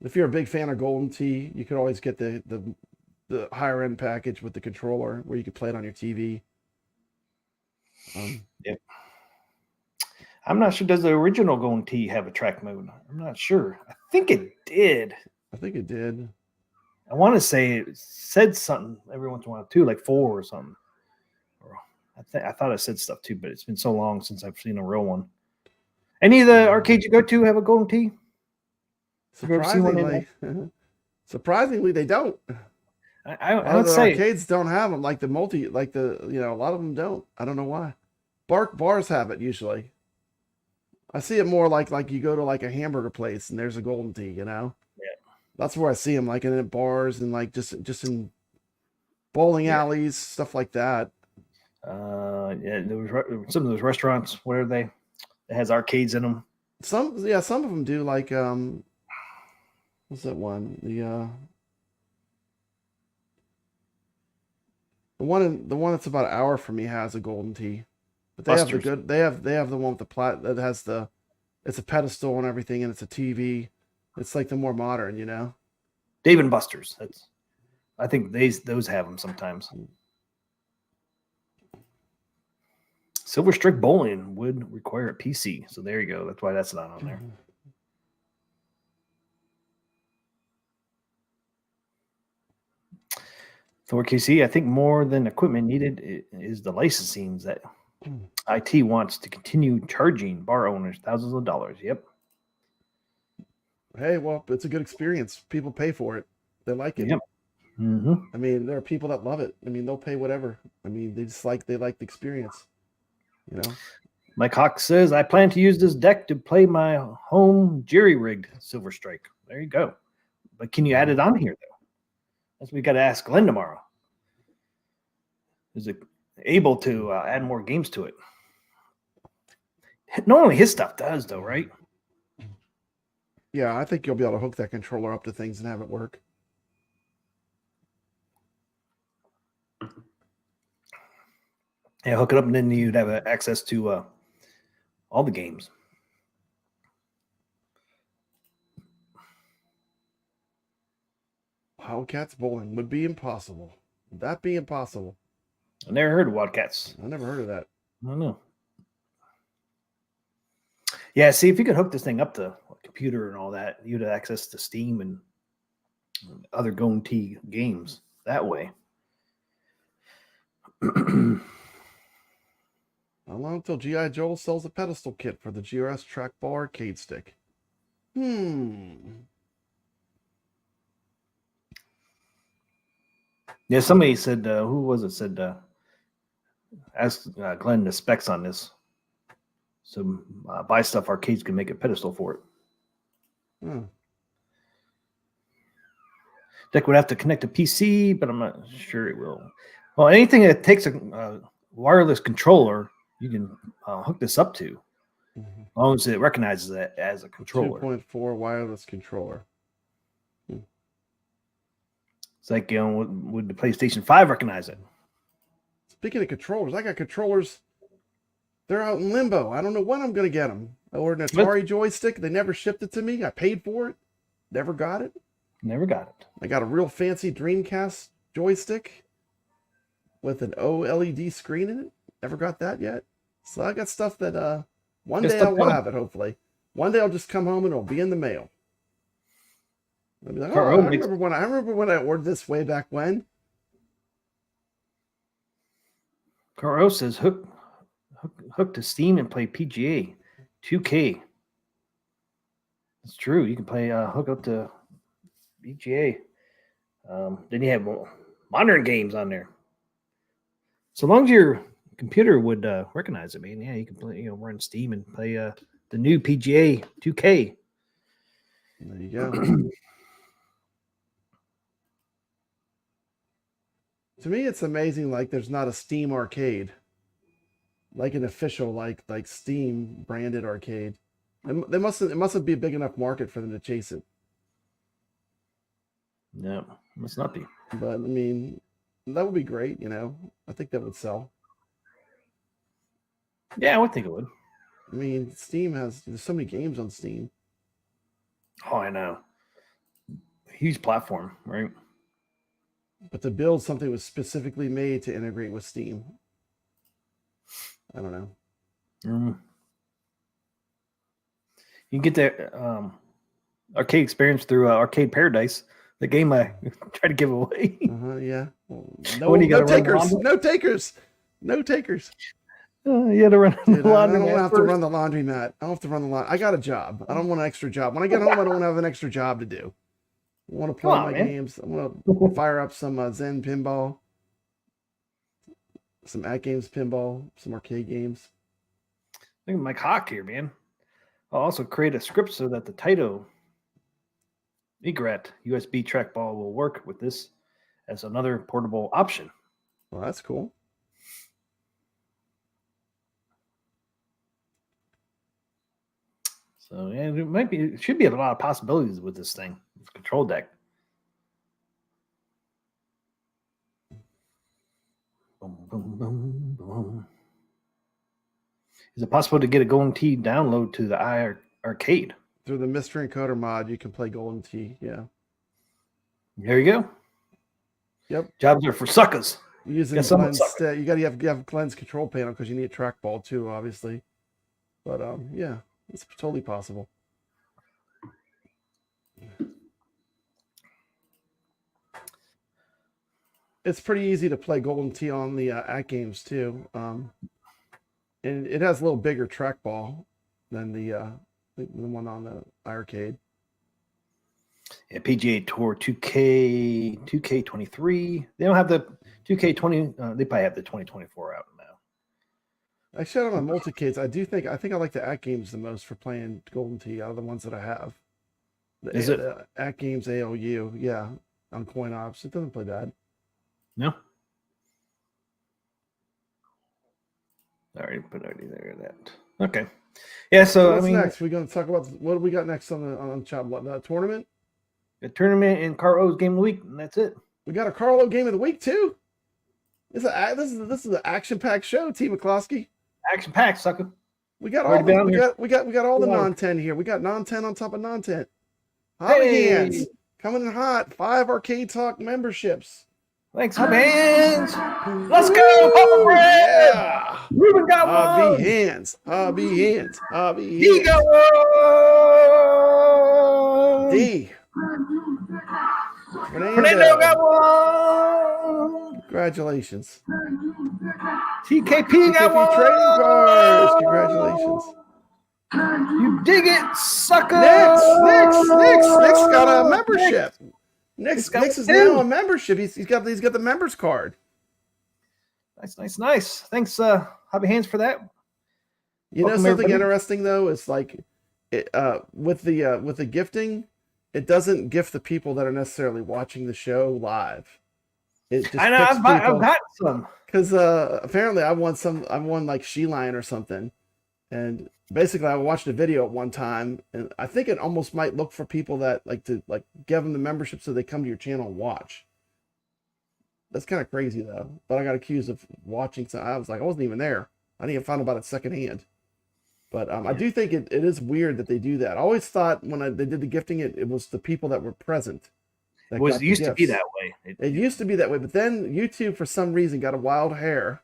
if you're a big fan of Golden Tee, you could always get the higher end package with the controller where you could play it on your TV. Yeah. I'm not sure. Does the original Golden Tee have a track mode? I'm not sure. I think it did. I think it did. I want to say it said something every once in a while too, like 4 or something. I thought it said stuff too, but it's been so long since I've seen a real one. Any of the arcades you go to have a Golden Tee? Surprisingly, they don't. I would say arcades don't have them. A lot of them don't. I don't know why. bars have it usually. I see it more like you go to like a hamburger place and there's a golden tee, you know? Yeah. That's where I see them, like in bars and like just in bowling alleys, stuff like that. Yeah, there was some of those restaurants where it has arcades in them. Some of them do, like what's that one? The one that's about an hour from me has a golden tee. But they Buster's. have the good they have the one with the plat that has it's a pedestal and everything, and it's a TV. It's like the more modern, you know. Dave and Buster's. I think those have them sometimes. Silver Strike Bowling would require a PC, so there you go. That's why that's not on there. For KC, I think more than equipment needed is the licensing that IT wants to continue charging bar owners thousands of dollars. Yep. Hey, well, it's a good experience. People pay for it. They like it. Yep. Mm-hmm. I mean, there are people that love it. I mean, they'll pay whatever. I mean, they like the experience. You know. Mike Hawk says, I plan to use this deck to play my home jerry-rigged Silver Strike. There you go. But can you add it on here, though? That's what we got to ask Glenn tomorrow. Is it able to add more games to it? Normally his stuff does, though, right? Yeah, I think you'll be able to hook that controller up to things and have it work. Yeah, hook it up, and then you'd have access to all the games. Wildcats bowling would be impossible. Would that be impossible? I never heard of Wildcats. I never heard of that. I don't know. Yeah, see, if you could hook this thing up to a computer and all that, you'd have access to Steam and other Goatee games that way. How long until G.I. Joe sells a pedestal kit for the GRS trackball arcade stick? Yeah, somebody said, who was it? Said, ask Glenn the specs on this. So buy stuff arcades can make a pedestal for it. Deck would have to connect to PC, but I'm not sure it will. Well, anything that takes a wireless controller, you can hook this up to, as long as it recognizes it as a controller. 2.4 wireless controller. It's like, would the PlayStation 5 recognize it? Speaking of controllers, I got controllers. They're out in limbo. I don't know when I'm going to get them. I ordered an Atari joystick. They never shipped it to me. I paid for it. Never got it. Never got it. I got a real fancy Dreamcast joystick with an OLED screen in it. Never got that yet. So I got stuff that one day I will have it, hopefully. One day I'll just come home and it'll be in the mail. I'll be like, oh, I remember when I ordered this way back when. Caro says hook to Steam and play PGA 2K. It's true. You can play hook up to PGA. Then you have modern games on there. So long as your computer would recognize it, man. Yeah, you can play. Run Steam and play the new PGA 2K. There you go. To me, it's amazing. Like, there's not a Steam arcade, like an official, like Steam branded arcade. It mustn't be a big enough market for them to chase it. No, must not be. But I mean, that would be great. I think that would sell. Yeah, I would think it would. I mean, there's so many games on Steam. Oh, I know. Huge platform, right? But to build something that was specifically made to integrate with Steam, I don't know. You can get the arcade experience through Arcade Paradise, the game I try to give away. Yeah. No takers. No takers. No takers. You had to run the laundromat. I don't have to run the laundromat. I don't have to run the laundry. I got a job. I don't want an extra job. When I get home, I don't want to have an extra job to do. I want to play my games. I want to fire up some Zen Pinball, some AtGames Pinball, some arcade games. Look at Mike Hawk here, man. I'll also create a script so that the Taito Egret USB trackball will work with this as another portable option. Well, that's cool. So yeah, it should be a lot of possibilities with this thing. It's a control deck. Boom, boom, boom, boom. Is it possible to get a Golden Tee download to the arcade? Through the Mystery Encoder mod, you can play Golden Tee. Yeah. There you go. Yep. Jobs are for suckers. Using Glenn's, you got to have Glenn's control panel because you need a trackball too, obviously. But yeah, it's totally possible. It's pretty easy to play Golden Tee on the AtGames too, and it has a little bigger trackball than the one on the arcade. Yeah, PGA Tour 2K23. They don't have the 2K20. They probably have the 2024 out now. I showed on my multicades. I think I like the AtGames the most for playing Golden Tee out of the ones that I have. Is it AtGames ALU? Yeah, on coin ops. It doesn't play bad. No. Already there. That okay. Yeah. So what's next? We're going to talk about what do we got next on Chop? The tournament. The tournament and Carlo's game of the week, and that's it. We got a Carlo game of the week too. This is an action-packed show, T. McCloskey. Action-packed, sucker. We got all all the non-10 here. We got non-10 on top of non-10. Hobby Hands coming in hot. 5 Arcade Talk memberships. Thanks, Hobby Hands. Let's go, Papa Brad. Yeah. Ruben got Hobby one. Hands. Hobby Hands. Hobby Hands. He got one. D. Fernando got one. Congratulations. TKP got one. Trading cards. Congratulations. You dig it, sucker. Nick's got a membership. Nick's is now a membership. He's got the members card. Nice. Thanks, Hobby Hands, for that. You know something interesting though is like, with the gifting, it doesn't gift the people that are necessarily watching the show live. It just I know I've got some because apparently I won like She-Lion or something, and basically I watched a video at one time, and I think it almost might look for people that like to give them the membership so they come to your channel and watch. That's kind of crazy though. But I got accused of watching. So I was like, I wasn't even there. I didn't even find about it secondhand. But I do think it is weird that they do that. I always thought when they did the gifting, it was the people that were present. It used to be that way. It used to be that way, but then YouTube for some reason got a wild hair,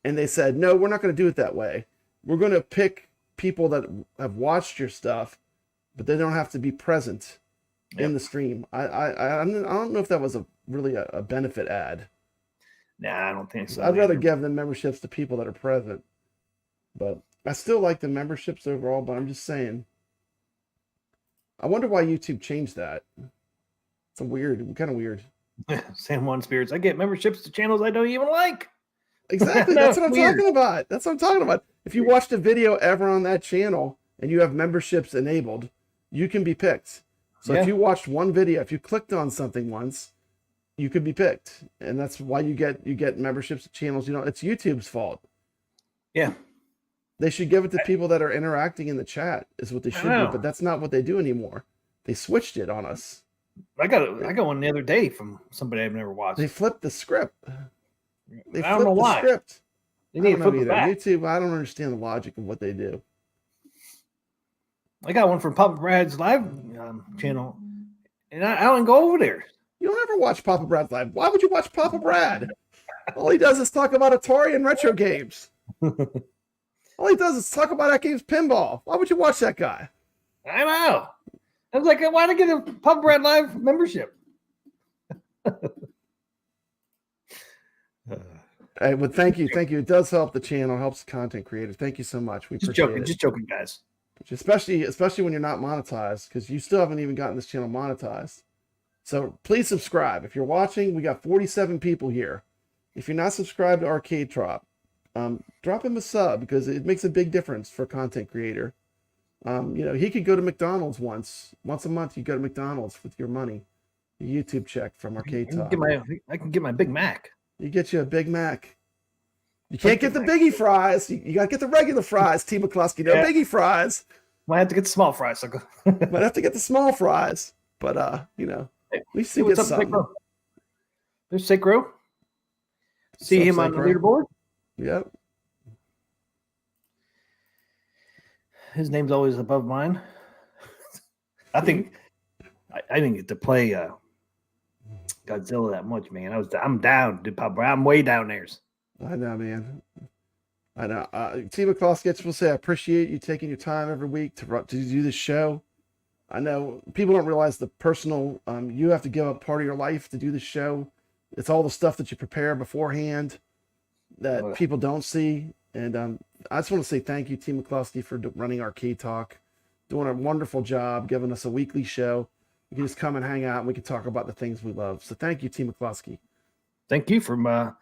and they said, no, we're not going to do it that way. We're going to pick people that have watched your stuff, but they don't have to be present in the stream. I don't know if that was really a benefit ad. Nah, I don't think so. I'd rather give them memberships to people that are present, but I still like the memberships overall. But I'm just saying, I wonder why YouTube changed that. It's kind of weird. San Juan Spirits. I get memberships to channels I don't even like. Exactly. That's what I'm talking about. That's what I'm talking about. If you watched a video ever on that channel and you have memberships enabled, you can be picked. So if you watched one video, if you clicked on something once, you could be picked. And that's why you get memberships to channels. You know, it's YouTube's fault. Yeah. They should give it to people that are interacting in the chat is what they should do. But that's not what they do anymore. They switched it on us. I got one the other day from somebody I've never watched. They flipped the script. I don't know why. Script. They need to flip it back. YouTube, I don't understand the logic of what they do. I got one from Papa Brad's live channel, and I don't go over there. You don't ever watch Papa Brad's live. Why would you watch Papa Brad? All he does is talk about Atari and retro games. All he does is talk about AtGames Pinball. Why would you watch that guy? I know. I was like, why did I get a Papa Brad live membership? Hey, well, thank you. It does help the channel, helps content creators. Thank you so much. We appreciate it. Just joking, guys. Especially when you're not monetized, because you still haven't even gotten this channel monetized. So please subscribe. If you're watching, we got 47 people here. If you're not subscribed to Arcade Talk, drop him a sub because it makes a big difference for a content creator. He could go to McDonald's once a month. You go to McDonald's with your money, a YouTube check from Arcade Talk. I can get my Big Mac. You get you a Big Mac. You can't get the biggie fries. You got to get the regular fries. T. McCluskey, no biggie fries. Might have to get the small fries. Might have to get the small fries. But at least you get something. There's Sacro. See him on the leaderboard. Yep. His name's always above mine. I think I didn't get to play Godzilla that much, man. I'm down, dude. I'm way down there. I know, man. I know. T. McCloskey, I just will say I appreciate you taking your time every week to do this show. I know people don't realize the personal. You have to give up part of your life to do the show. It's all the stuff that you prepare beforehand that people don't see. And I just want to say thank you, T. McCloskey, for running Arcade Talk, doing a wonderful job, giving us a weekly show. You can just come and hang out, and we can talk about the things we love. So thank you, T. McCloskey. Thank you for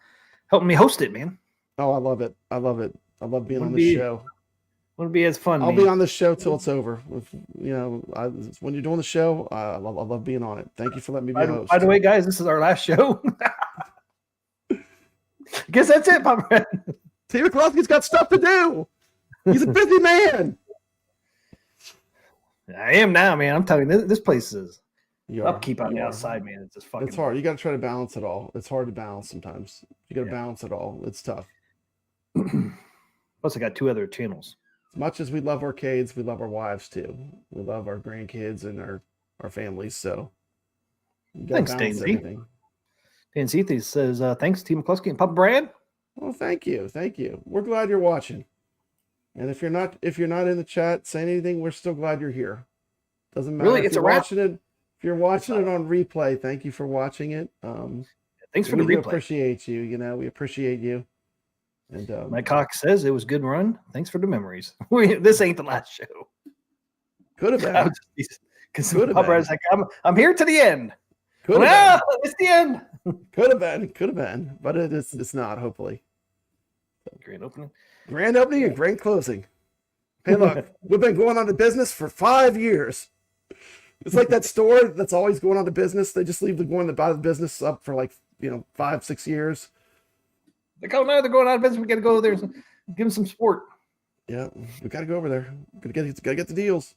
helping me host it, man. Oh, I love it. I love it. I love being on the show. Wouldn't be as fun. I'll be on this show till it's over. When you're doing the show, I love being on it. Thank you for letting me be a host. By the way, guys, this is our last show. I guess that's it, Papa Red. T. McCloskey's got stuff to do. He's a busy man. I am now, man. I'm telling you, this place is upkeep on the are. outside, man. It's just fucking. It's hard. You got to try to balance it all. It's hard to balance sometimes. You got to balance it all. It's tough. Plus, I got 2 other channels. As much as we love arcades, we love our wives too. We love our grandkids and our families. So thanks, Daisy. Daisy says, thanks, T. McCluskey and Papa Brad. Well, thank you. We're glad you're watching. And if you're not in the chat saying anything, we're still glad you're here. Doesn't matter really, if you're watching it. If you're watching it on replay, thank you for watching it. Thanks for the replay. We appreciate you. We appreciate you. And my cock says it was a good run. Thanks for the memories. This ain't the last show. Could have been. Because Papa Brad's like, I'm here to the end. It's the end. Could have been, but it's not, hopefully. Grand opening and grand closing. Hey, look, we've been going on to business for 5 years. It's like that store that's always going on to business. They just leave the going about the business up for 5-6 years. Like, oh no, they're going out of business. We got to go there and give them some support. Yeah, we got to go over there. Got to get the deals.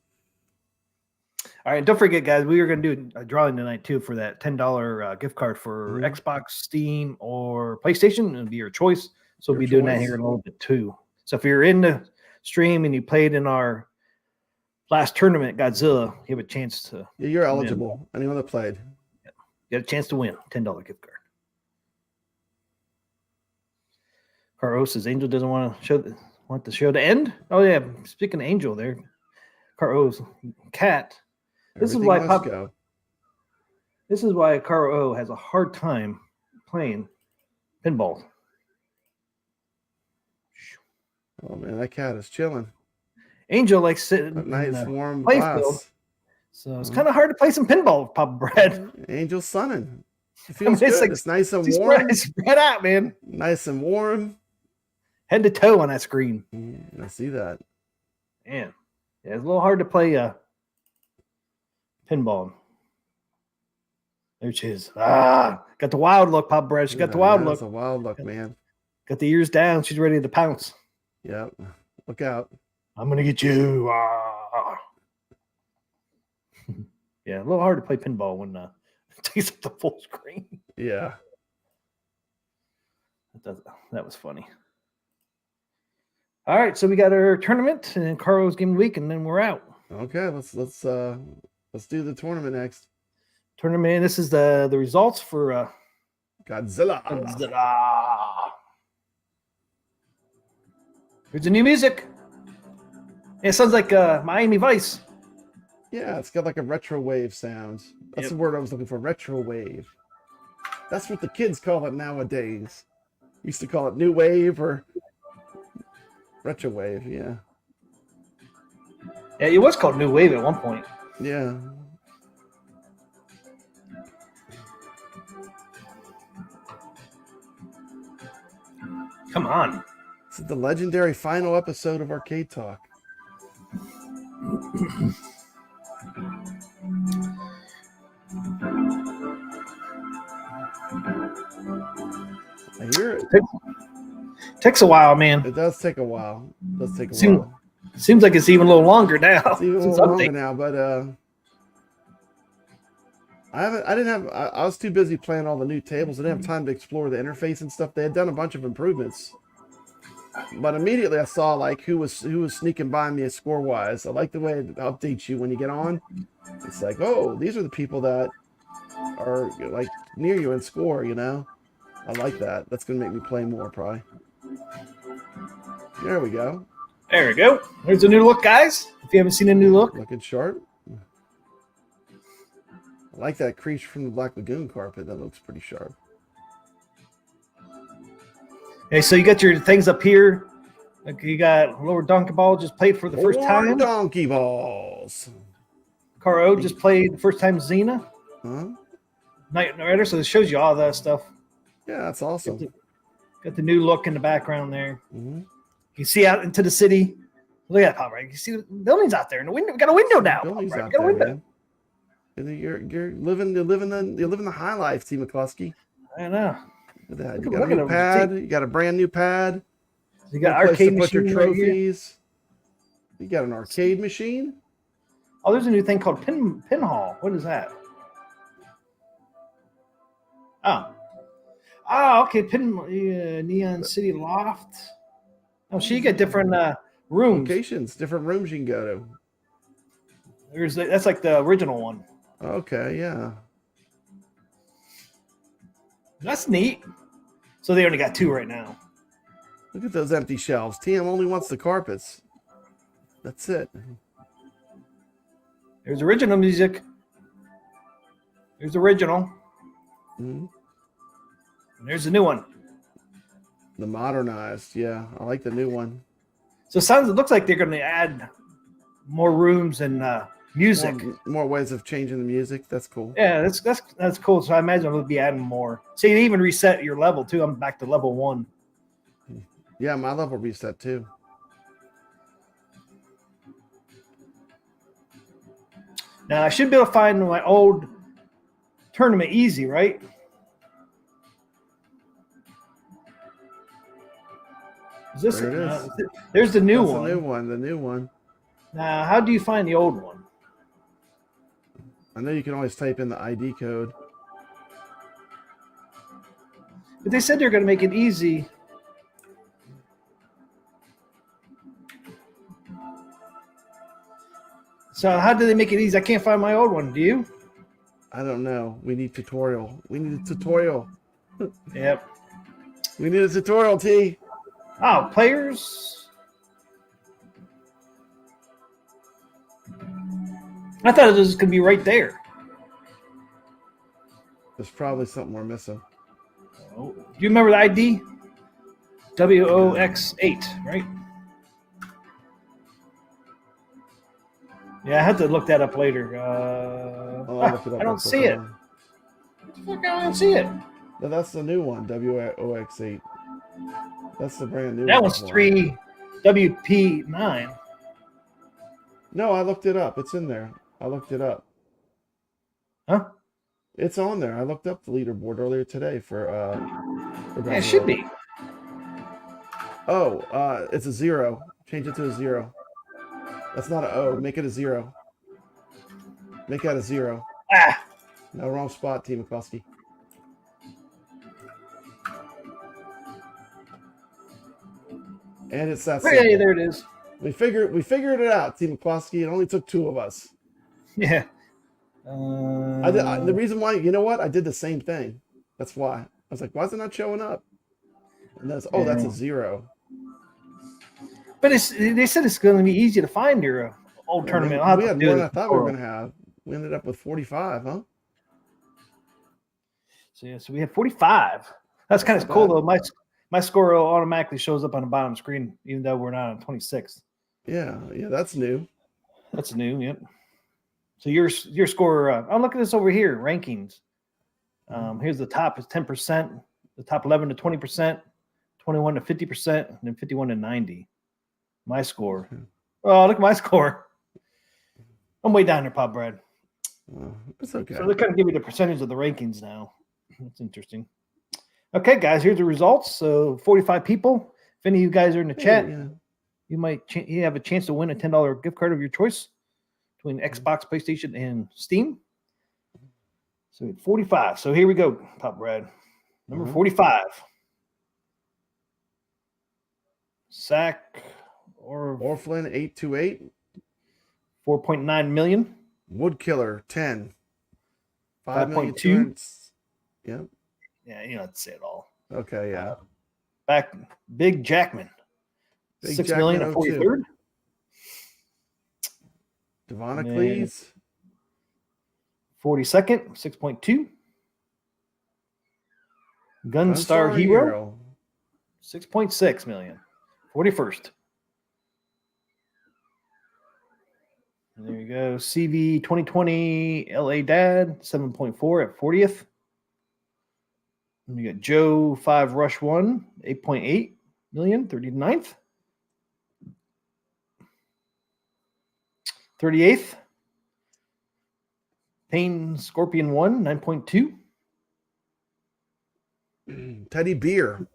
All right, don't forget, guys, we are going to do a drawing tonight, too, for that $10 gift card for Xbox, Steam, or PlayStation. It'll be your choice. So we'll be doing that here in a little bit, too. So if you're in the stream and you played in our last tournament, Godzilla, you have a chance to you're eligible. Anyone that played. You got a chance to win $10 gift card. Caro says Angel doesn't want the show to end. Oh, yeah. Speaking of Angel there, Caro's cat. This is why Caro has a hard time playing pinball. Oh man, that cat is chilling. Angel likes sitting in nice warm playfield, so it's kind of hard to play some pinball with Papa Brad. Angel's sunning. It feels good. It's nice and warm. Spread out, man. Nice and warm. Head to toe on that screen. I see that. Man, yeah, it's a little hard to play pinball. There she is. Got the wild look, Papa Brad. She got the wild look. That's a wild look, man. Got the ears down. She's ready to pounce. Yep. Look out. I'm going to get you. Yeah, a little hard to play pinball when it takes up the full screen. Yeah. That was funny. All right, so we got our tournament and Caro's game of the week, and then we're out. Okay, let's do the tournament next. Tournament. This is the results for Godzilla. Here's the new music. It sounds like Miami Vice. Yeah, it's got like a retro wave sound. That's the word I was looking for. Retro wave. That's what the kids call it nowadays. Used to call it new wave or retro wave. Yeah. Yeah, it was called new wave at one point. Yeah. Come on. This is the legendary final episode of Arcade Talk. I hear it. Takes a while, man. It does take a while. It does take a while. Seems like it's even a little longer now. It's even a little longer now, but I was too busy playing all the new tables. I didn't have time to explore the interface and stuff. They had done a bunch of improvements. But immediately I saw like who was sneaking by me score wise. I like the way it updates you when you get on. It's like, oh, these are the people that are like near you in score, you know. I like that. That's gonna make me play more probably. There we go. There we go. There's a new look, guys. If you haven't seen a new look. Looking sharp. I like that creature from the Black Lagoon carpet. That looks pretty sharp. Okay, so you got your things up here. Like you got Lower Donkey Ball just played for the first time. Donkey Balls. Caro just played the first time Xena. Huh? Night Rider. So it shows you all that stuff. Yeah, that's awesome. Got the new look in the background there. Mm-hmm. You see out into the city. Look at that, Pop, right? You see the buildings out there in the window. We got a window now. Buildings Pop, right? out We got a there, window. Man. You're living the high life, T. McCluskey. I know. Look at that. You got a new pad. You got a brand new pad. You got Place arcade to put your machine right here. trophies. You got an arcade machine. Oh, there's a new thing called pinhall. What is that? Oh, okay. Neon City Loft. Oh, so you get different rooms. Locations, different rooms you can go to. That's like the original one. Okay, yeah. That's neat. So they only got 2 right now. Look at those empty shelves. TM only wants the carpets. That's it. There's original music. There's original. Mm-hmm. And there's the new one. The modernized, yeah. I like the new one. So it looks like they're going to add more rooms and music. More ways of changing the music. That's cool. Yeah, that's cool. So I imagine we'll be adding more. So you even reset your level too. I'm back to level 1. Yeah, my level reset too. Now I should be able to find my old tournament easy, right? Is this There it is. There's the new That's one. The new one. Now, how do you find the old one? I know you can always type in the ID code. But they said they're going to make it easy. So how do they make it easy? I can't find my old one. Do you? I don't know. We need tutorial. We need a tutorial. Yep. We need a tutorial, T. Oh, players. I thought it was going to be right there. There's probably something we're missing. Oh, do you remember the ID? WOX8, right? Yeah, I had to look that up later. I'll look it up. I don't see it. What the fuck? I don't see it. No, that's the new one, WOX8. That's the brand new That one. was 3WP9. No, I looked it up. It's in there. I looked it up. Huh? It's on there. I looked up the leaderboard earlier today for Yeah, it should be. Oh, it's a 0. Change it to a 0. That's not a O. Make it a 0. Make that a 0. Ah, No, wrong spot, T. McCluskey. And it's that simple. hey, there it is. We figured it out, T. McCluskey. It only took 2 of us. Yeah. The reason why, you know what? I did the same thing. That's why. I was like, why is it not showing up? And that's a 0. But they said it's going to be easy to find your old tournament. I'll have We to had do more it. than I thought we were going to have. We ended up with 45, huh? So yeah, so we had 45. That's kind of not cool bad. though. My score automatically shows up on the bottom screen, even though we're not on 26th. Yeah, that's new. That's new. Yep. So your score. I'll look at this over here. Rankings. Here's the top is 10%. The top 11 to 20%, 21 to 50%, and then 51 to 90. My score. Oh, look at my score. I'm way down there, Pop Brad. It's okay. So they kind of give you the percentage of the rankings now. That's interesting. Okay, guys, here's the results. So 45 people. If any of you guys are in the chat, you might you have a chance to win a $10 gift card of your choice between Xbox, PlayStation, and Steam. So 45. So here we go, Pop Brad. Number 45. Sack or Orphan 828. 4.9 million. Woodkiller 10. 5.2. Yep. Yeah, you don't have to say it all. Okay, yeah. Back Big Jackman. Big 6 Jackman million at 43rd. Devonacles. 42nd, 6.2. Gunstar Hero, 6.6 million. 41st. And there you go. CV 2020 LA Dad, 7.4 at 40th. And you got Joe 5 Rush 1, 8.8 million, 39th. 38th. Pain Scorpion 1, 9.2. Teddy Beer.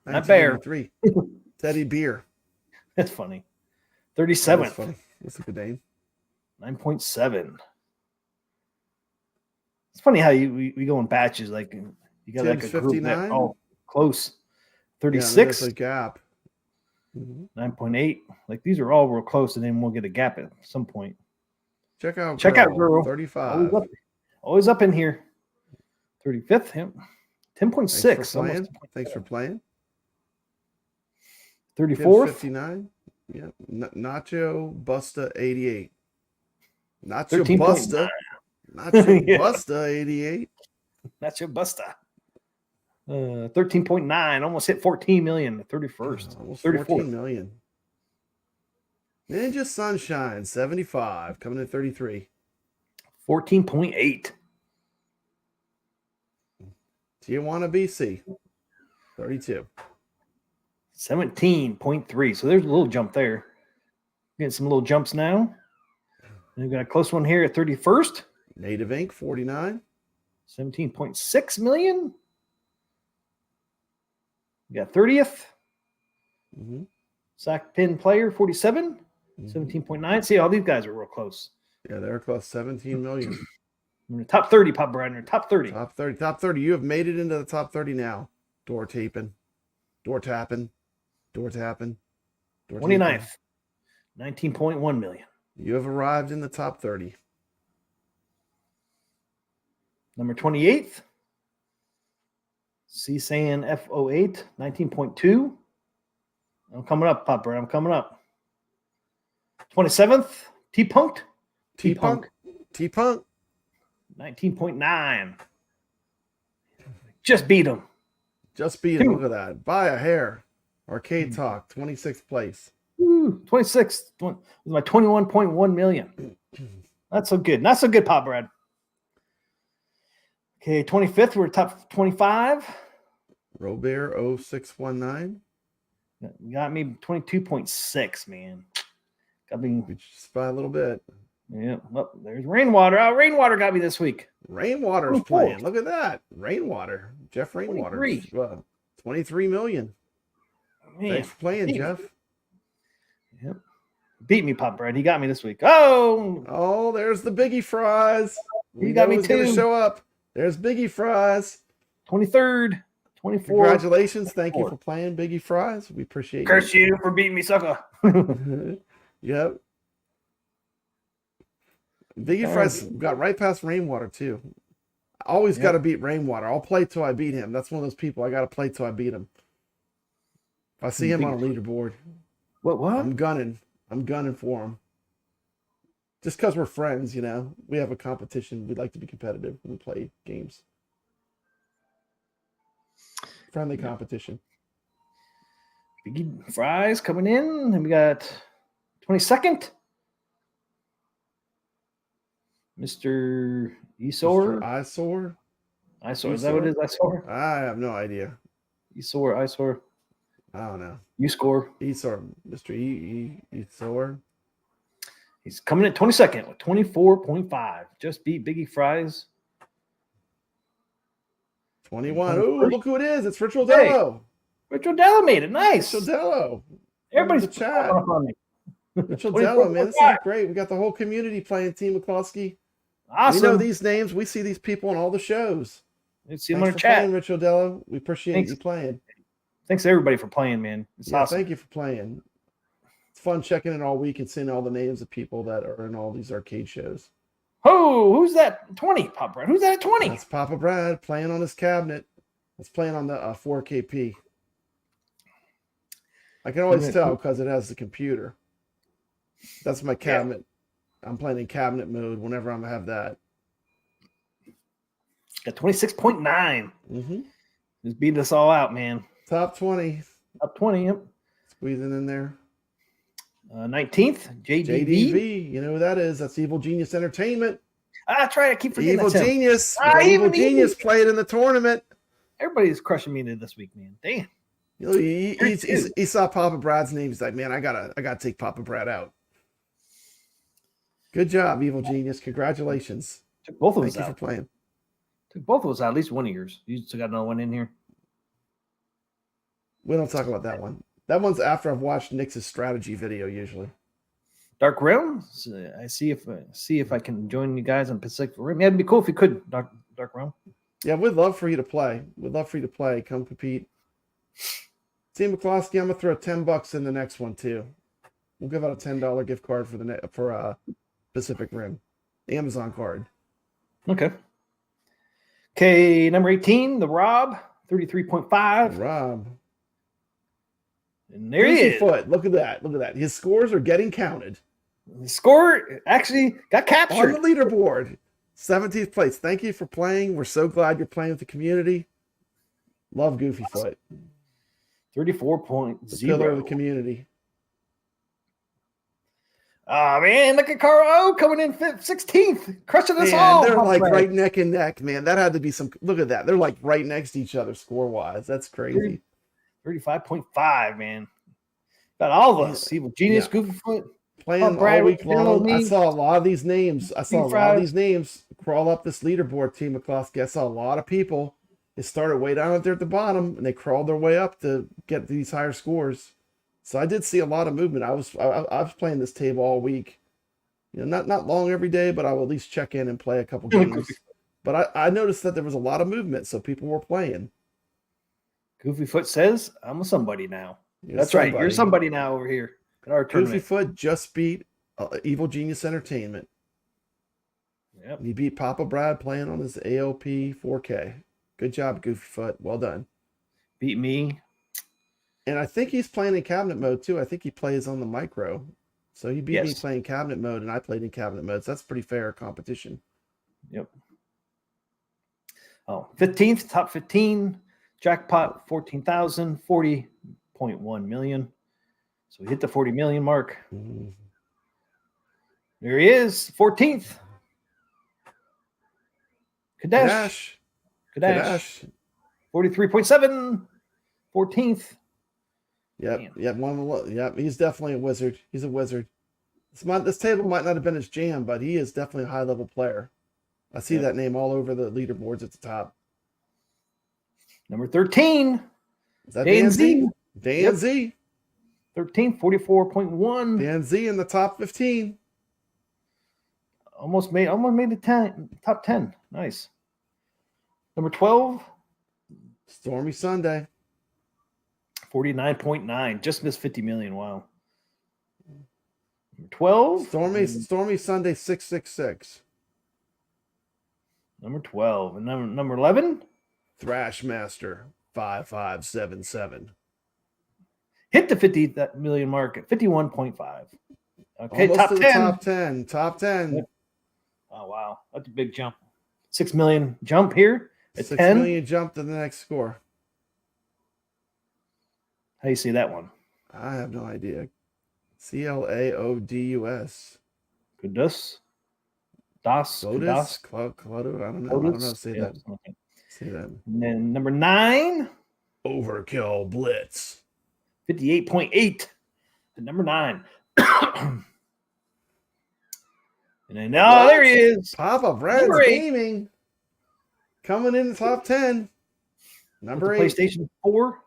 Not Bear. Teddy Beer. That's funny. 37th. Funny. That's a good name. 9.7. It's funny how we go in batches. Like you got like a group that all close. 36. There's a gap. 9.8. Like these are all real close, and then we'll get a gap at some point. Check out girl. 35. Always up in here. 35th. 10.6. Thanks for playing. 34th. 59. Yeah. Nacho Busta 88. Nacho 13. Busta. Nacho Busta 88. Nacho Busta. 13.9. Almost hit 14 million. 31st. Almost 34th. 14 million. Ninja Sunshine 75. Coming in 33. 14.8. Tijuana BC 32. 17.3. So there's a little jump there. Getting some little jumps now. And we've got a close one here at 31st. Native Ink 49. 17.6 million. We got 30th. Sack Pin Player 47. 17.9. See, all these guys are real close. Yeah, they're close. 17 million. In the top 30, Pop Bradner. Top 30. Top 30. Top 30. You have made it into the top 30 now. Door tapping. Door tapping. Door tapping. Door 29th. 19.1 million. You have arrived in the top 30. Number 28th. C-San F08. 19.2. I'm coming up, Pop Brad. I'm coming up. 27th. T-Punk. T-Punk. 19.9. Just beat him. Just beat him. Look at that. Buy a hair. Arcade Talk. 26th place. 26th. My 21.1 million. Not so good. Not so good, Pop Brad. Okay, 25th. We're top 25. Robert 0619. Got me 22.6, man. Got me just by a little bit. Yeah. Well, there's Rainwater. Oh, Rainwater got me this week. Rainwater's playing. Look at that. Rainwater. Jeff Rainwater. 23 million. Man, thanks for playing, Jeff. Yep. Beat me, Pop Brad. He got me this week. Oh, there's the Biggie Fries. He got me too. Going to show up. There's Biggie Fries. 23rd, 24th. Congratulations. Thank you for playing, Biggie Fries. We appreciate it. Curse you for beating me, sucker. Yep. Biggie Fries got right past Rainwater, too. I always got to beat Rainwater. I'll play till I beat him. That's one of those people. I got to play till I beat him. If I see him on a leaderboard, what? I'm gunning for him. Just because we're friends, you know. We have a competition. We'd like to be competitive when we play games. Friendly competition. Biggie Fries coming in. And we got 22nd. Mr. Esor. Eyesore. Is that what it is? Eyesore? I have no idea. Eyesore. I don't know. You score. Esor, Mr. Esor. He's coming in 22nd with 24.5. Just beat Biggie Fries. 21. Oh, look who it is. It's Rich Hey. Dello. Rich Dello made it. Nice. Rich Dello. Everybody's the chat. on me. Rich Dello, man. This is great. We got the whole community playing Team McCloskey. Awesome. We know these names. We see these people on all the shows. Let's see them Thanks in the for chat. playing, Rich Dello. We appreciate you playing. Thanks to everybody for playing, man. It's awesome. Thank you for playing. It's fun checking in all week and seeing all the names of people that are in all these arcade shows. Oh, who's that? 20, Papa Brad. Who's that at 20? That's Papa Brad playing on his cabinet. That's playing on the 4KP. I can always tell because it has the computer. That's my cabinet. I'm playing in cabinet mode whenever I'm going to have that. Got 26.9. Mm-hmm. Just beating us all out, man. Top 20. Top 20, yep. Squeezing in there. 19th, JDV. You know who that is? That's Evil Genius Entertainment. That's right. I keep forgetting Evil that's him. Genius. Evil Genius played in the tournament. Everybody's crushing me this week, man. Damn. You know, he saw Papa Brad's name. He's like, man, I gotta take Papa Brad out. Good job, Evil Genius. Congratulations. Took both of us out. Thank you for playing. Took both of us out. At least one of yours. You still got another one in here. We don't talk about that one. That one's after I've watched Nick's strategy video usually. Dark Realm. I see if I can join you guys on Pacific Rim. Yeah, it'd be cool if you could. Dark Realm. Yeah, we'd love for you to play. Come compete. Team McCloskey, I'm gonna throw $10 in the next one too. We'll give out a $10 gift card for Pacific Rim, Amazon card. Okay. Okay, number 18, the Rob, 33.5. Rob. And there he is. Foot. Look at that. His scores are getting counted. The score actually got captured on the leaderboard. 17th place. Thank you for playing. We're so glad you're playing with the community. Love Goofy Foot. 34.0. Pillar of the community. Oh, man, look at Carl coming in 16th. Crushing us all. They're like right neck and neck, man. That had to be some. Look at that. They're like right next to each other score-wise. That's crazy. 35.5 man. Got all of us. Evil Genius, Goofy Foot. Playing all week long. I saw a lot of these names. Crawl up this leaderboard, Team McCloskey. I saw a lot of people. They started way down there at the bottom, and they crawled their way up to get these higher scores. So I did see a lot of movement. I was playing this table all week. You know, not long every day, but I will at least check in and play a couple games. But I noticed that there was a lot of movement, so people were playing. Goofy Foot says, I'm a somebody now. That's right. You're somebody now over here at our tournament. Goofy Foot just beat Evil Genius Entertainment. Yep. He beat Papa Brad playing on his AOP 4K. Good job, Goofy Foot. Well done. Beat me. And I think he's playing in cabinet mode too. I think he plays on the micro. So he beat me playing cabinet mode, and I played in cabinet mode. So that's pretty fair competition. Yep. Oh, 15th, top 15. Jackpot 14,000, 40.1 million. So we hit the 40 million mark. Mm-hmm. There he is, 14th. Kadesh. 43.7, 14th. Yep. He's definitely a wizard. He's a wizard. This table might not have been his jam, but he is definitely a high-level player. I see that name all over the leaderboards at the top. Number 13. Is that Dan Z? Dan Z. 13, 44.1. Dan Z in the top 15. Almost made the top 10. Nice. Number 12. Stormy Sunday. 49.9. Just missed 50 million. Wow. Number 12. Stormy Sunday 666. Number 12. And number 11. Thrashmaster 5577. Hit the 50 million mark at 51.5. Okay, almost top to 10. Top 10. Yep. Oh, wow. That's a big jump. 6 million jump here. At 6 10. million jump to the next score. How do you see that one? I have no idea. CLAODUS. Kudus. Das. Clotus. Clodo. I don't know. I don't know how to say that. Okay. Say that. And then number 9. Overkill Blitz. 58.8 to number 9. And then, there he is. Papa Brad's Number 8. Gaming coming in the top 10. Number 8. PlayStation 4.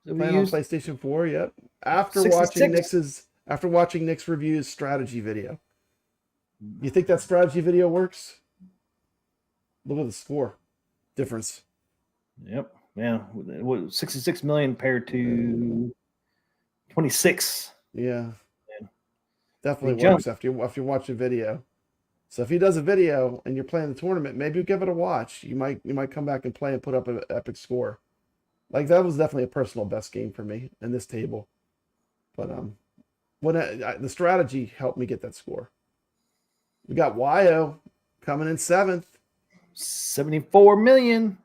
Playing on PlayStation 4, yep. After 66. watching Nick's reviews strategy video. You think that strategy video works? Look at the score difference. Yep. Yeah. 66 million paired to 26. Yeah. Definitely works after you watch a video. So if he does a video and you're playing the tournament, maybe you give it a watch. You might come back and play and put up an epic score. Like that was definitely a personal best game for me in this table. But when the strategy helped me get that score. We got Wyo coming in 7th. 74 million.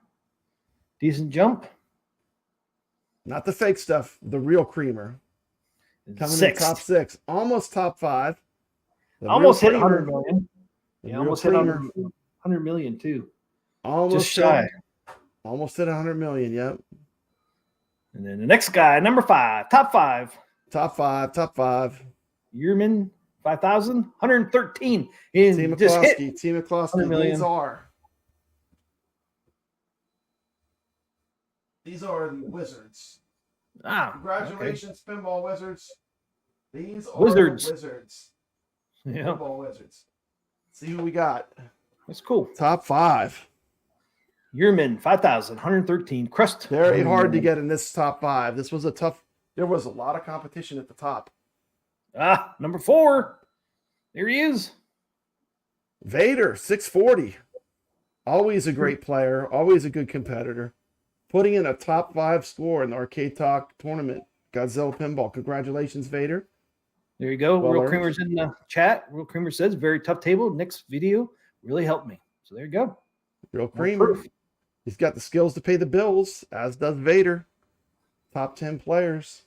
Decent jump. Not the fake stuff, the real creamer. Coming in 6th. top 6. Almost top 5. Almost hit 100 million. The Yeah, real almost hit creamer. 100 million too. Almost Just shy. Almost hit 100 million, yep. And then the next guy, number 5, top 5. Top 5. Yearman, 5,000, 113. And Team just hit. McCloskey. Team 100 McCloskey. million. These are the Wizards. Congratulations, Pinball Wizards. These are Wizards. the Wizards. Yeah, Pinball Wizards. See who we got. that's cool. Top 5. Yearman, 5,000, 113. Crust. Very hard to get in this top 5. This was there was a lot of competition at the top. Number 4. There he is. Vader, 640. Always a great player. Always a good competitor. Putting in a top 5 score in the Arcade Talk tournament. Godzilla Pinball. Congratulations, Vader. There you go. Well Real earned. Creamer's in the chat. Real Creamer says, very tough table. Nick's video really helped me. So there you go. Real More Creamer. proof. He's got the skills to pay the bills, as does Vader. Top 10 players.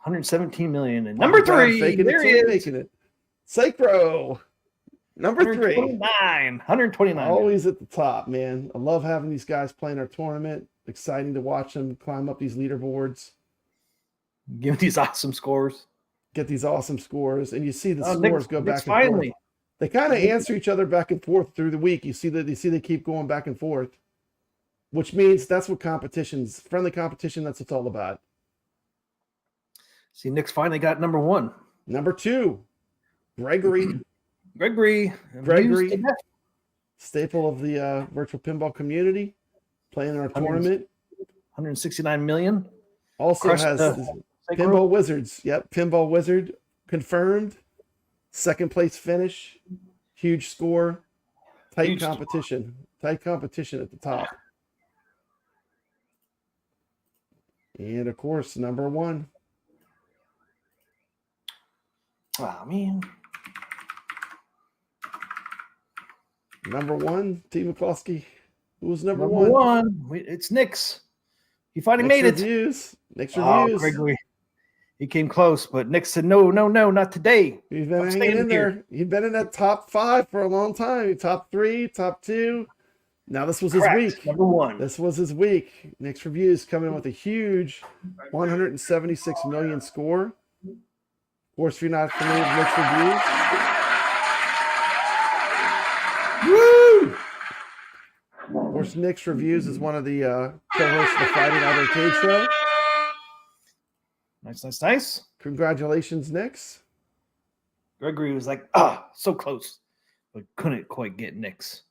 117 million. And number 3, there he is. Making it. Sacro. Number 3. 129. Always at the top, man. I love having these guys playing our tournament. Exciting to watch them climb up these leaderboards. Give these awesome scores. Get these awesome scores. And you see the scores Nick's go back and finally. forth. They kind of answer each other back and forth through the week. You see they keep going back and forth. Which means that's what friendly competition, that's what it's all about. See, Nick's finally got number 1. Number 2, Gregory. Gregory. Staple of the virtual pinball community, playing in our tournament. 169 million. Also Crushed has the Pinball Wizards. Yep, Pinball Wizard confirmed. 2nd place finish. Huge score. Tight competition. Tight competition at the top. And of course, number 1. Wow, man. Number 1, Team McCloskey. Who was number Number 1? 1. It's Nick's. He finally made it. Nick's Oh, reviews. Gregory. He came close, but Nick said, no, not today. You've been I'm hanging staying in here. there. You've been in that top 5 for a long time. Top 3, top 2. Now this was his Correct. week. Number 1. This was his week. Nick's reviews coming in with a huge 176 million score. Of course, if you're not familiar with Nick's reviews. Woo! Of course, Nick's reviews is one of the co-hosts of the Friday Night Arcade Show. Nice. Congratulations, Nick's. Gregory was like, so close, but couldn't quite get Nick's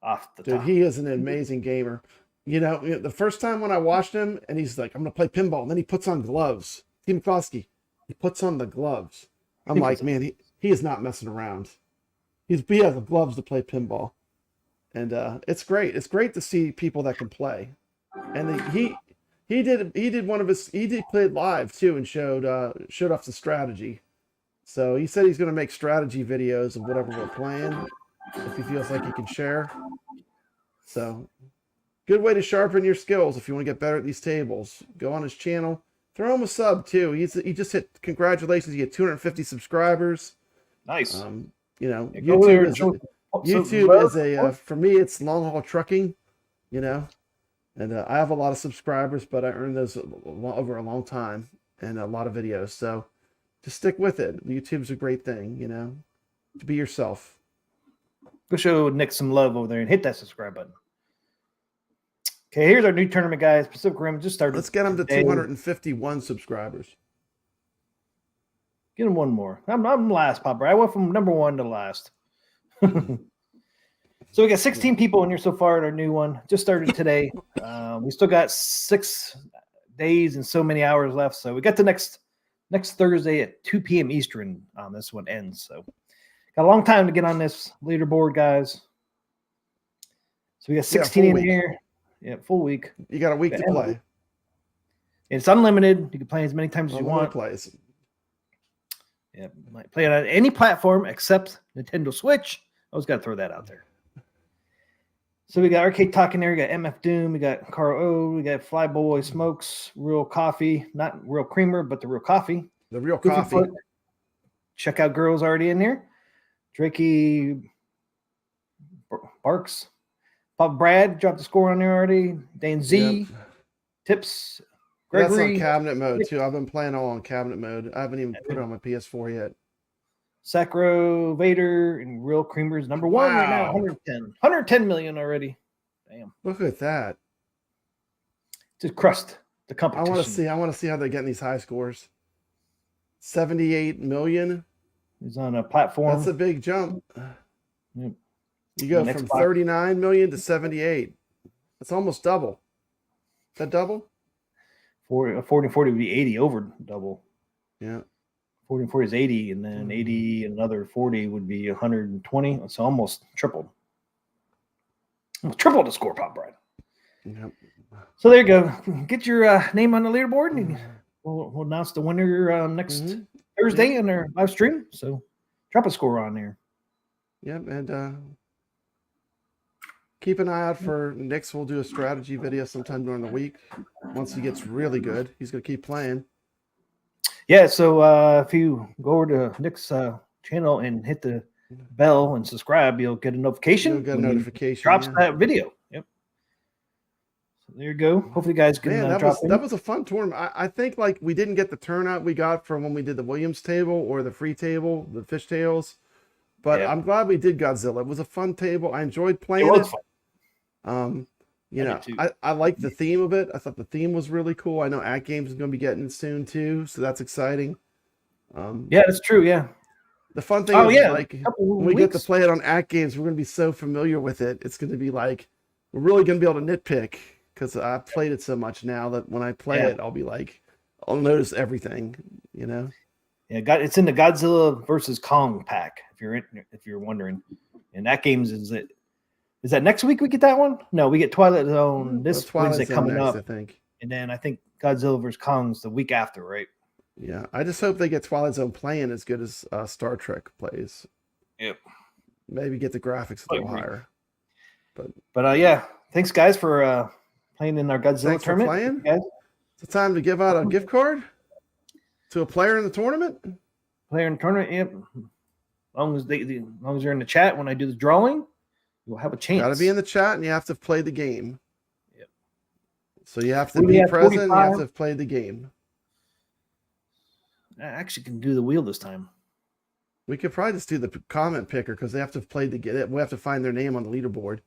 off the Dude, top. he is an amazing gamer. You know, the first time when I watched him and he's like, I'm going to play pinball. And then he puts on gloves. Team McCloskey, he puts on the gloves. I'm like, man, he is not messing around. He has the gloves to play pinball. And it's great. It's great to see people that can play. And he played live too and showed off the strategy. So he said he's going to make strategy videos of whatever we're playing if he feels like he can share. So good way to sharpen your skills if you want to get better at these tables. Go on his channel. Throw him a sub too. He just hit, congratulations, you get 250 subscribers. Nice. You know, Yeah, YouTube is a for me it's long haul trucking, you know. And I have a lot of subscribers, but I earned those over a long time and a lot of videos. So just stick with it. YouTube's a great thing, you know, to be yourself. Go show Nick some love over there and hit that subscribe button. Okay, here's our new tournament, guys. Pacific Rim just started. Let's get him to today. 251 subscribers. Get him one more. I'm last, Papa. I went from number 1 to last. So we got 16 people in here so far at our new one. Just started today. We still got 6 days and so many hours left. So we got the next Thursday at 2 p.m. Eastern. This one ends. So got a long time to get on this leaderboard, guys. So we got 16 in here. Yeah, full week. You got a week to play. It's unlimited. You can play as many times as you want. Plays. Yeah, might play it on any platform except Nintendo Switch. I always got to throw that out there. So we got Arcade Talk in there. We got MF Doom. We got Carl O. We got Flyboy Smokes. Real Coffee. Not Real Creamer, but the Real Coffee. The Real Goofy Coffee. Foot. Checkout Girls already in here. Drakey Barks. Pop Brad dropped the score on there already. Dan Z. Yep. Tips. That's Gregory. on cabinet mode too. I've been playing all on cabinet mode. I haven't even put it on my PS4 yet. Sacro, Vader, and Real Creamer's number 1 right now. 110 million already. Damn. Look at that. Just crushed the competition. I want to see how they're getting these high scores. 78 million. He's on a platform. That's a big jump. Yep. You go from 39 million to 78. That's almost double. Is that double? 40 would be 80 over double. Yeah. 40 and 40 is 80, and then 80 and another 40 would be 120. It's almost tripled. Almost tripled the score, Pop Brad. Yep. So there you go. Get your name on the leaderboard, and we'll announce the winner next Thursday in our live stream. So drop a score on there. Yep, and keep an eye out for Nick's. We'll do a strategy video sometime during the week. Once he gets really good, he's going to keep playing. Yeah, so if you go over to Nick's channel and hit the bell and subscribe, you'll get a notification. You'll get a notification. Drops that video. Yep. So there you go. Hopefully, you guys can that was a fun tournament. I think like we didn't get the turnout we got from when we did the Williams table or the free table, the fishtails. But I'm glad we did Godzilla. It was a fun table. I enjoyed playing it. Fun. You know, I like the theme of it. I thought the theme was really cool. I know AtGames is going to be getting it soon too, so that's exciting. Yeah, that's true. Yeah. The fun thing is like when we get to play it on AtGames, we're going to be so familiar with it. It's going to be like we're really going to be able to nitpick because I've played it so much now that when I play it, I'll be like, I'll notice everything. You know. Yeah, it's in the Godzilla versus Kong pack. If you're wondering, and AtGames is that next week we get that one? No, we get Twilight Zone this Wednesday coming up, I think. And then I think Godzilla vs. Kong's the week after, right? Yeah, I just hope they get Twilight Zone playing as good as Star Trek plays. Yep. Maybe get the graphics a little higher. But yeah, thanks guys for playing in our Godzilla tournament. For playing. It's time to give out a gift card to a player in the tournament. Player in the tournament, yep. As long as they're in the chat when I do the drawing. You'll have a chance. Got to be in the chat, and you have to play the game. Yep. So you have to be present. And you have to have played the game. I actually can do the wheel this time. We could probably just do the comment picker because they have to have played the game. We have to find their name on the leaderboard.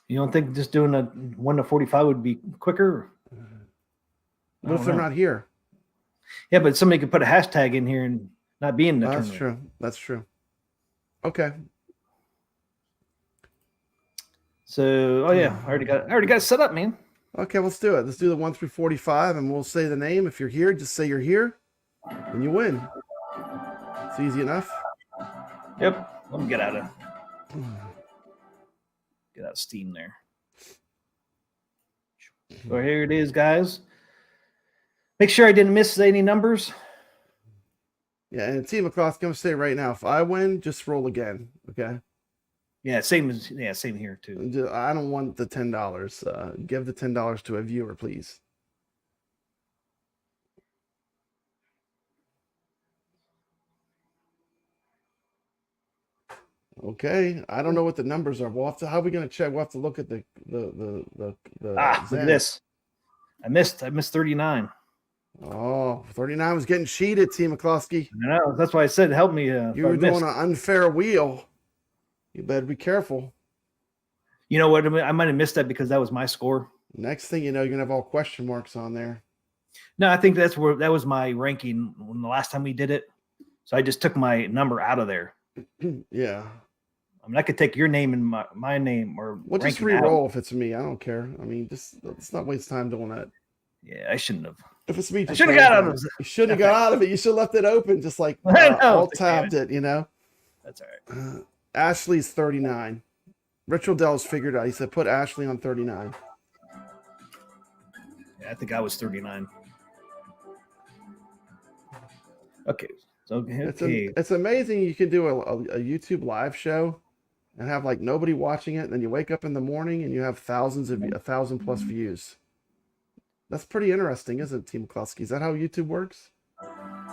You don't think just doing a 1 to 45 would be quicker? What if they're not here? Yeah, but somebody could put a hashtag in here and not be in the tournament. That's true. That's true. Okay. So, I already got it set up, man. Okay, let's do it. Let's do the 1 through 45, and we'll say the name. If you're here, just say you're here, and you win. It's easy enough. Yep. Let me get out of Steam there. So here it is, guys. Make sure I didn't miss any numbers. Yeah, and Team McCloth, I'm going to say right now, if I win, just roll again, okay? Yeah, same here too. I don't want the $10. Give the $10 to a viewer, please. Okay, I don't know what the numbers are. We'll have to. How are we going to check? We'll have to look at the Look Zen. at this. I missed 39. Oh, 39 was getting cheated, T. McCloskey. I know. That's why I said help me. You were doing an unfair wheel. You better be careful. You know what? I might have missed that because that was my score. Next thing you know, you're going to have all question marks on there. No, I think that was my ranking when the last time we did it. So I just took my number out of there. Yeah. I mean, I could take your name and my name or we'll just re-roll if it's me. I don't care. I mean, let's not waste time doing that. Yeah, I shouldn't have. If it's me, I should have got out of it. You shouldn't have got out of it. You should have left it open, just like alt tabbed it. You know. That's all right. Ashley's 39. Rich Odell's figured out. He said put Ashley on 39. Yeah, I think I was 39. Okay. So it's amazing you can do a YouTube live show and have like nobody watching it, and then you wake up in the morning and you have 1,000+ views. That's pretty interesting, isn't it, Team Klusky? Is that how YouTube works?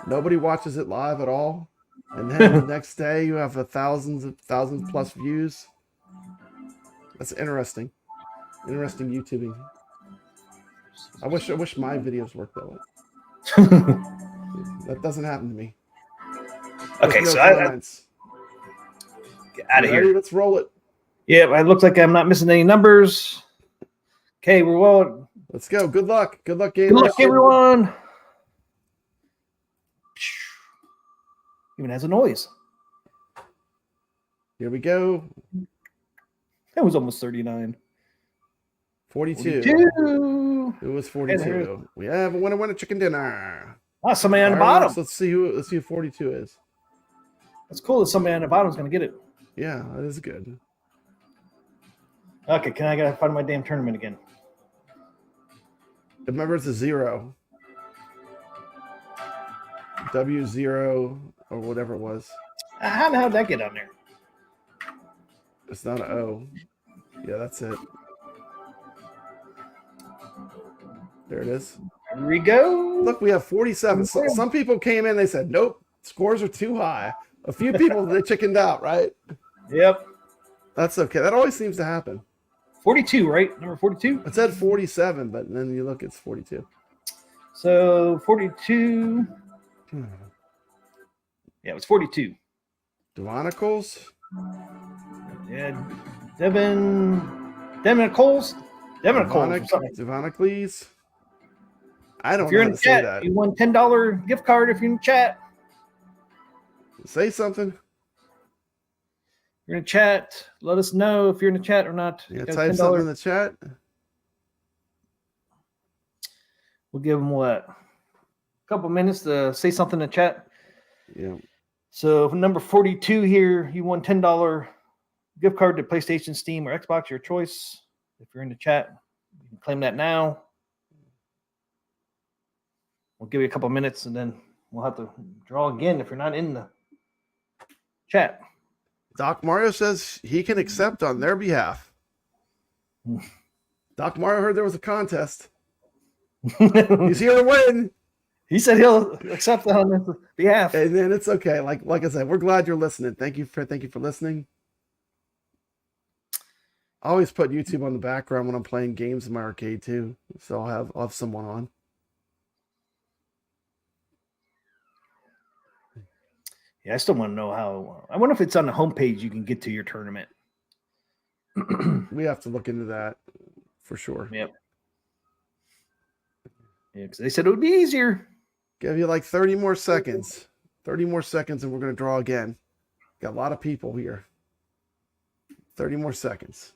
Nobody watches it live at all, and then the next day you have 1,000+ views. That's interesting. Interesting YouTubing. I wish my videos worked that way. That doesn't happen to me. Okay, no so get out of here. Let's roll it. Yeah, it looks like I'm not missing any numbers. Okay, we're rolling. Let's go. Good luck. Good luck, gamers. Good luck, everyone. Even has a noise. Here we go. That was almost 39. 42. 42. It was 42. We have a winner chicken dinner. Oh, somebody on the bottom. Let's see who 42 is. That's cool that somebody on the bottom is going to get it. Yeah, that is good. Okay, I gotta find my damn tournament again. Remember, it's a 0. W0 or whatever it was. How did that get on there? It's not an O. Yeah, that's it. There it is. Here we go. Look, we have 47. Some people came in, they said, nope, scores are too high. A few people, they chickened out, right? Yep. That's okay. That always seems to happen. 42, right? Number 42? It said 47, but then you look, it's 42. So 42. Yeah, it was 42. Devonicals? Yeah, Devin Coles. Devonicles? I don't if you're know in how the to say chat, that. you won $10 gift card if you're in the chat. Say something. You're in the chat. Let us know if you're in the chat or not. Yeah, type something in the chat. We'll give them what? A couple minutes to say something in the chat. Yeah. So number 42 here, you won $10 gift card to PlayStation, Steam, or Xbox, your choice. If you're in the chat, you can claim that now. We'll give you a couple minutes and then we'll have to draw again if you're not in the chat. Doc Mario says he can accept on their behalf. Doc Mario heard there was a contest. He's here to win. He said he'll accept on his behalf. And then it's okay. Like I said, we're glad you're listening. Thank you for listening. I always put YouTube on the background when I'm playing games in my arcade too. So I'll have someone on. Yeah, I still want to know how. I wonder if it's on the homepage you can get to your tournament. We have to look into that for sure. Yep. Yeah, because they said it would be easier. Give you like 30 more seconds. 30 more seconds and we're going to draw again. Got a lot of people here. 30 more seconds.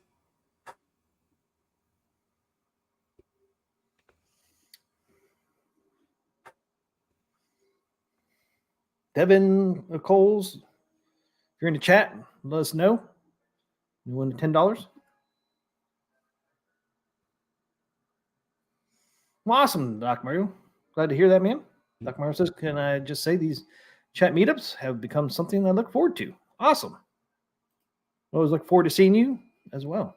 Devin Coles, if you're in the chat, let us know. You won $10. Well, awesome, Doc Mario. Glad to hear that, man. Doc Mario says, can I just say these chat meetups have become something I look forward to. Awesome. I always look forward to seeing you as well.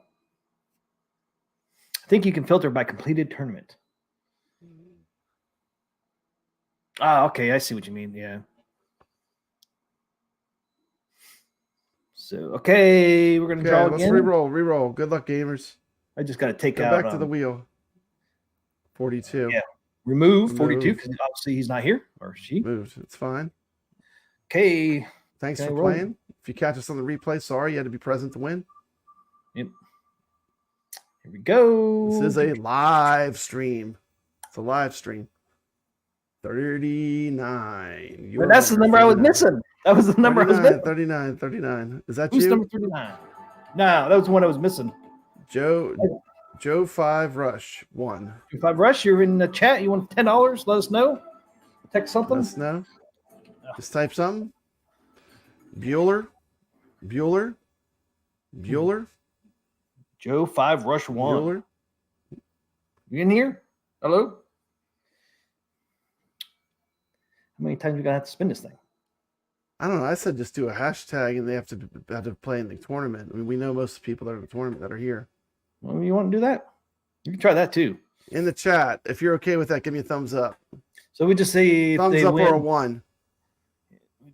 I think you can filter by completed tournament. Ah, okay. I see what you mean. Yeah. So, okay, we're going to draw let's again. re-roll. Good luck, gamers. I just got to take Go out. back to the wheel. 42. Yeah. Remove 42 because obviously he's not here or she. Moved. It's fine. Okay. Thanks Okay, for roll. playing. If you catch us on the replay, sorry you had to be present to win. Yep. Here we go. This is a live stream. It's a live stream. 39. But that's the number I was missing. That was the number I was missing. 39. Is that Who's you? number 39? No, that was the one I was missing. Joe 5 Rush 1. 5 Rush, you're in the chat. You want $10? Let us know. Text something. Let us know. Just type something. Bueller. Joe 5 Rush 1. Bueller. You in here? Hello? How many times are we gonna have to spin this thing? I don't know. I said just do a hashtag and they have to play in the tournament. I mean, we know most of the people that are in the tournament that are here. Well, you want to do that? You can try that too. In the chat, if you're okay with that, give me a thumbs up. So we just say if Thumbs they up win. or a 1.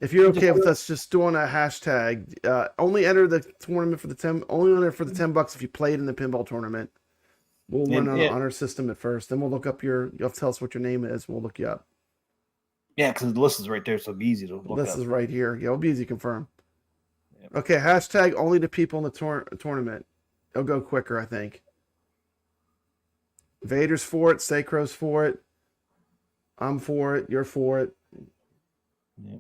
If you're okay with us just doing a hashtag, only enter the tournament for the 10. Only enter for the $10 if you played in the pinball tournament. We'll run on our system at first. Then we'll look up you'll have to tell us what your name is. We'll look you up. Yeah, because the list is right there, so it'll be easy to look This up. is right here. Yeah, it'll be easy to confirm. Yep. Okay, hashtag only to people in the tournament. It'll go quicker, I think. Vader's for it. Sacro's for it. I'm for it. You're for it. Yeah,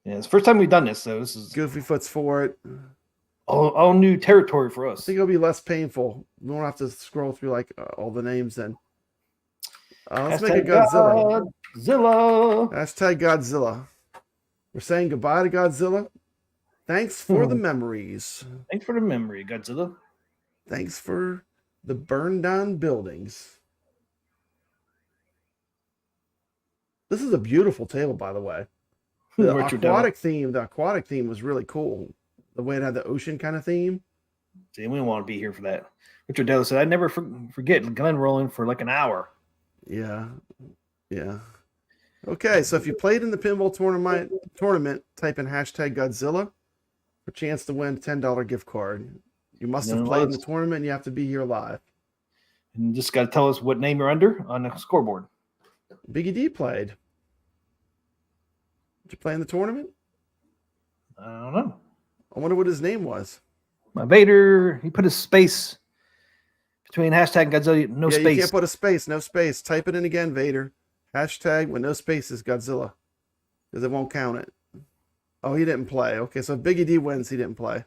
it's the first time we've done this, so this is Goofyfoot's for it. all new territory for I us. think it'll be less painful. We won't have to scroll through like all the names then. Let's make it Godzilla. Hashtag Godzilla. We're saying goodbye to Godzilla. Thanks for the memories. Thanks for the memory, Godzilla. Thanks for the burned down buildings. This is a beautiful table, by the way. The aquatic theme was really cool. The way it had the ocean kind of theme. See, we don't want to be here for that. Richard Dell said, I never forget Glenn rolling for like an hour. Yeah. Okay, so if you played in the pinball tournament, type in hashtag Godzilla for a chance to win a $10 gift card. You must have played in the tournament and you have to be here live. And you just got to tell us what name you're under on the scoreboard. Biggie D played. Did you play in the tournament? I don't know. I wonder what his name was. My Vader, he put a space between hashtag Godzilla, no space. You can't put a space, no space. Type it in again, Vader. Hashtag with no spaces, Godzilla. Because it won't count it. Oh, he didn't play. Okay, so if Biggie D wins, he didn't play.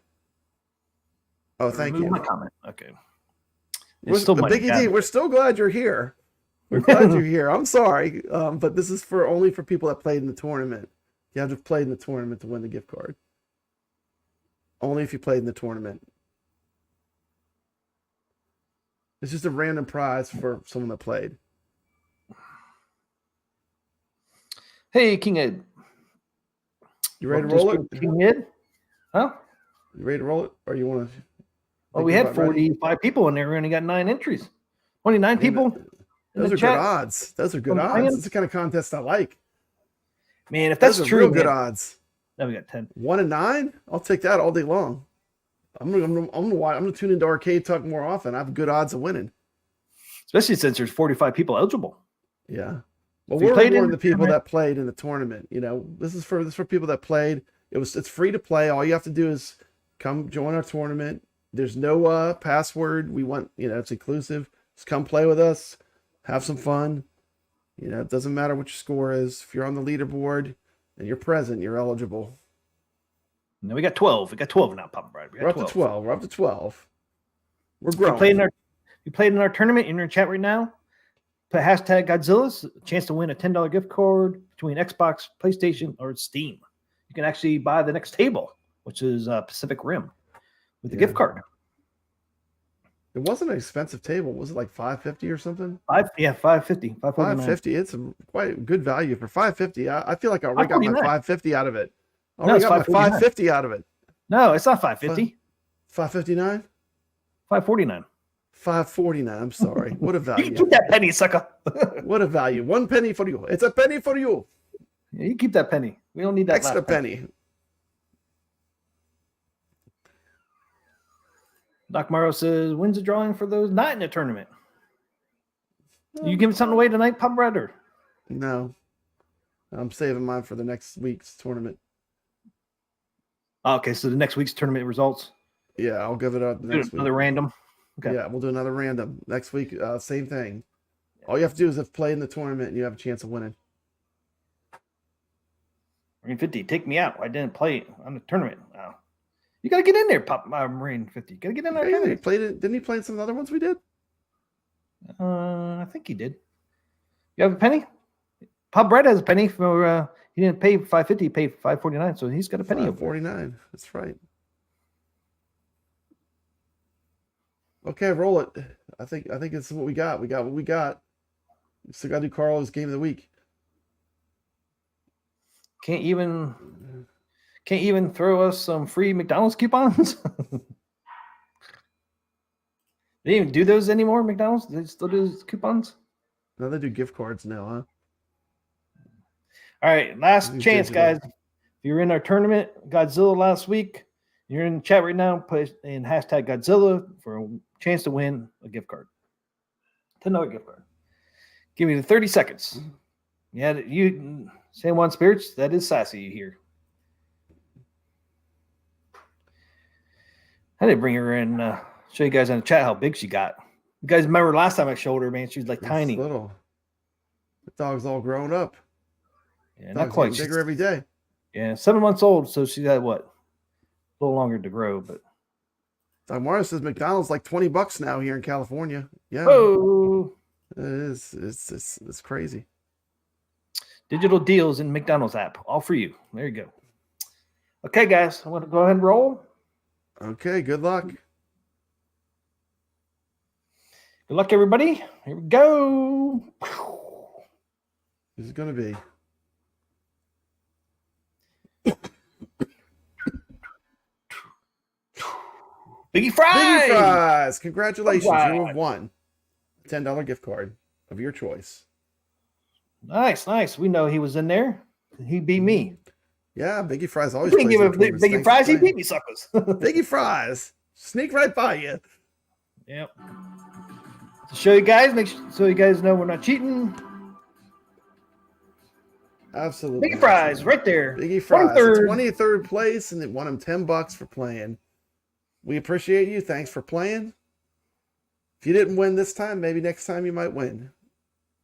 Oh, thank you. My comment. Okay. Biggie D, we're still glad you're here. We're glad you're here. I'm sorry, but this is for only for people that played in the tournament. You have to play in the tournament to win the gift card. Only if you played in the tournament. It's just a random prize for someone that played. Hey, King Ed. You ready to roll it? King Ed? Huh? You ready to roll it? Or you want to? Well, we had 45 people in there. We only got 9 entries. Only 9 people. Those are good odds. Those are good odds. It's the kind of contest I like. Man, if that's true, good odds. Now we got 10. 1 in 9. I'll take that all day long. I'm gonna tune into Arcade Talk more often. I have good odds of winning, especially since there's 45 people eligible. Yeah, well, we're rewarding the people that played in the tournament. You know, this is for people that played. It's free to play. All you have to do is come join our tournament. There's no password. We want it's inclusive. Just come play with us, have some fun. It doesn't matter what your score is. If you're on the leaderboard and you're present, you're eligible. No, we got 12. We got 12 now, Papa Brad. We're up to 12. We're up to 12. We're growing. You played in our tournament in your chat right now. Put hashtag Godzilla's a chance to win a $10 gift card between Xbox, PlayStation, or Steam. You can actually buy the next table, which is Pacific Rim, with the gift card. It wasn't an expensive table. Was it like $5.50 or something? $5.50. $5.50. It's quite good value for $5.50. I feel like I already got my $5.50 out of it. I No, already it's got my $5.50 out of it. No, it's not $5.50. $5.59? $5.49. $5.49. I'm sorry. What a value. You keep that penny, sucker. What a value. 1 penny for you. It's a penny for you. Yeah, you keep that penny. We don't need that extra penny. Doc Morrow says, when's the drawing for those not in the tournament? You giving something away tonight, Pub Red? Or? No. I'm saving mine for the next week's tournament. Okay, so the next week's tournament results. Yeah, I'll give it up next week. Another random. Okay. Yeah, we'll do another random next week. Same thing. All you have to do is play in the tournament, and you have a chance of winning. Marine 50, take me out. I didn't play on the tournament. Oh. You gotta get in there, Marine 50. You gotta get in there. Yeah, he played it. Didn't he play in some of the other ones we did? I think he did. You have a penny? Pub Red has a penny for he didn't pay $5.50, he paid $5.49, so he's got a penny. $5.49. That's right. Okay, roll it. I think it's what we got. We got what we got. We still gotta do Carl's game of the week. Can't even throw us some free McDonald's coupons. They didn't even do those anymore, McDonald's? They still do those coupons? No, they do gift cards now, huh? All right, last chance, guys. If you're in our tournament, Godzilla last week, you're in the chat right now, put in hashtag Godzilla for a chance to win a gift card. $10 gift card. Give me the 30 seconds. Yeah, you San Juan Spirits, that is sassy here. I didn't bring her in, show you guys on the chat how big she got. You guys remember last time I showed her, man, she was like tiny. Little. The dog's all grown up. Yeah, not quite. Bigger every day. Yeah, 7 months old, so she got what? A little longer to grow, but Doc Mario says McDonald's like $20 now here in California. Yeah. Oh, it is. It's crazy. Digital deals in McDonald's app, all for you. There you go. Okay, guys, I want to go ahead and roll. Okay, good luck. Good luck, everybody. Here we go. This is going to be. Biggie Fries! Biggie Fries! Congratulations. Wow. You have won a $10 gift card of your choice. Nice, nice. We know he was in there. He beat me. Yeah, Biggie Fries always Didn't plays give in him tournaments. Biggie Fries. He beat me, suckers. Biggie Fries. Sneak right by you. Yep. To show you guys, make sure so you guys know we're not cheating. Absolutely. Biggie Fries, right there. Biggie Fries. 23rd. 23rd place, and it won him $10 for playing. We appreciate you. Thanks for playing. If you didn't win this time, maybe next time you might win.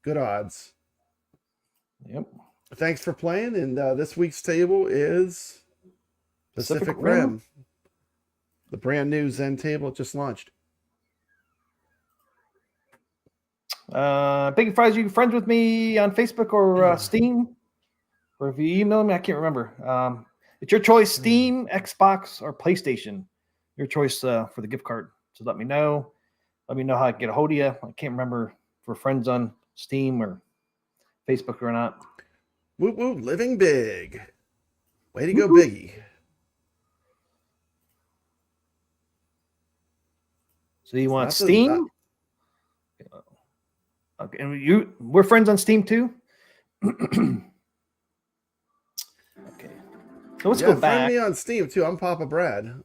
Good odds. Yep. Thanks for playing. And this week's table is Pacific Rim. The brand new Zen table just launched. Biggie Fries, you friends with me on Facebook or Steam? Or if you email me, I can't remember. It's your choice, Steam, Xbox, or PlayStation. Your choice for the gift card. So let me know. Let me know how I can get a hold of you. I can't remember if we're friends on Steam or Facebook or not. Woo woo, living big. Way to go, Biggie. So you want Steam? Okay, and we're friends on Steam too? Okay. So let's go back. Find me on Steam too. I'm Papa Brad.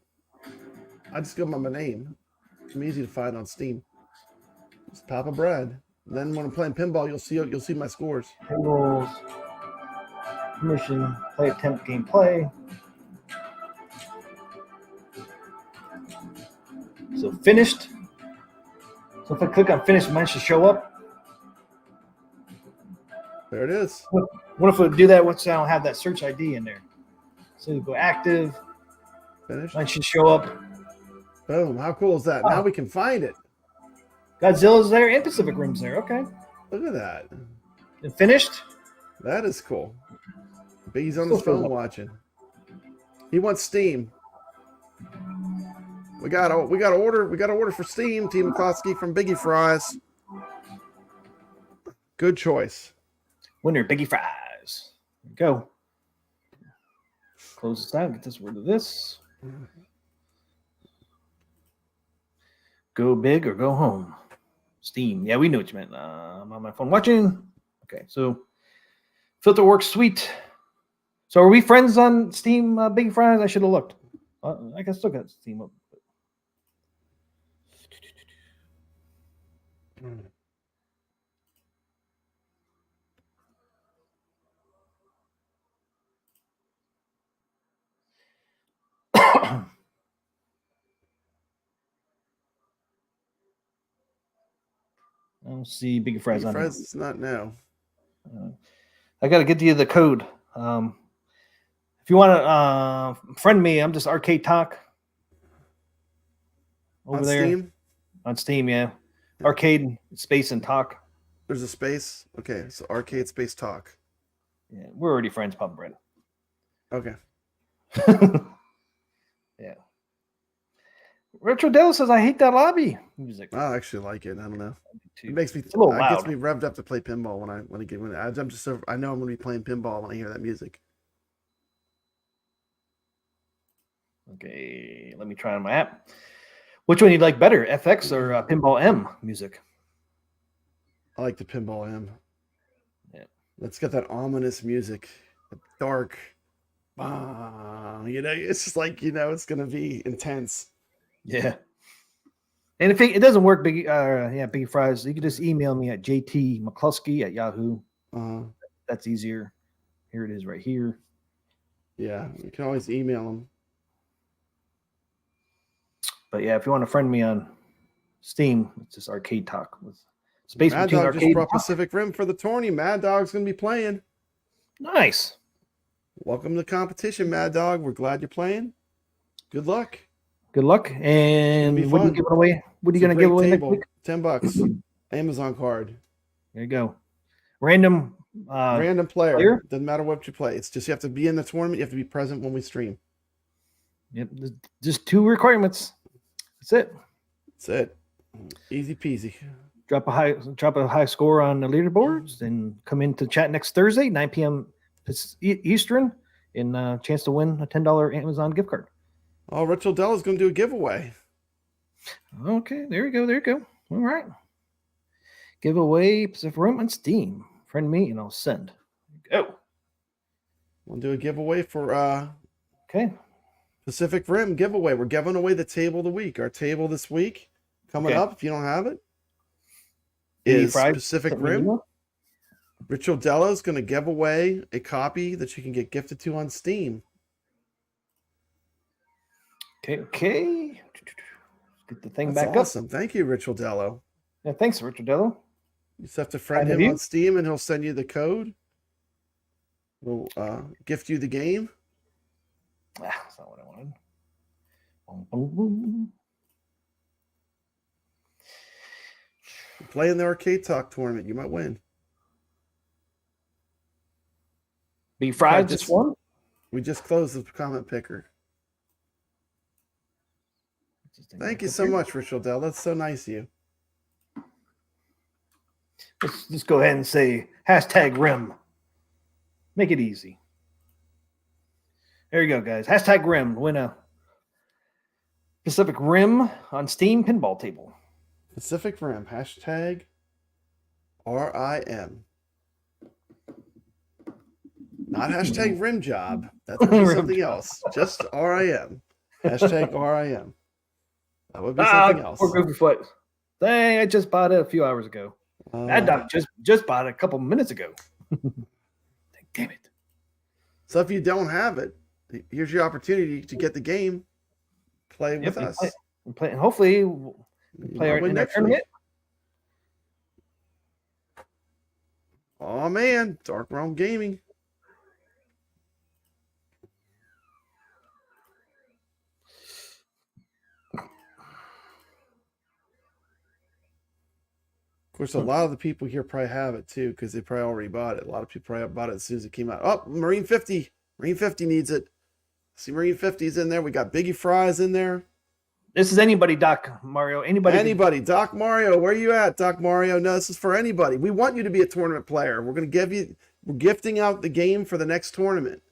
I just go by my name. I'm easy to find on Steam. It's Papa Brad. And then when I'm playing pinball, you'll see my scores. Tables, permission, play attempt, gameplay. So finished. So if I click on finish, mine should show up. There it is. What if we do that once I don't have that search ID in there? So you go active. Finished. Mine should show up. Boom. How cool is that? Oh. Now we can find it. Godzilla's there and Pacific Rim's there. Okay. Look at that. And finished. That is cool. Biggie's on his phone watching. He wants Steam. We got order for Steam. Team McCloskey from Biggie Fries. Good choice. Winner, Biggie Fries. There we go. Close this down. Get this rid of this. Go big or go home. Steam. Yeah, we knew what you meant. I'm on my phone watching. Okay, so filter works sweet. So are we friends on Steam, Biggie Fries? I should have looked. I can still got Steam up. I don't see Big Fries on here. Fries is not now. I got to get you the code. If you want to friend me, I'm just Arcade Talk over On there Steam? on Steam. Yeah, Arcade Space and Talk. There's a space. Okay, so Arcade Space Talk. Yeah, we're already friends, Papa Brent. Okay. Yeah. Retro Dell says, I hate that lobby music. I actually like it. I don't know. Too. It makes me. It's a little It gets loud. me revved up to play pinball when I'm just so I know I'm going to be playing pinball when I hear that music. Okay, let me try on my app. Which one you like better, FX or Pinball M music? I like the pinball M. Yeah. Let's get that ominous music, dark. It's just like it's going to be intense. Yeah. And if it doesn't work, Big Fries, you can just email me at jtmccluskey@yahoo. That's easier. Here it is right here. Yeah, you can always email them. But yeah, if you want to friend me on Steam, it's just Arcade Talk with space Mad between Dog just Arcade brought and Talk. Pacific Rim for the tourney. Mad Dog's going to be playing. Nice. Welcome to the competition, Mad Dog. We're glad you're playing. Good luck. Good luck. And be what are you fun. giving away? What are you It's a going to give great away next table. week? $10. Amazon card. There you go. Random. Random player. player? Doesn't matter what you play. It's just you have to be in the tournament. You have to be present when we stream. Yep. Just 2 requirements. That's it. That's it. Easy peasy. Drop a high score on the leaderboards and come into chat next Thursday, 9 p.m. Eastern, and a chance to win a $10 Amazon gift card. Oh, Rich Odell is going to do a giveaway. Okay, there you go. There you go. All right. Giveaway Pacific Rim on Steam. Friend me and I'll send. Go. We'll do a giveaway for Okay. Pacific Rim giveaway. We're giving away the table of the week. Our table this week coming Okay. up, if you don't have it, Any is fries? Pacific Send me an Rim. email. Rich Odell is going to give away a copy that you can get gifted to on Steam. Okay. Let's get the thing That's back awesome. Thank you, Rich Odell. up. Yeah, thanks, Richard Dello. You just have to friend Kind of him you. on Steam and he'll send you the code. We'll gift you the game. That's not what I wanted. Boom, boom, boom. Play in the Arcade Talk tournament. You might win. Big Fries just- just won. We just closed the comment picker. Thank you so much, Rich Odell. That's so nice of you. Let's just go ahead and say hashtag Rim. Make it easy. There you go, guys. Hashtag Rim. Win a Pacific Rim on Steam pinball table. Pacific Rim. Hashtag RIM. Not hashtag rim job. That's Rim something job. else. Just RIM. Hashtag RIM. That would be something else. Poor Goofy Foot. Dang, I just bought it a few hours ago. Mad Dog just bought it a couple minutes ago. Damn it. So if you don't have it, here's your opportunity to get the game. Play with us. We're playing. Hopefully, we'll You play might our win in our next week. tournament. Oh man, Dark Realm Gaming. Of course, a lot of the people here probably have it too, because they probably already bought it. A lot of people probably bought it as soon as it came out. Oh, Marine 50. Marine 50 needs it. See, Marine 50's in there. We got Biggie Fries in there. This is anybody, Doc Mario. Anybody. Doc Mario, where you at, Doc Mario? No, this is for anybody. We want you to be a tournament player. We're gifting out the game for the next tournament.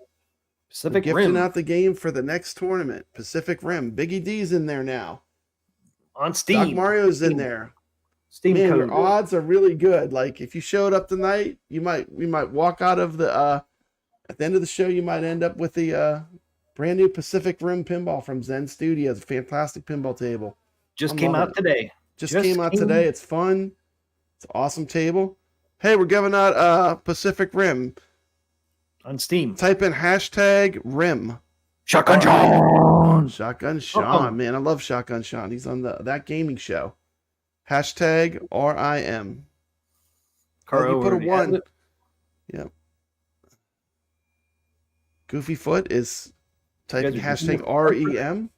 Pacific We're Rim gifting out the game for the next tournament. Pacific Rim. Biggie D's in there now. on Steam. Doc Mario's in Steam. there. Steam Man, code. your odds are really good. Like if you showed up tonight, we might walk out of the at the end of the show, you might end up with the brand new Pacific Rim pinball from Zen Studios. A fantastic pinball table. Just I'm came loving out it. today. Just came out today. It's fun. It's an awesome table. Hey, we're giving out Pacific Rim. On Steam. Type in hashtag Rim. Shotgun Sean. Shotgun Sean, man, I love Shotgun Sean. He's on That Gaming Show. Hashtag RIM. Caro, You put a already has 1. it. Yep. Goofy Foot is typing You guys are hashtag REM.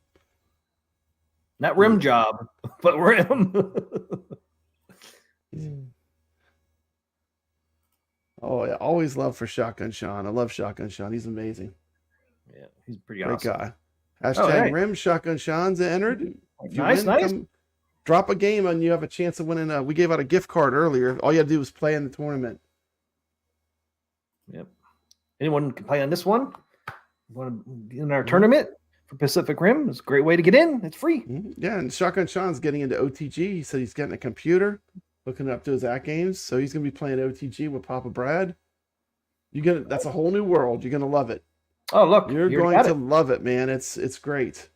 Not rim job, but rim. Oh, yeah. Always love for Shotgun Sean. I love Shotgun Sean. He's amazing. Yeah, he's pretty Great awesome. guy. Hashtag Rim. Shotgun Sean's entered. If you Nice, win, nice. Drop a game and you have a chance of winning. We gave out a gift card earlier. All you had to do was play in the tournament. Yep. Anyone can play on this one. Want to get in our tournament for Pacific Rim? It's a great way to get in. It's free. Yeah, and Shotgun Sean's getting into OTG. He said he's getting a computer, hooking it up to his AtGames, so he's gonna be playing OTG with Papa Brad. That's a whole new world. You're gonna love it. Oh, look. You're you going got to it. love it, man. It's great.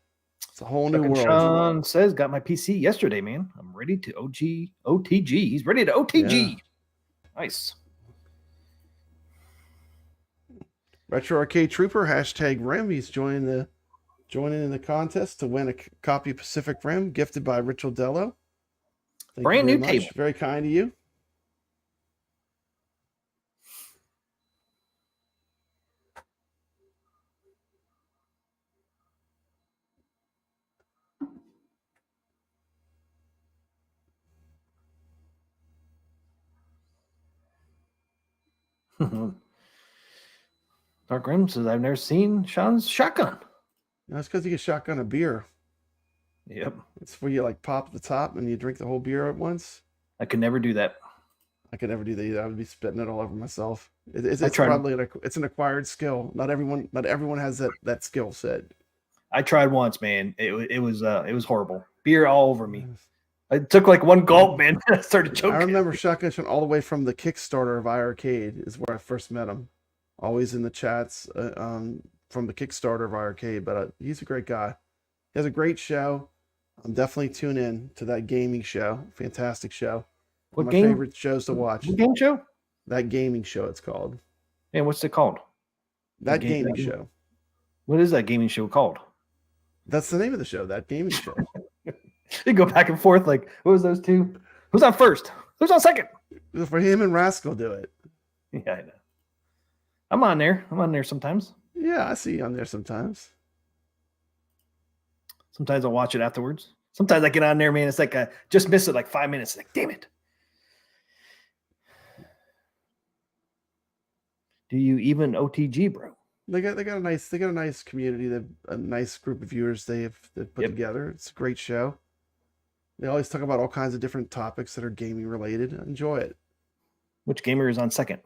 It's a whole new Shotgun world. Sean says, got my PC yesterday, man. I'm ready to OTG. He's ready to OTG. Yeah. Nice. Retro Arcade Trooper, hashtag Rim. He's joining in the contest to win a copy of Pacific Rim gifted by Rich Odello. Thank Brand you new very much. table. Very kind of you. Dark Rim says, I've never seen Sean's shotgun. That's because you get shotgun a beer. Yep. It's where you like pop the top and you drink the whole beer at once. I could never do that. I could never do that either. I would be spitting it all over myself. It's tried. probably an acquired skill. Not everyone has that skill set. I tried once, man. It was horrible. Beer all over me. I took like one gulp, man. I started choking. I remember Shotgun Sean all the way from the Kickstarter of iArcade is where I first met him. Always in the chats from the Kickstarter of iArcade, but he's a great guy. He has a great show. I'm definitely tune in to that gaming show. Fantastic show. One of my favorite shows to watch. What game show? That gaming show, it's called. And what's it called? That gaming show. What is that gaming show called? That's the name of the show, That Gaming Show. They go back and forth like, what was those two? Who's on first? Who's on second? For him and Rascal do it. Yeah, I know. I'm on there sometimes. Yeah, I see you on there sometimes. Sometimes I'll watch it afterwards. Sometimes I get on there, man. It's like I just miss it like 5 minutes. Like, damn it. Do you even OTG, bro? They got a nice community. They've a nice group of viewers they've put together. It's a great show. They always talk about all kinds of different topics that are gaming related. Enjoy it. Which gamer is on second?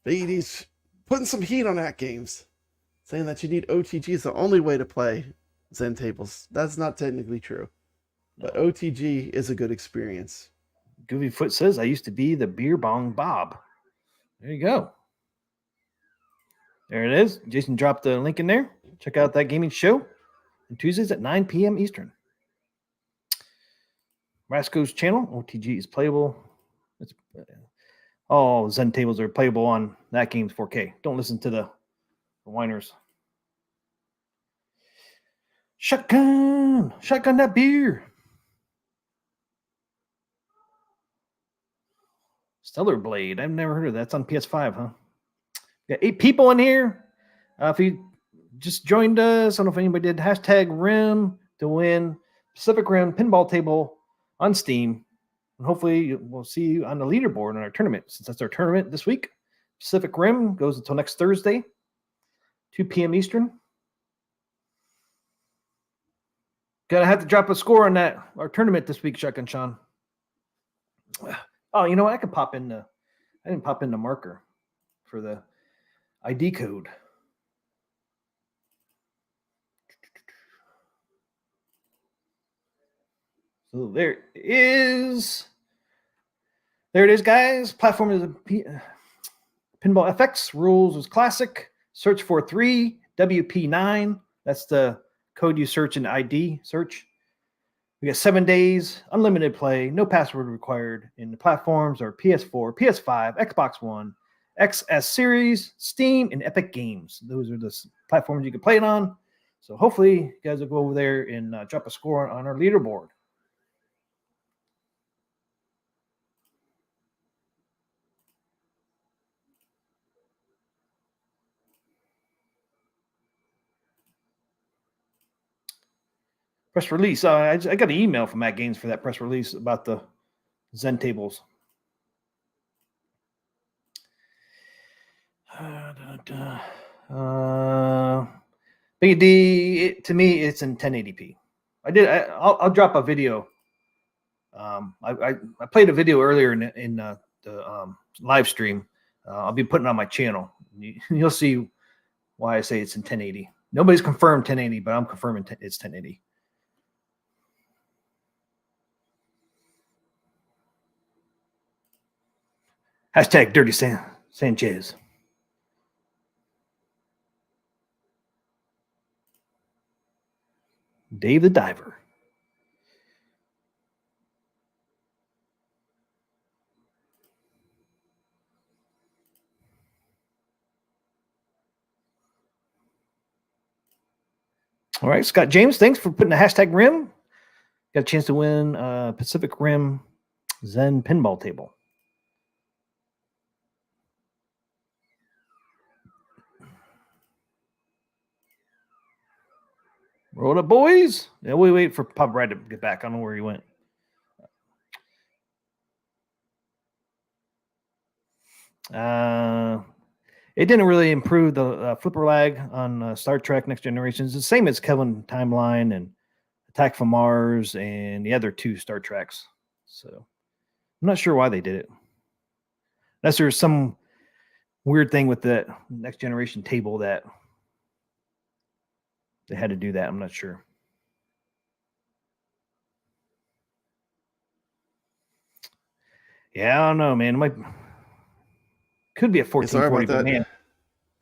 He's putting some heat on AtGames, saying that you need OTG is the only way to play Zen tables. That's not technically true, but OTG is a good experience. Goofy Foot says, I used to be the beer bong Bob. There you go. There it is. Jason dropped the link in there. Check out That Gaming Show on Tuesdays at 9 p.m. Eastern. Rasco's channel, OTG is playable. All Zen tables are playable on That Game's 4K. Don't listen to the whiners. Shotgun that beer. Stellar Blade. I've never heard of that. That's on PS5, huh? Got 8 people in here. If you just joined us, I don't know if anybody did. Hashtag RIM to win Pacific Rim pinball table on Steam. And hopefully we'll see you on the leaderboard in our tournament. Since that's our tournament this week. Pacific Rim goes until next Thursday, 2 p.m. Eastern. Gonna have to drop a score on our tournament this week, Shotgun Sean. Oh, you know what? I didn't pop in the marker for the ID code. So there it is. There it is, guys. Platform is Pinball FX. Rules is classic. Search for 3WP9. That's the code you search in ID search. We got 7 days, unlimited play, no password required. And the platforms are PS4, PS5, Xbox One, XS Series, Steam, and Epic Games. Those are the platforms you can play it on. So hopefully you guys will go over there and drop a score on our leaderboard. Press release. I got an email from AtGames for that press release about the Zen tables. Big D, to me, it's in 1080p. I'll drop a video. I played a video earlier in the live stream. I'll be putting it on my channel. You'll see why I say it's in 1080. Nobody's confirmed 1080, but I'm confirming it's 1080. Hashtag Dirty Sanchez. Dave the Diver. All right, Scott James, thanks for putting the hashtag rim. Got a chance to win Pacific Rim Zen Pinball table. Roll it up, boys. Yeah, we wait for Pub Brad to get back. I don't know where he went. It didn't really improve the flipper lag on Star Trek Next Generation. It's the same as Kelvin Timeline and Attack from Mars and the other 2 Star Treks. So I'm not sure why they did it. Unless there's some weird thing with the Next Generation table that they had to do that. I'm not sure. Yeah, I don't know, man. It could be a 1440, but man,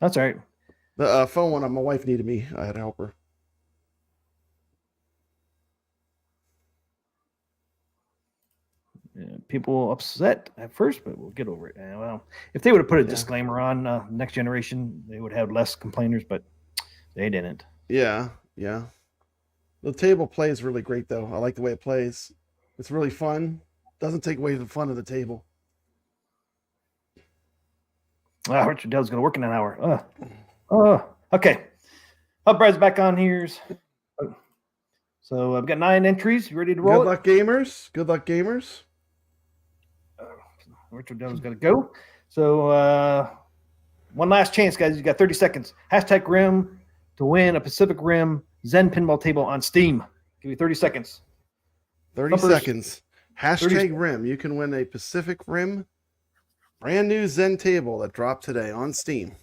that's all right. The phone went on. My wife needed me. I had to help her. Yeah, people upset at first, but we'll get over it. Well, if they would have put a disclaimer on Next Generation, they would have less complainers, but they didn't. Yeah. The table plays really great, though. I like the way it plays. It's really fun. Doesn't take away the fun of the table. Richard Dell's going to work in an hour. Okay. Brad's back on here. So I've got 9 entries. You ready to roll? Good luck, gamers. Good luck, gamers. Richard Dell's got to go. So one last chance, guys. You got 30 seconds. Hashtag Rim to win a Pacific Rim Zen Pinball table on Steam. Give you 30 seconds. 30 seconds. Hashtag Rim. You can win a Pacific Rim brand new Zen table that dropped today on Steam.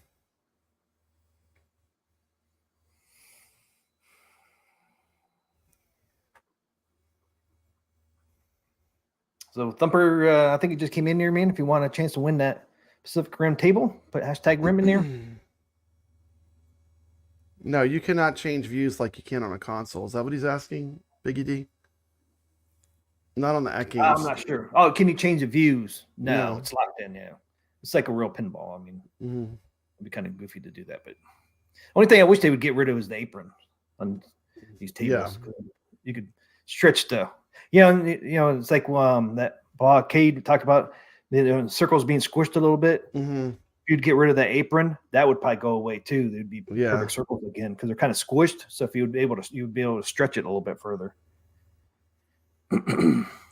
So Thumper, I think he just came in here, man. If you want a chance to win that Pacific Rim table, put hashtag Rim in there. No, you cannot change views like you can on a console. Is that what he's asking, Biggie D? Not on the AtGames. I'm not sure. Oh, can you change the views? No, it's locked in. Yeah, it's like a real pinball. I mean, it'd be kind of goofy to do that. But only thing I wish they would get rid of is the apron on these tables. Yeah. You could stretch the, it's like that blockade talked about the circles being squished a little bit. If you'd get rid of the apron, that would probably go away too. They'd be perfect circles again because they're kind of squished. So if you'd be able to stretch it a little bit further.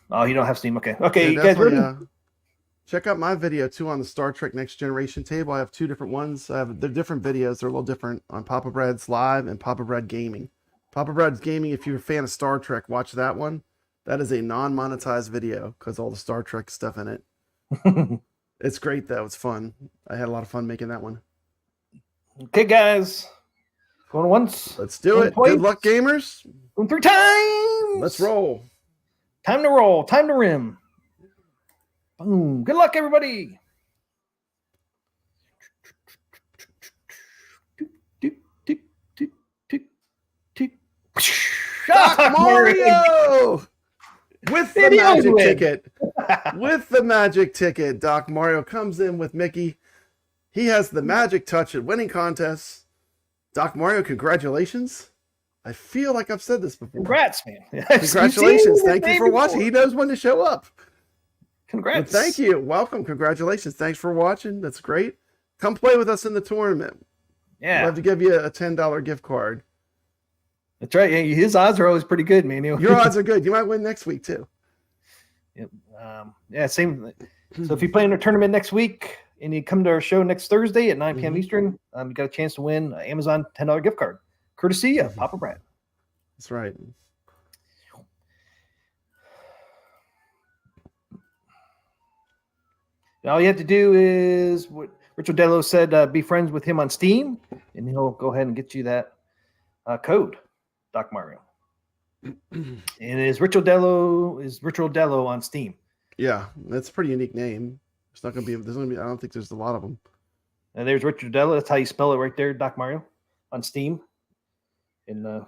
Oh, you don't have Steam. Okay, you guys ready? Check out my video too on the Star Trek Next Generation table. I have 2 different ones. They're different videos. They're a little different on Papa Brad's Live and Papa Brad Gaming. Papa Brad's Gaming, if you're a fan of Star Trek, watch that one. That is a non-monetized video because all the Star Trek stuff in it. It's great though. It's fun. I had a lot of fun making that one. Okay, guys. Going once. Let's do it. Good luck, gamers. Going 3 times. Let's roll. Time to roll. Time to rim. Boom. Good luck, everybody. Doc Mario with the Did he always magic win? ticket. With the magic ticket, Doc Mario comes in with Mickey. He has the magic touch at winning contests. Doc Mario, congratulations. I feel like I've said this before. Congrats, man. Congratulations. Thank you for watching. He knows when to show up. Congrats. But thank you. Welcome. Congratulations. Thanks for watching. That's great. Come play with us in the tournament. Yeah. I'd love to give you a $10 gift card. That's right. Yeah, his odds are always pretty good, man. Your odds are good. You might win next week, too. Yep. Yeah, same. So if you play in a tournament next week and you come to our show next Thursday at 9 p.m. Eastern, you got a chance to win an Amazon $10 gift card, courtesy of Papa Brad. That's right. All you have to do is what Richard Dello said, be friends with him on Steam, and he'll go ahead and get you that code, Doc Mario. And is Richard Dello on Steam? Yeah, that's a pretty unique name. It's not going to be, I don't think there's a lot of them. And there's Richard Dello. That's how you spell it right there, Doc Mario, on Steam. And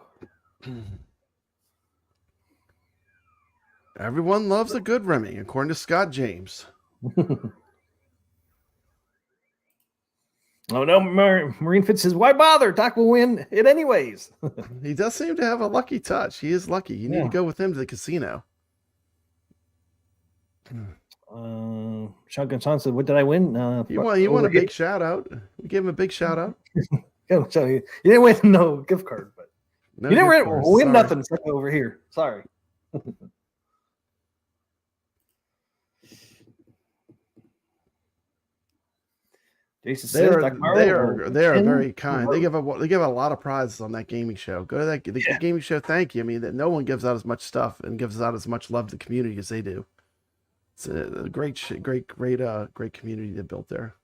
everyone loves a good Remy, according to Scott James. Oh no, Marine Fitz says, why bother? Doc will win it anyways. He does seem to have a lucky touch. He is lucky. You need to go with him to the casino. Shotgun Son said, what did I win? He won a big shout out. We gave him a big shout out. So you didn't win no gift card, but No you didn't gift cards. win Sorry. nothing over here. Sorry. Jason They says, are, Doc Mario they are very kind. They give a lot of prizes on that gaming show. Go to that gaming show. Thank you. I mean, that no one gives out as much stuff and gives out as much love to the community as they do. It's a great community they built there.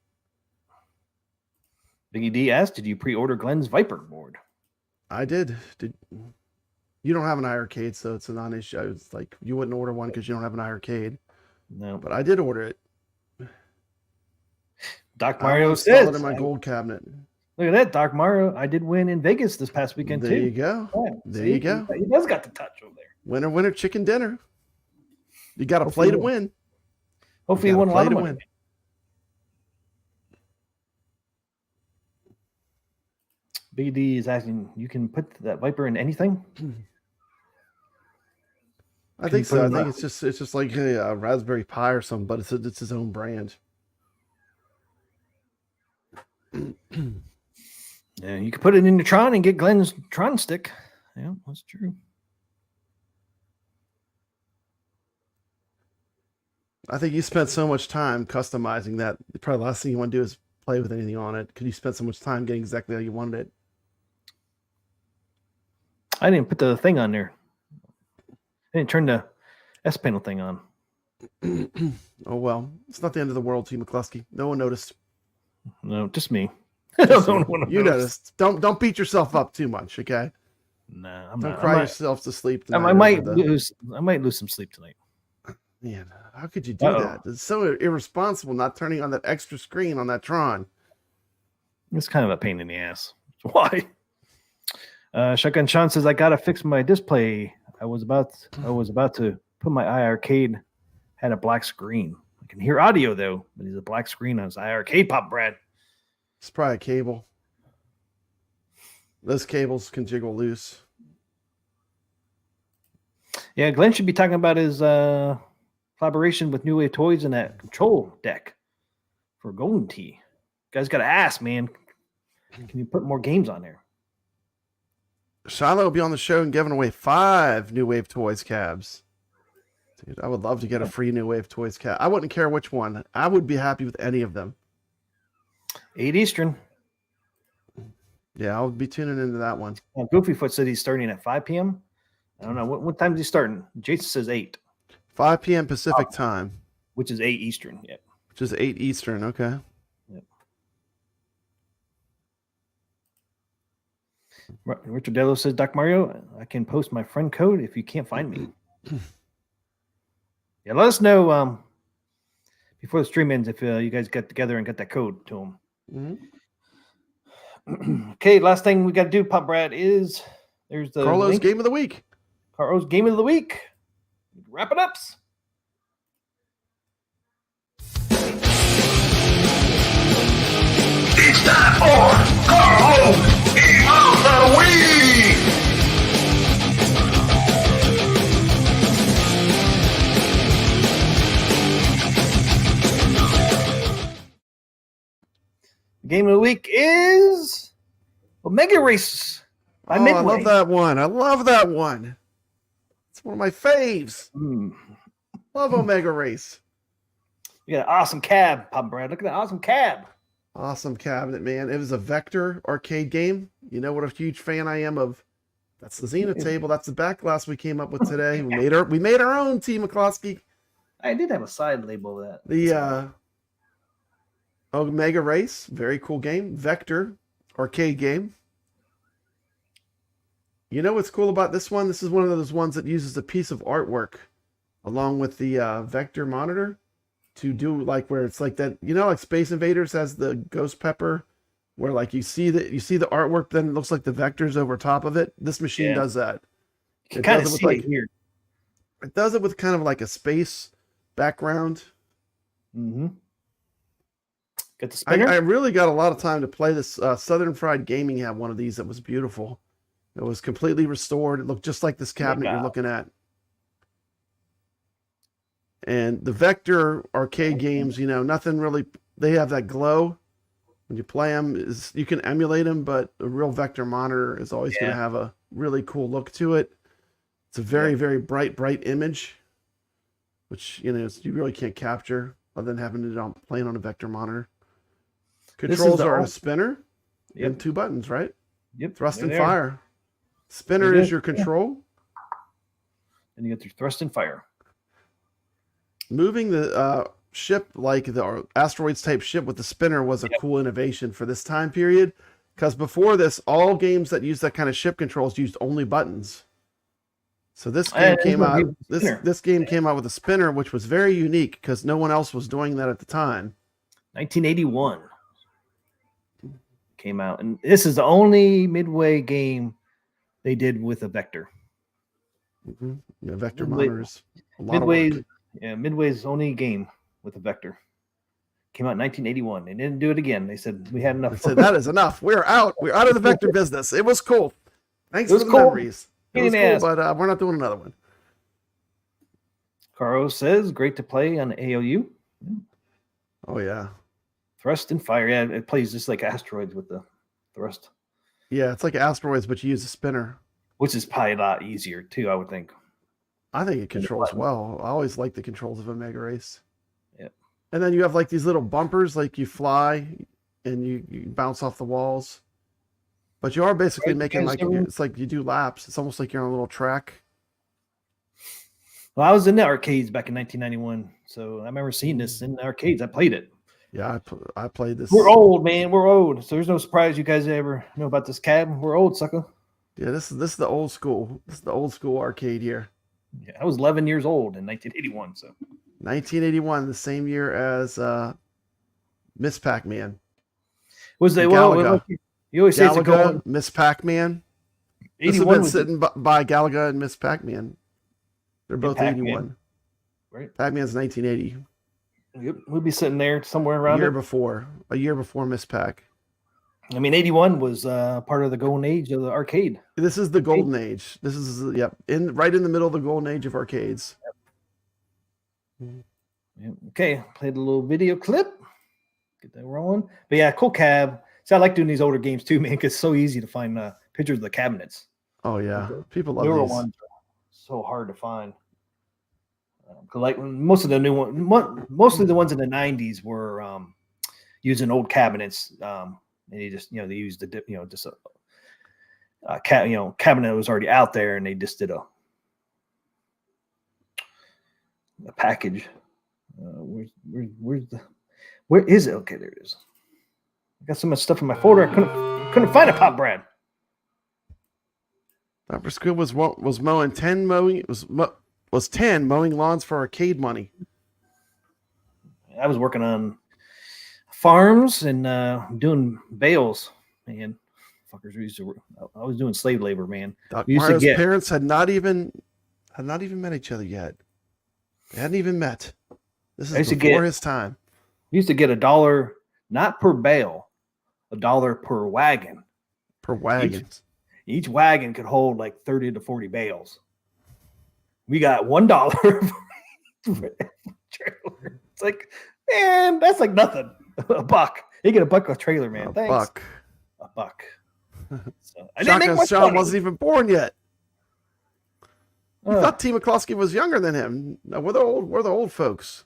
Biggie D asked, did you pre-order Glenn's Viper board? I did. You don't have an iArcade, so it's a non-issue. It's like you wouldn't order one because you don't have an iArcade. No. But I did order it. Doc I Mario installed says, it in my gold cabinet. look at that, Doc Mario. I did win in Vegas this past weekend There too. you go. Yeah, There see? you go. He does got the touch over there. Winner, chicken dinner. You got to play to win. Hopefully, he won a lot of money. Big D is asking, you can put that Viper in anything? I think so. I think it's just like a Raspberry Pi or something, but it's his own brand. Yeah, you can put it in the Tron and get Glenn's Tron stick. Yeah, that's true. I think you spent so much time customizing that probably the last thing you want to do is play with anything on it because you spent so much time getting exactly how you wanted it. I didn't put the thing on there. I didn't turn the S panel thing on. Oh well, it's not the end of the world, T. McCluskey. No one noticed. No, just me. Just you noticed. Don't beat yourself up too much, okay? No, I'm Don't not. cry yourself to sleep. I might lose some sleep tonight. Man, how could you do that? It's so irresponsible not turning on that extra screen on that Tron. It's kind of a pain in the ass. Why? Shotgun Sean says I gotta fix my display. I was about to put my iArcade had a black screen. I can hear audio though, but he's a black screen on his iArcade. Pop Brad. It's probably a cable. Those cables can jiggle loose. Yeah, Glenn should be talking about his collaboration with New Wave Toys and that control deck for Golden Tee. You guys got to ask, man. Can you put more games on there? Shiloh will be on the show and giving away 5 New Wave Toys cabs. Dude, I would love to get a free New Wave Toys cab. I wouldn't care which one. I would be happy with any of them. 8 Eastern. Yeah, I'll be tuning into that one. Goofyfoot said he's starting at 5 p.m. I don't know. What time is he starting? Jason says 8. 5 p.m. Pacific time. Which is 8 Eastern. Yep. Which is 8 Eastern. Okay. Yep. Richard Dello says, Doc Mario, I can post my friend code if you can't find me. Yeah, let us know before the stream ends if you guys get together and get that code to him. Mm-hmm. Okay, last thing we got to do, Pop Brad, is there's the Carlos link. Game of the Week. Caro's game of the week. Wrap it up. It's time for Carl Game of the Week! Game of the week is Omega Race by Midway. I love that one. I love that one. It's one of my faves. Love Omega Race. You got an awesome cab, Pop Brad. Look at that awesome cab. Awesome cabinet, man. It was a vector arcade game. You know what a huge fan I am of. That's the Xena table. That's the back glass we came up with today. We made our own, T. McCloskey. I did have a side label of that. The Omega Race, very cool game. Vector arcade game. You know what's cool about this one? This is one of those ones that uses a piece of artwork along with the vector monitor to do like where it's like that, you know, like Space Invaders has the ghost pepper where like you see the artwork, then it looks like the vectors over top of it. This machine does that. You kind of see it here. It does it with kind of like a space background. Mm-hmm. Got the spinner. I really got a lot of time to play this. Southern Fried Gaming had one of these that was beautiful. It was completely restored. It looked just like this cabinet you're looking at. And the Vector arcade games, you know, nothing really, they have that glow. When you play them, you can emulate them, but a real Vector monitor is always going to have a really cool look to it. It's a very, very bright image, which, you know, you really can't capture other than having it playing on a Vector monitor. Controls are a spinner and 2 buttons, right? Yep. Thrust and fire. Spinner is your control. And you get your thrust and fire. Moving the ship, like the asteroids type ship with the spinner, was a cool innovation for this time period. Because before this, all games that used that kind of ship controls used only buttons. So this game came out. This game came out with a spinner, which was very unique because no one else was doing that at the time. 1981 came out, and this is the only Midway game they did with a vector. Mm-hmm. Yeah, vector monitors. Midway's only game with a vector. Came out in 1981. They didn't do it again. They said we had enough. They said that is enough. We're out. We're out of the vector business. It was cool. Thanks for the memories. It was cool, but we're not doing another one. Caro says, great to play on AOU. Oh, yeah. Thrust and fire. Yeah, it plays just like asteroids with the thrust. Yeah, it's like asteroids, but you use a spinner. Which is probably a lot easier, too, I would think. I think it controls well. I always like the controls of a Mega Race. Yep. And then you have like these little bumpers, like you fly and you bounce off the walls. But you are basically making like, it's like you do laps. It's almost like you're on a little track. Well, I was in the arcades back in 1991, so I remember seeing this in the arcades. I played it. Yeah, I played this. We're old, man. We're old. So there's no surprise you guys ever know about this cab. We're old, sucker. Yeah, this is the old school. This is the old school arcade here. Yeah, I was 11 years old in 1981. So 1981, the same year as Miss Pac-Man. Was they well? You always say it's a gold. Miss Pac-Man. 81 been sitting by Galaga and Miss Pac-Man. They're both 81. Right. Pac-Man's 1980. Yep, we'll be sitting there somewhere around a year before Miss Pac. I mean, 81 was part of the golden age of the arcade. This is the golden age. This is right in the middle of the golden age of arcades. Yep. Okay, played a little video clip. Get that rolling. But yeah, cool cab. See, I like doing these older games too, man, because it's so easy to find pictures of the cabinets. Oh yeah, people love newer these. Ones are so hard to find. Like most of the new ones, mostly the ones in the 90s were using old cabinets. And they just, they used just a cabinet that was already out there, and they just did a package. Where is it? Okay, there it is. I got so much stuff in my folder. I couldn't find it, Pop Brad. Dr. Squid was mowing 10 mowing lawns for arcade money. I was working on farms and doing bales, man. Fuckers used to. I was doing slave labor, man. Doc Mario's parents had not even had not even met each other yet. They hadn't even met. This I is used to before get- his time. We used to get $1, not per bale, $1 per wagon. Per wagons. Each wagon could hold like 30 to 40 bales. We got $1 for trailer. It's like, man, that's like nothing. A buck. You get a buck a trailer, man. A Thanks. buck. A buck. So, I didn't make Shotgun much Sean money. wasn't even born yet. I Oh, thought T. McCloskey was younger than him. No, we're the old folks.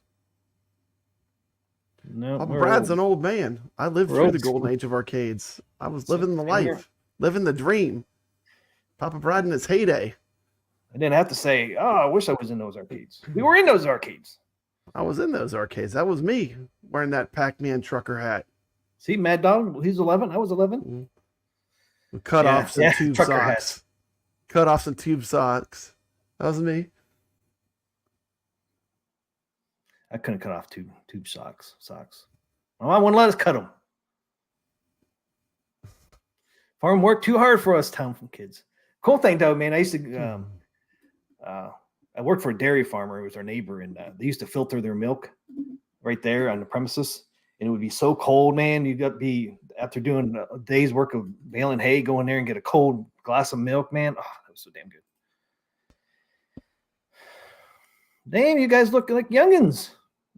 no, Papa we're Brad's old. an old man. I lived We're through old the golden school. age of arcades. I was So, living the same here. life, living the dream. Papa Brad in his heyday. I didn't have to say, oh, I wish I was in those arcades. We were in those arcades. I was in those arcades. That was me wearing that Pac-Man trucker hat. See, Mad Dog, he's 11. I was 11. With cutoffs Yeah, and tube trucker socks. hats. Cutoffs and tube socks. That was me. I couldn't cut off tube socks. My mom wouldn't let us cut them. Farm worked too hard for us town kids. Cool thing though, man. I used to I worked for a dairy farmer. It was our neighbor, and they used to filter their milk right there on the premises. And it would be so cold, man. You got to be after doing a day's work of baling hay, go in there and get a cold glass of milk, man. Oh, that was so damn good. Damn, you guys look like youngins.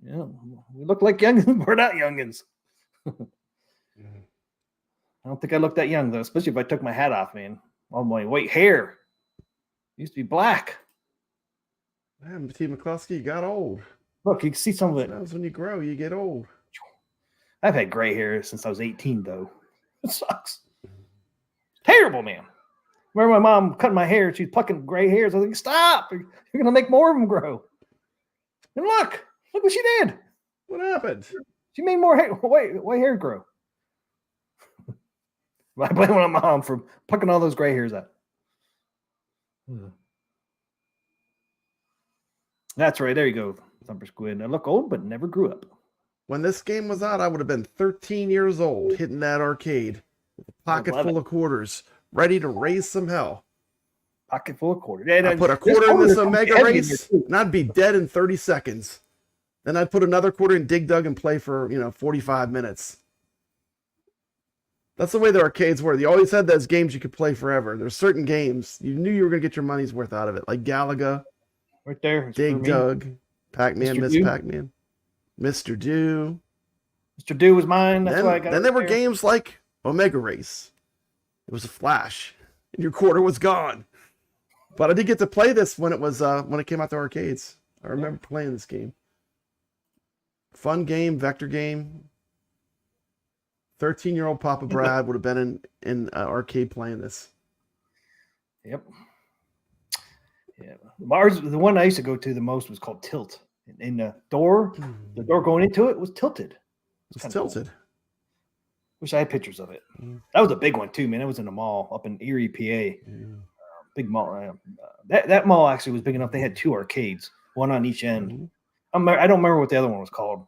Yeah, we look like youngins. We're not youngins. I don't think I look that young though, especially if I took my hat off, man. All my white hair used to be black. Man, T. McCloskey, you got old. Look, you can see some of it. That's when you grow, you get old. I've had gray hair since I was 18, though. It sucks. Terrible, man. Remember my mom cutting my hair. She's plucking gray hairs. I was like, stop. You're going to make more of them grow. And look what she did. What happened? She made more hair, white hair grow. I blame my mom for plucking all those gray hairs out. That's right. There you go, Thumper Squid. I look old, but never grew up. When this game was out, I would have been 13 years old, hitting that arcade with a pocket 11. full of quarters, ready to raise some hell. Pocket full of quarters. Yeah, I put a quarter in this Omega race, and I'd be dead in 30 seconds. Then I'd put another quarter in Dig Dug and play for 45 minutes. That's the way the arcades were. You always had those games you could play forever. There's certain games you knew you were going to get your money's worth out of it, like Galaga, Right there. Dig Dug, Pac-Man, Mr. Miss Do. Pac-Man, Mr. Do. Mr. Do was mine. That's why I got Then it there were there. games like Omega Race. It was a flash, and your quarter was gone. But I did get to play this when it came out to arcades. I remember playing this game. Fun game, vector game. 13-year-old Papa Brad would have been in arcade playing this. Yep. Yeah. Ours, the one I used to go to the most was called Tilt. And the door going into it was tilted. It's kinda cool. tilted. Wish I had pictures of it. That was a big one too, man. It was in a mall up in Erie, PA. Big mall. That mall actually was big enough. They had 2 arcades, one on each end. I don't remember what the other one was called.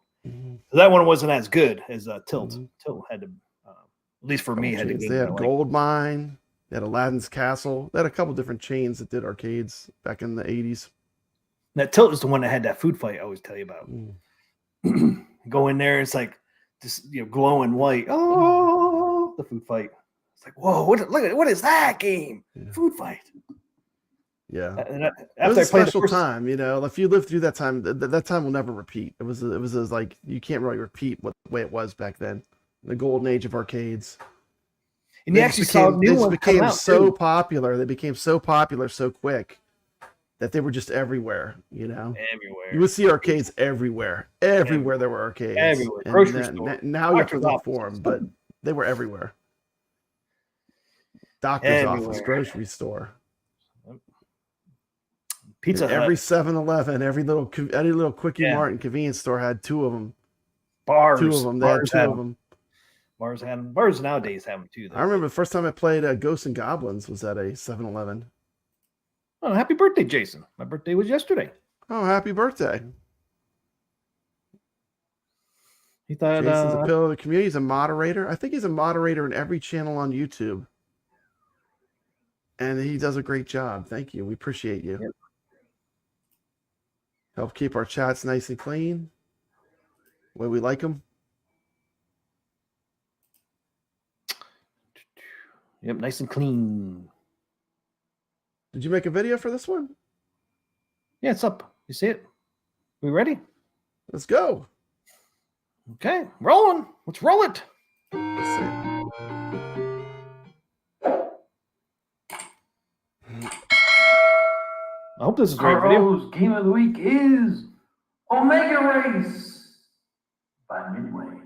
That one wasn't as good as Tilt. Tilt had to, at least for me, had to. They had Gold Mine. They had Aladdin's Castle. They had a couple different chains that did arcades back in the 80s. That Tilt is the one that had that food fight I always tell you about. Go in there, it's like this, glowing white. Oh, the food fight. It's like, whoa, what is that game? Yeah. Food fight. Yeah. And It after was I a played special time, if you lived through that time, that time will never repeat. It was like you can't really repeat what the way it was back then, the golden age of arcades. and you actually saw new ones became come out so too. popular. They became so popular so quick that they were just everywhere. Everywhere. You would see arcades everywhere. Everywhere there were arcades. Everywhere. And Grocery then- store. Now you have to Doctor's look for office. them, but they were everywhere. Doctor's Everywhere. office, grocery store. Pizza And Hut, every 7-Eleven, every little Quickie Yeah. Mart and convenience store had 2 of them. bars. 2 of them. They had Bars 2 had of them. Bars had them. Bars nowadays have them too. Though. I remember the first time I played Ghosts and Goblins was at a 7-Eleven. Oh, happy birthday, Jason! My birthday was yesterday. Oh, happy birthday. He thought, Jason's a pillar of the community. He's a moderator. I think he's a moderator in every channel on YouTube. And he does a great job. Thank you. We appreciate you. Yep. Help keep our chats nice and clean. The way we like them. Yep, nice and clean. Did you make a video for this one? Yeah, it's up. You see it? We ready? Let's go. Okay, rolling. Let's roll it. Let's see. I hope this is the right video. Carl's game of the week is Omega Race by Midway.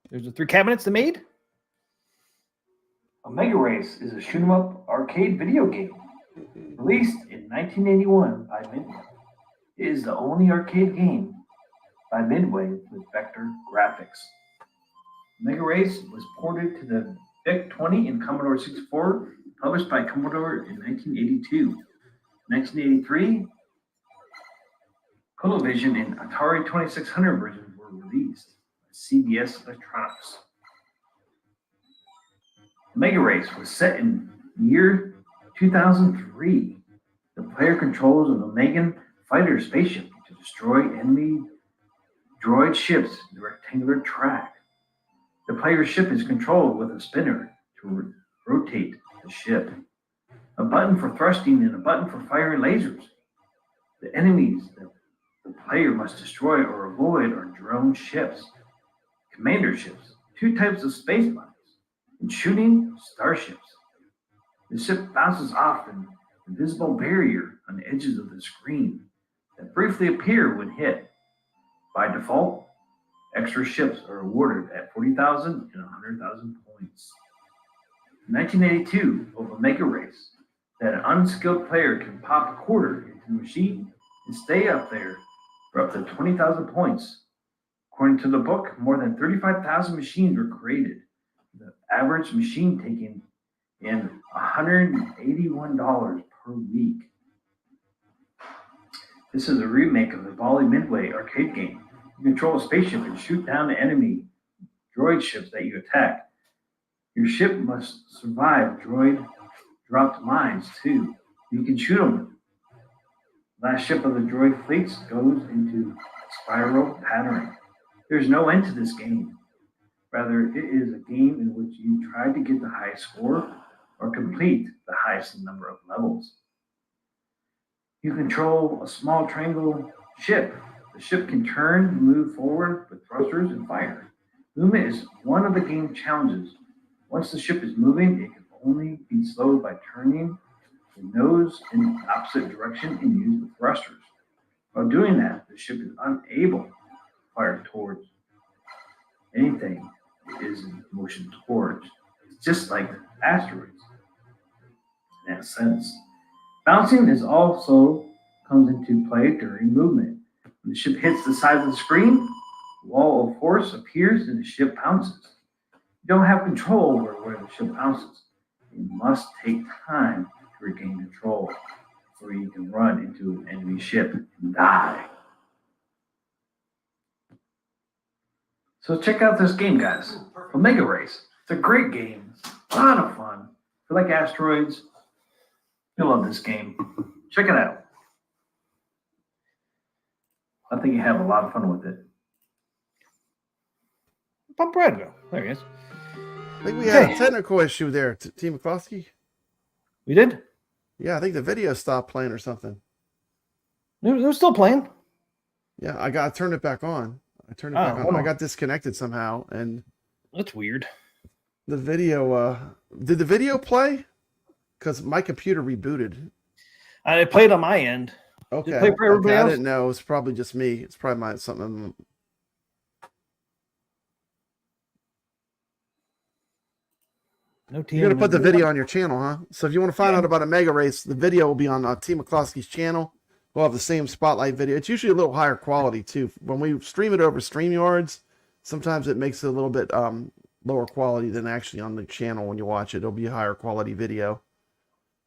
There's the 3 cabinets they made. Omega Race is a shoot 'em up arcade video game released in 1981 by Midway. It is the only arcade game by Midway with vector graphics. Omega Race was ported to the VIC-20 and Commodore 64, published by Commodore in 1982. 1983, Colovision and Atari 2600 versions were released by CBS Electronics. Omega Race was set in year 2003. The player controls an Omegan fighter spaceship to destroy enemy droid ships in a rectangular track. The player's ship is controlled with a spinner to rotate the ship, a button for thrusting and a button for firing lasers. The enemies that the player must destroy or avoid are drone ships, commander ships, 2 types of space mines, and shooting starships. The ship bounces off an invisible barrier on the edges of the screen that briefly appear when hit. By default, extra ships are awarded at 40,000 and 100,000 points. In 1982, of Omega Race, that an unskilled player can pop a quarter into the machine and stay up there for up to 20,000 points. According to the book, more than 35,000 machines were created. The average machine taking in $181 per week. This is a remake of the Bally Midway arcade game. You control a spaceship and shoot down the enemy droid ships that you attack. Your ship must survive droid dropped mines too. You can shoot them. Last ship of the droid fleets goes into spiral pattern. There's no end to this game. Rather, it is a game in which you try to get the highest score or complete the highest number of levels. You control a small triangle ship. The ship can turn and move forward with thrusters and fire. Movement is one of the game challenges. Once the ship is moving, it can only be slowed by turning the nose in the opposite direction and use the thrusters. While doing that, the ship is unable to fire towards anything it is in motion towards. It's just like asteroids in that sense. Bouncing is also comes into play during movement. When the ship hits the side of the screen, a wall of force appears and the ship bounces. You don't have control over where the ship bounces. You must take time to regain control before you can run into an enemy ship and die. So check out this game, guys. Omega Race. It's a great game. A lot of fun. If you like asteroids, you'll love this game. Check it out. I think you have a lot of fun with it. Pump Brad go. There he is. I think we had a technical issue there, T. McCloskey. We did? Yeah, I think the video stopped playing or something. It was still playing. Yeah, I got to turn it back on. I turned it back on. I got disconnected somehow, and that's weird. The video, did the video play? Because my computer rebooted. It played on my end. Okay. Did it play for everybody else? I didn't know. It's probably just me. It's probably something. No You're going to put the video on your channel, huh? So if you want to find out about Omega Race, the video will be on T. McCloskey's channel. We'll have the same spotlight video. It's usually a little higher quality, too. When we stream it over StreamYards, sometimes it makes it a little bit lower quality than actually on the channel when you watch it. It'll be a higher quality video.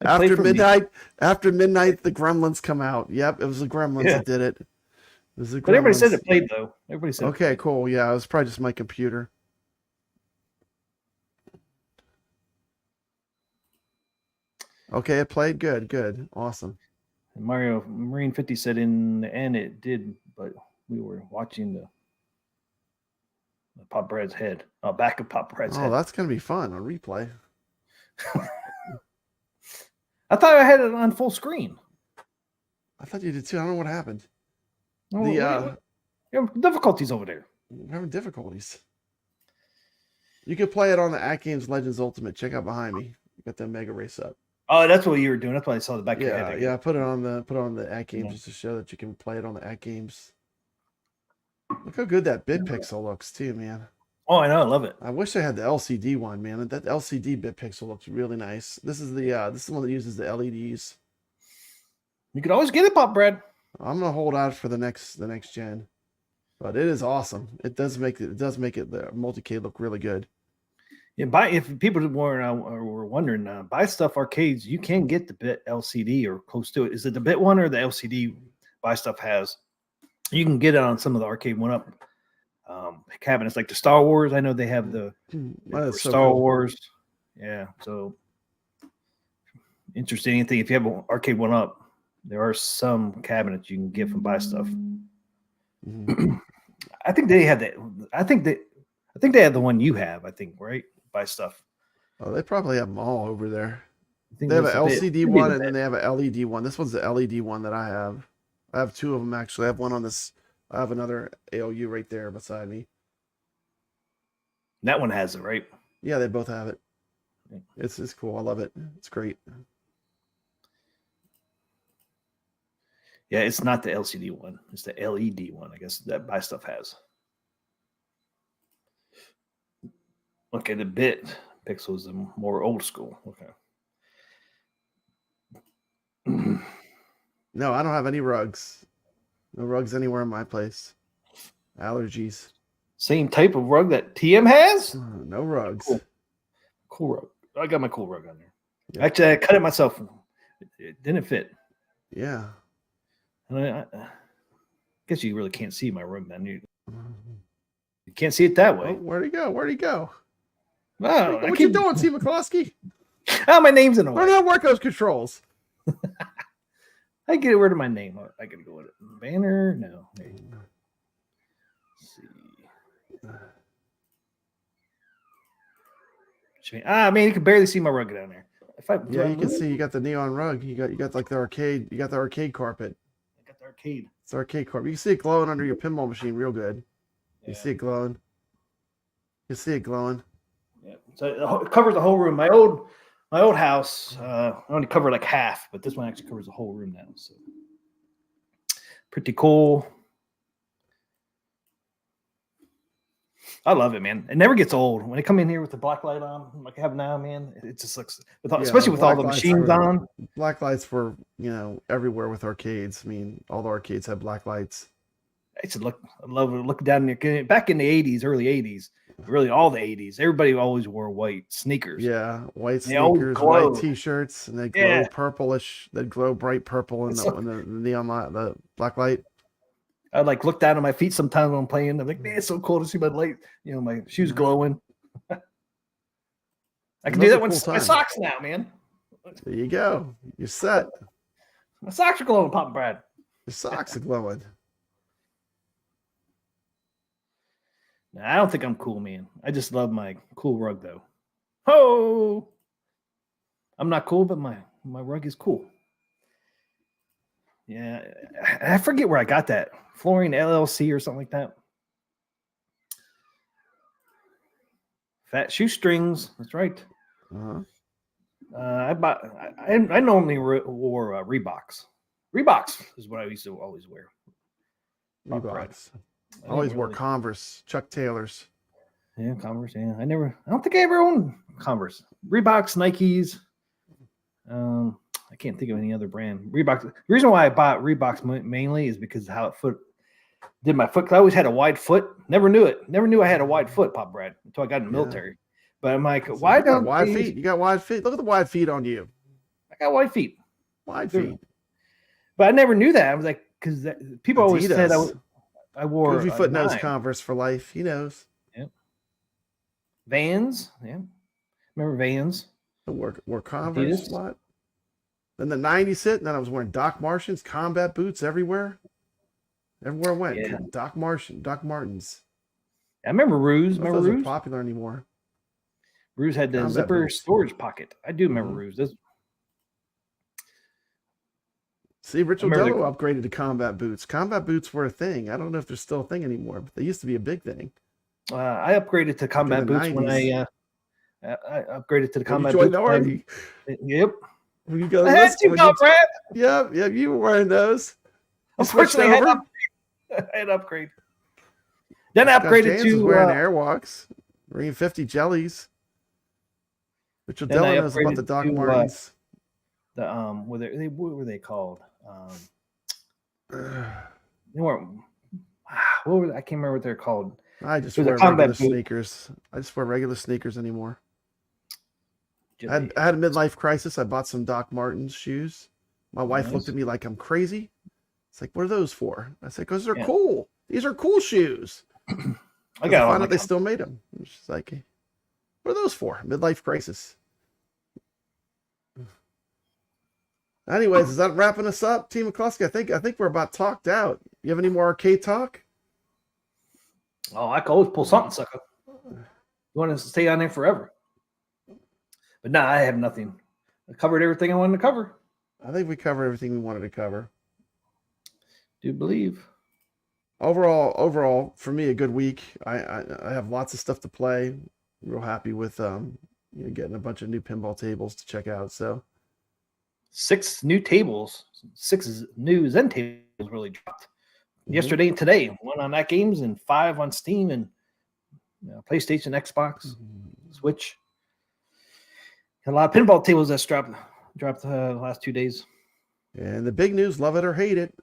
After midnight, the Gremlins come out. Yep, it was the Gremlins that did it. But everybody said it played, though. Everybody said okay, cool. Yeah, it was probably just my computer. Okay, it played. Good. Awesome. And Mario Marine 50 said in the end it did, but we were watching the Pop Brad's head. Back of Pop Brad's Oh, head. that's gonna be fun on replay. I thought I had it on full screen. I thought you did too. I don't know what happened. Oh, The difficulties over there. we're having difficulties. You could play it on the AtGames Legends Ultimate. Check out behind me. You got the Mega Race up. Oh, that's what you were doing. That's why I saw the back of your Yeah, head. yeah. Put it on the AtGames Yeah. just to show that you can play it on the AtGames. Look how good that bit pixel looks too, man. Oh, I know. I love it. I wish I had the LCD one, man. That LCD bit pixel looks really nice. This is the one that uses the LEDs. You could always get it, Pop Brad. I'm gonna hold out for the next gen, but it is awesome. It does make the multicade look really good. Yeah, if people were wondering, buy stuff arcades. You can get the bit LCD or close to it. Is it the bit one or the LCD? Buy stuff has. You can get it on some of the arcade one-up cabinets, like the Star Wars. I know they have the That is so Star cool. Wars. Yeah, so interesting thing. If you have an arcade one-up, there are some cabinets you can get from buy stuff. Mhm. I think they have that. I think they have the one you have. I think right buy stuff. Oh, they probably have them all over there. I think They have an that's a bit- LCD maybe one a and bit. then they have an LED one. This one's the LED one that I have. I have two of them actually. I have one on this. I have another ALU right there beside me. That one has it, right? Yeah, they both have it. Yeah. It's cool. I love it. It's great. Yeah, it's not the LCD one. It's the LED one, I guess, that buy stuff has. Okay, the bit pixels are more old school. Okay. No, I don't have any rugs. No rugs anywhere in my place. Allergies. Same type of rug that TM has? No rugs. Cool rug. I got my cool rug on there. Yeah. Actually, I cut it myself. It didn't fit. Yeah. And I guess you really can't see my rug then. You can't see it that Oh, way. where'd he go? Where'd he go? Oh, What you doing, T. McCloskey? Oh, my name's in the Learn way. how to work those controls. I get rid of my name. I gotta go with it. Banner? No. Hey. Let's see. Man, you can barely see my rug down there. Yeah, you can see you got the neon rug. You got like the arcade. You got the arcade carpet. I got the arcade. It's the arcade carpet. You can see it glowing under your pinball machine real good. You see it glowing. You see it glowing. Yeah. So it covers the whole room. My old house, I only covered like half, but this one actually covers the whole room now. So pretty cool. I love it, man. It never gets old. When I come in here with the black light on, like I have now, man, it just looks, especially with all the machines on. Black lights were, everywhere with arcades. I mean, all the arcades have black lights. I love looking down there. Back in the 80s, early 80s, really all the 80s, everybody always wore white sneakers. Yeah, white They always sneakers, glow. white t-shirts, and they glow purplish. They'd glow bright purple in the neon light, the black light. I like look down at my feet sometimes when I'm playing. I'm like, man, it's so cool to see my light, my shoes glowing. I can do that with my socks now, man. There you go. You're set. My socks are glowing, Papa Brad. Your socks are glowing. Nah, I don't think I'm cool, man. I just love my cool rug, though. Oh, I'm not cool, but my rug is cool. Yeah, I forget where I got that. Flooring LLC or something like that. Fat shoestrings. That's right. Uh-huh. I normally wore Reeboks. Reeboks is what I used to always wear. Reeboks. I always wore Converse, Chuck Taylors. Yeah, Converse. Yeah, I don't think I ever owned Converse. Reeboks, Nikes. I can't think of any other brand. Reeboks. The reason why I bought Reeboks mainly is because of how it did my foot. 'Cause I always had a wide foot. Never knew it. Never knew I had a wide foot, Pop Brad, until I got in the military. But I'm like, why don't wide feet? You got wide feet. Look at the wide feet on you. I got wide feet. Wide feet. But I never knew that. I was like, because people always said I wore Goofy foot knows Converse for life. He knows. Yep. Vans. Yeah. Remember Vans? Wore Converse Adidas. a lot. Then the 90s hit, and then I was wearing Doc Martens, combat boots everywhere. Everywhere I went. Yeah. Doc Martens. I remember Ruse. I don't know Remember if those are Ruse? popular anymore. Ruse had the Combat zipper boots. storage pocket. I do remember Mhm. Ruse. That's, See, Rich remember Odello upgraded to combat boots. Combat boots were a thing. I don't know if they're still a thing anymore, but they used to be a big thing. I upgraded to combat the boots when 90s. I upgraded to the When combat you joined boots. the army. Yep. When you go to I had enlist- to, when Bob Brad. Yep, you were wearing those. You switched Unfortunately, over. I had to upgrade. Then I upgraded James was to wearing Airwalks, Marine 50 jellies. Richard Then I Dillon knows about upgraded the Doc to, Martens. what were they called? They weren't. I can't remember what they're called. I just It was a wear combat regular boot. sneakers. I just wear regular sneakers anymore. Just- I had a midlife crisis. I bought some Doc Martens shoes. My wife Nice. looked at me like I'm crazy. It's like, what are those for? I said, because they're Yeah. cool. These are cool shoes. I I got found on out they still made them. She's like, what are those for? Midlife crisis. Anyways, is that wrapping us up, Team McCluskey? I think we're about talked out. You have any more arcade talk? Oh, I can always pull something, sucker. You want to stay on there forever? But nah, I have nothing. I covered everything I wanted to cover. I think we covered everything we wanted to cover. Do believe. Overall, for me, a good week. I have lots of stuff to play. Real happy with getting a bunch of new pinball tables to check out. So 6 new tables, 6 new Zen tables really dropped yesterday and today. 1 on AtGames and 5 on Steam and PlayStation, Xbox, Switch. A lot of pinball tables that's dropped the last 2 days. and the big news, love it or hate it,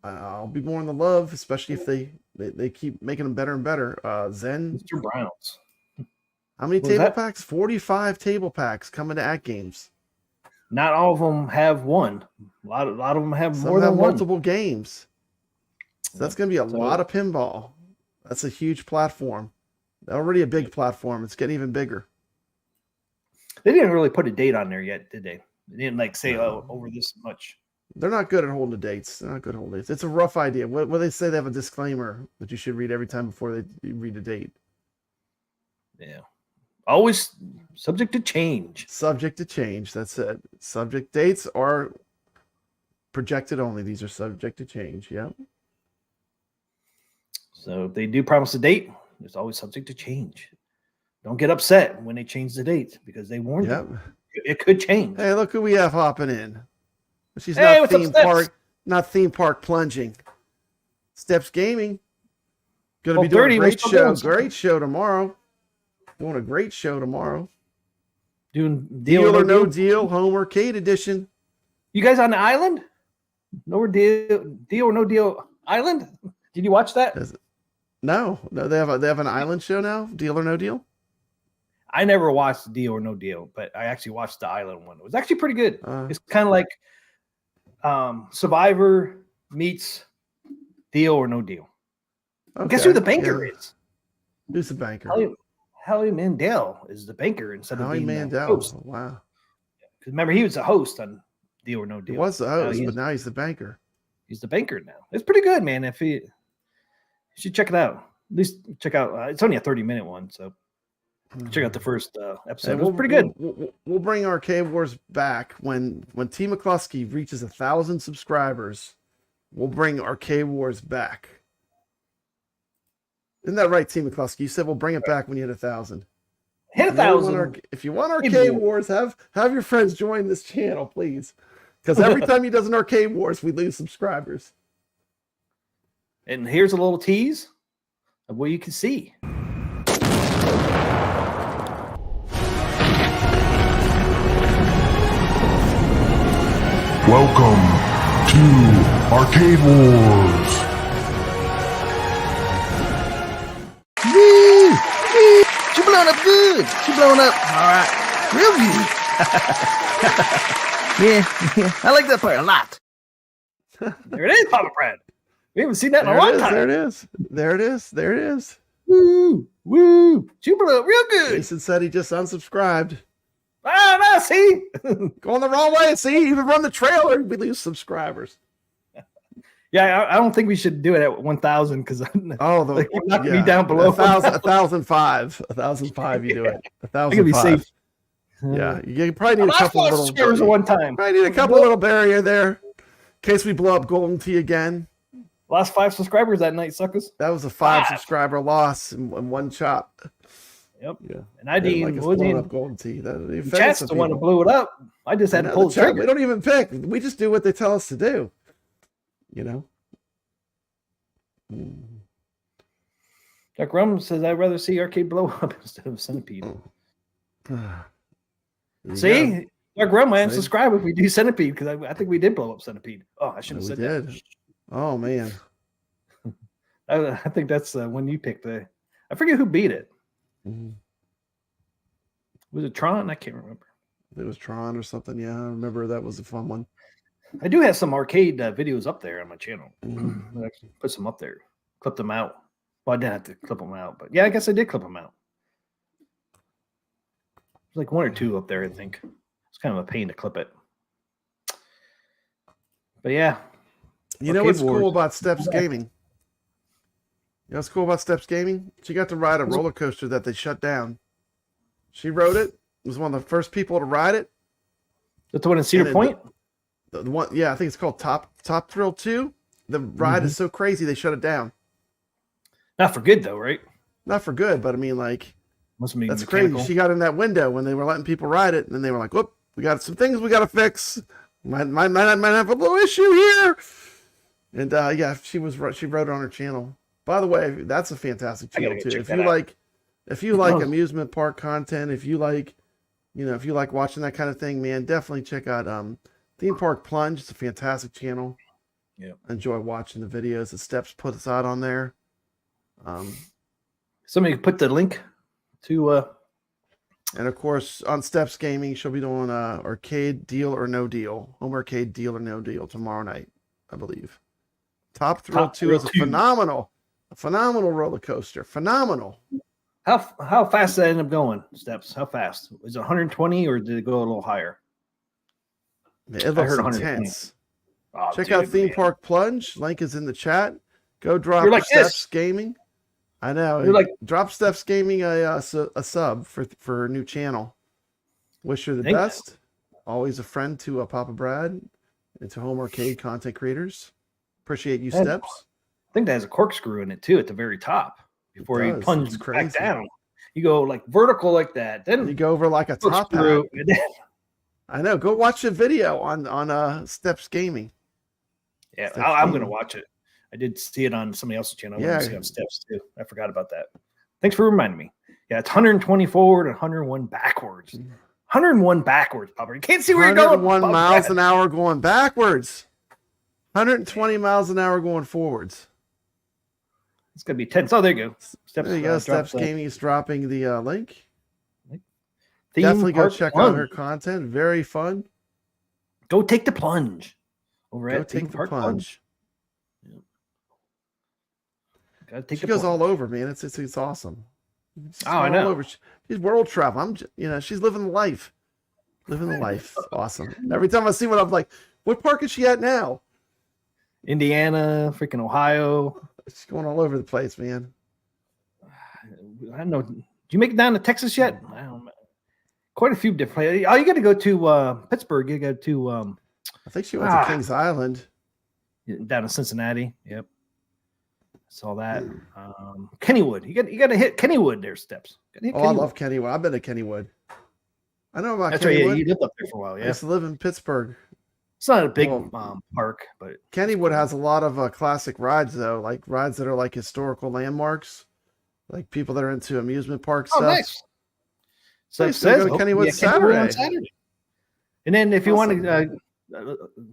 I'll be more in the love, especially if they keep making them better and better. Zen. Mr. Browns. How many What was table that? packs? 45 table packs coming to AtGames. Not all of them have one. A lot of them have Some more have than one. multiple games. So that's going to be a So- lot of pinball. That's a huge platform. Already a big platform. It's getting even bigger. They didn't really put a date on there yet, did they? They didn't say, oh, over this much. They're not good at holding the dates. They're not good at holding dates. It's a rough idea. What they say, they have a disclaimer that you should read every time before you read the date. Yeah. Always subject to change. Subject to change. That's it. Subject dates are projected only. These are subject to change. Yeah. So if they do promise a date, it's always subject to change. Don't get upset when they change the date because they warned Yep. you. It could change. Hey, look who we have hopping in. She's Hey, not what's up, theme Steps? park, not theme park plunging. Steps Gaming. Gonna be 12:30, doing a we're great still show. doing something. Great show tomorrow. Doing a great show tomorrow. Doing Deal or no deal, home arcade edition. You guys on the island? No deal or no deal island? Did you watch that? No, they have an island show now. Deal or no deal. I never watched Deal or No Deal, but I actually watched the island one. It was actually pretty good. Uh, It's kind of like Survivor meets Deal or No Deal. Guess who okay, the banker yeah. is? Who's the banker? Howie Mandel is the banker instead of Howie being the Mandel. host. Wow, 'Cause remember, he was the host on Deal or No he Deal. was the host, he's- but now he's the banker. He's the banker now. It's pretty good, man. You should check it out. At least check out. It's only a 30-minute one, so check out the first episode. And It was pretty good. We'll bring Arcade Wars back when T McCluskey reaches 1,000 subscribers. We'll bring Arcade Wars back. Isn't that right, T McCluskey? You said we'll bring it back when you hit 1,000. Hit If you really 1,000. want if you want Arcade Wars, have your friends join this channel, please. Because every time he does an Arcade Wars, we lose subscribers. And here's a little tease of what you can see. Welcome to Arcade Wars. She blown up good. She blown up, all right, real good. yeah, I like that part a lot. There it is, Papa Brad. We haven't seen that in a There long it is. time. There it is. There it is. There it is. Woo, woo. She blew up real good. Jason said he just unsubscribed. Ah, no, see? Going the wrong way. See, even run the trailer, we lose subscribers. Yeah, I don't think we should do it at 1,000 because Oh, like, you're not gonna be down below 1,005. 1,005, you do it. I can be 1,005. safe. Yeah, you probably need a Last couple five little. subscribers at one time. Probably need a couple little barrier there, in case we blow up Golden Tee again. Last 5 subscribers that night, suckers. That was a 5 subscriber loss in one chop. Yep. Yeah. And I didn't. Like blowing up Golden Tee. The Chat's the one that blew it up. I just had to pull the chat, trigger. we don't even pick. We just do what they tell us to do. You know. Jack Rum says I'd rather see Arcade blow up instead of Centipede. See, Jack Rum, man, subscribe if we do Centipede because I think we did blow up Centipede. Oh, I shouldn't have said that. Did. Oh man. I think that's when you picked I forget who beat it. Was it Tron? I can't remember. It was Tron or something. Yeah, I remember that was a fun one. I do have some arcade videos up there on my channel. I actually put some up there, clipped them out. Well, I didn't have to clip them out, but yeah, I guess I did clip them out. There's like 1 or 2 up there, I think. It's kind of a pain to clip it. But yeah. You know what's cool about Steps Gaming? You know what's cool about Steps Gaming? She got to ride a roller coaster that they shut down. She rode it. Was one of the first people to ride it. That's the one in Cedar Point? The one, yeah, I think it's called Top Thrill 2. The ride is so crazy they shut it down. Not for good though, right? Not for good, but I mean, like, must be that's mechanical. crazy. She got in that window when they were letting people ride it, and then they were like, "Whoop, we got some things we got to fix. Might have a little issue here." And yeah, she wrote it on her channel. By the way, that's a fantastic channel too. If you like amusement park content, if you like watching that kind of thing, man, definitely check out Theme Park Plunge. It's a fantastic channel. Yeah, enjoy watching the videos that Steps puts out on there. Somebody put the link to and of course on Steps Gaming, she'll be doing arcade Deal or No Deal, home arcade Deal or No Deal tomorrow night, I believe. Top Thrill 2 is a phenomenal roller coaster. Phenomenal. How fast did I end up going, Steps? How fast? Was it 120 or did it go a little higher? It looks intense. Check out Theme Park Plunge. Link is in the chat. Go drop Steps Gaming. I know. Drop Steps Gaming a sub for her new channel. Wish her the best. Always a friend to Papa Brad and to home arcade content creators. Appreciate you, Steps. I think that has a corkscrew in it too at the very top before you plunge back down. You go like vertical like that. Then you go over like a top hat. I know. Go watch the video on Steps Gaming. Yeah, I'm gonna watch it. I did see it on somebody else's channel. I want to see it on Steps too. I forgot about that. Thanks for reminding me. Yeah, it's 120 forward and 101 backwards. 101 backwards, Papa. You can't see where you're going. 101 miles an hour going backwards. 120 miles an hour going forwards. It's gonna be tense. Oh, there you go. Steps, there you go. Steps Gaming is dropping the link. Definitely go check out her content. Very fun. Go take the plunge. Go take the plunge. Yeah. She goes all over, man. It's awesome. I know. All over. She's world travel. She's living the life. Living the life. Awesome. Every time I see one, I'm like, what park is she at now? Indiana, freaking Ohio. She's going all over the place, man. I don't know. Did you make it down to Texas yet? I don't know. Quite a few different places. Oh, you got to go to Pittsburgh. You got to. I think she went to Kings Island. Down to Cincinnati. Yep. Saw that. Kennywood. You got to hit Kennywood there, Steps. I love Kennywood. I've been to Kennywood. I know about Kennywood. Kennywood. Right, you lived up there for a while. Yeah. I used to live in Pittsburgh. It's not a big park, but Kennywood has a lot of classic rides, though, like rides that are like historical landmarks, like people that are into amusement park stuff. Nice. So it says go to Kennywood Saturday. And then if you want to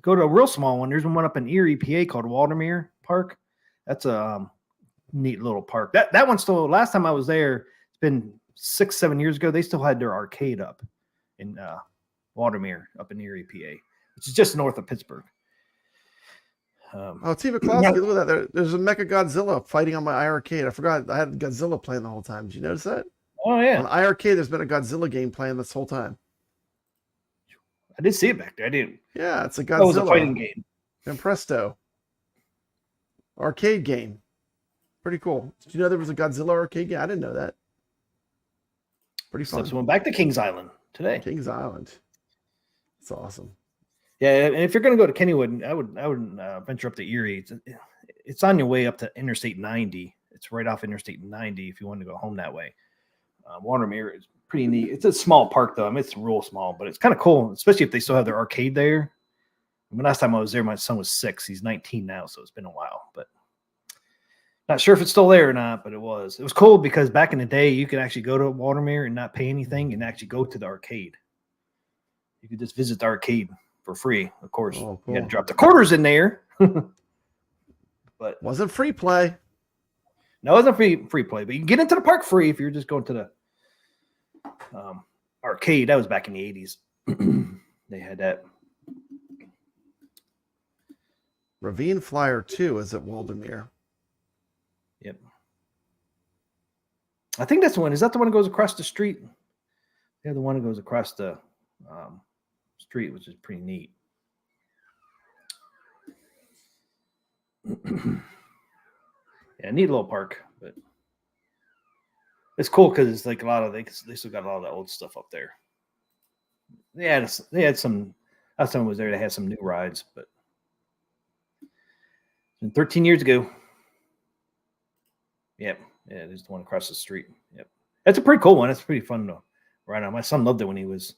go to a real small one, there's one up in Erie, PA called Waldermere Park. That's a neat little park. That one still, last time I was there, it's been 6-7 years ago, they still had their arcade up in Waldermere up in Erie, PA. Which is just north of Pittsburgh. T. McCloskey, look at that. There's a Mecha Godzilla fighting on my iArcade. I forgot I had Godzilla playing the whole time. Did you notice that? Oh, yeah. On iArcade, there's been a Godzilla game playing this whole time. I did see it back there. I didn't. Yeah, it's a That was a fighting Godzilla game. and Presto arcade game. Pretty cool. Did you know there was a Godzilla arcade game? I didn't know that. Pretty fun. Steps went back to Kings Island today. Kings Island. It's awesome. Yeah, and if you're going to go to Kennywood, I would venture up to Erie. It's on your way up to Interstate 90. It's right off Interstate 90 if you want to go home that way. Watermere is pretty neat. It's a small park though. I mean, it's real small, but it's kind of cool, especially if they still have their arcade there. I mean, last time I was there, my son was 6. He's 19 now, so it's been a while. But not sure if it's still there or not, but it was. It was cool because back in the day, you could actually go to Watermere and not pay anything and actually go to the arcade. You could just visit the arcade for free, of course. Oh, You had to cool. drop the quarters in there. But Wasn't free play. no, it wasn't free play, but you can get into the park free if you're just going to the arcade. That was back in the 80s. They had that. Ravine Flyer 2 is at Waldermere. Yep. I think that's the one. Is that the one that goes across the street? Yeah, the one that goes across the street, which is pretty neat. Yeah, neat little park, but it's cool because it's like a lot of they still got a lot of that old stuff up there. They had some. Last time I was there, they had some new rides, but 13 years ago. Yep, yeah, there's the one across the street. Yep, that's a pretty cool one. It's pretty fun to ride on. My son loved it when he was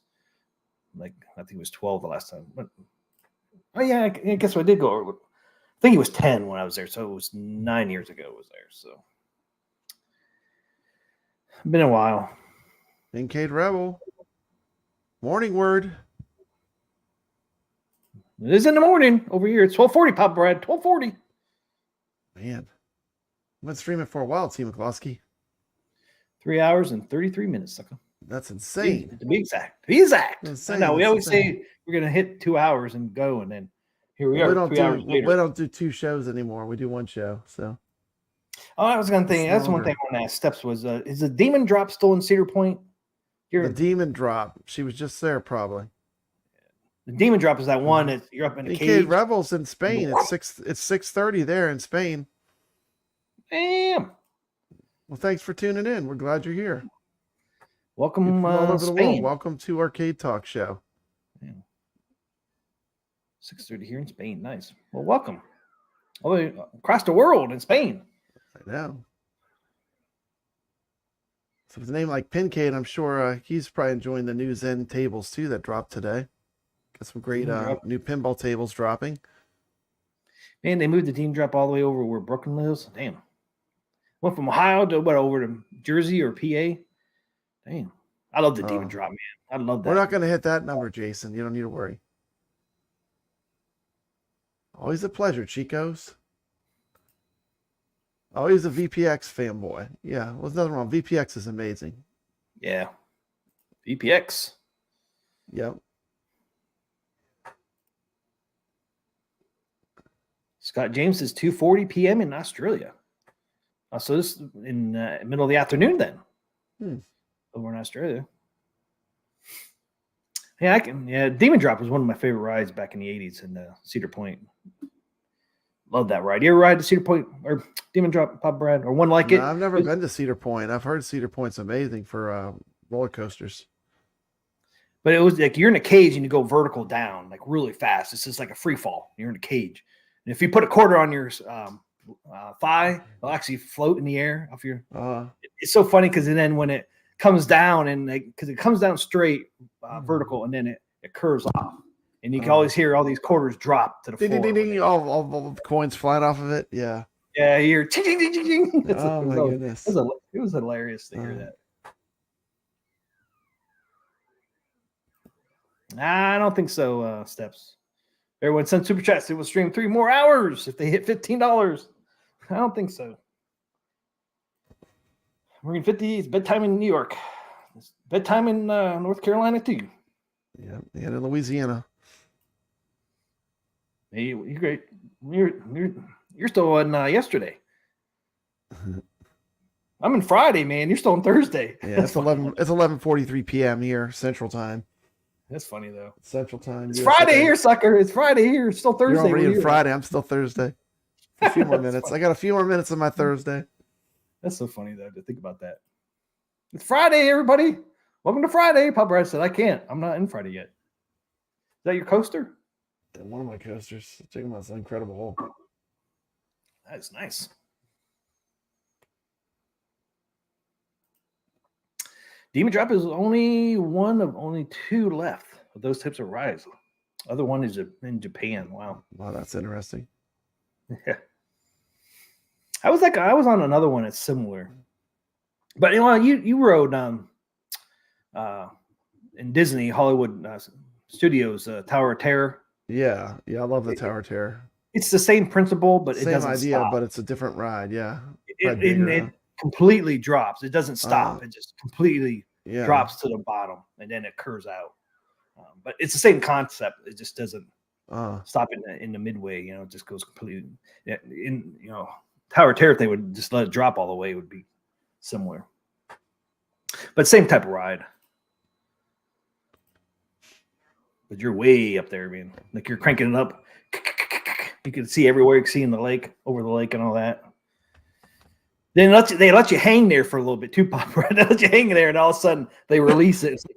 like, I think he was 12 the last time. But oh yeah, I guess I did go. I think he was 10 when I was there, so it was 9 years ago I was there. So been a while. Pincade Rebel. Morning word. It is in the morning over here. It's 12:40, Pop Brad. 12:40. Man. I've been streaming for a while, T. McCloskey. 3 hours and 33 minutes, sucker. That's insane. To be exact. To be exact. Insane. I know. We That's always insane. say we're gonna hit 2 hours and go, and then here we We are. don't 3 hours later. don't do 2 shows anymore. We do 1 show. So Oh, I was gonna think. It's That's one longer. thing I want to ask Steps was, is the Demon Drop still in Cedar Point? the Demon Drop. She was just there probably. The Demon Drop is that one that you're up in a Pincade cage. Rebels in Spain. It's 6:30 there in Spain. Damn. Well, thanks for tuning in. We're glad you're here. Welcome, People from all over the world. Spain. Welcome to Arcade Talk Show. 6:30 here in Spain. Nice. Well, welcome. All the way across the world in Spain. I know. So with a name like Pincade, I'm sure he's probably enjoying the new Zen tables too that dropped today. Got some great new pinball tables dropping. Man, they moved the Demon Drop all the way over where Brooklyn lives. Damn. Went from Ohio to over to Jersey or PA. Damn. I love the Demon Drop, man. I love that. We're not going to hit that number, Jason. You don't need to worry. Always a pleasure, Chicos. Always a VPX fanboy. Yeah, well, there's nothing wrong. VPX is amazing. Yeah. VPX. Yep. Scott James says 2:40 p.m. in Australia. So this is in middle of the afternoon then. Over in Australia. Yeah, Demon Drop was one of my favorite rides back in the 80s in Cedar Point. Love that ride. You ever ride to Cedar Point or Demon Drop, Pop Brad, or one like it? No, I've never been to Cedar Point. I've heard Cedar Point's amazing for roller coasters. But it was like you're in a cage and you go vertical down like really fast. It's just like a free fall. You're in a cage. And if you put a quarter on your thigh, it'll actually float in the air off your. It's so funny because then when it comes down and because it comes down straight vertical and then it curves off. And you can always hear all these quarters drop to the Ding, floor. ding, ding, ding, all the coins flying off of it. Yeah. Yeah, you hear ching, ching, ching, ching, ching. Oh, my goodness. It was hilarious to hear that. I don't think so, Steps. Everyone sent super chats. It will stream 3 more hours if they hit $15. I don't think so. Marine 50 is bedtime in New York. It's bedtime in North Carolina, too. Yeah, and in Louisiana. Hey, you're great. You're still on yesterday. I'm in Friday, man. You're still on Thursday. Yeah, it's 11. It's 11:43 p.m. here Central Time. That's funny though. Central Time. It's USA. Friday here, sucker. It's Friday here. It's still Thursday. You're already Where in you Friday. I'm still Thursday. A few more minutes. funny. I got a few more minutes of my Thursday. That's so funny though to think about that. It's Friday, everybody. Welcome to Friday. Papa Brad said, I can't. I'm not in Friday yet. Is that your coaster? One of my coasters. Check them out. It's an Incredible Hulk. That is nice. Demon Drop is only one of only 2 left of those types of rides. Other one is in Japan. Wow. Wow, that's interesting. Yeah. I was on another one that's similar. But you rode in Disney Hollywood Studios Tower of Terror. Yeah, I love the Tower of Terror. It's the same principle, but it Same doesn't idea, stop. but it's a different ride. Yeah, It completely drops. It doesn't stop. It just completely drops to the bottom, and then it curves out. But it's the same concept. It just doesn't stop in the midway. It just goes completely. Tower of Terror, if they would just let it drop all the way, it would be similar. But same type of ride. But you're way up there, man. Like you're cranking it up. You can see everywhere. You can see in the lake, over the lake, and all that. Then they let you hang there for a little bit too, Pop. Right? They let you hang there, and all of a sudden they release it. It's like,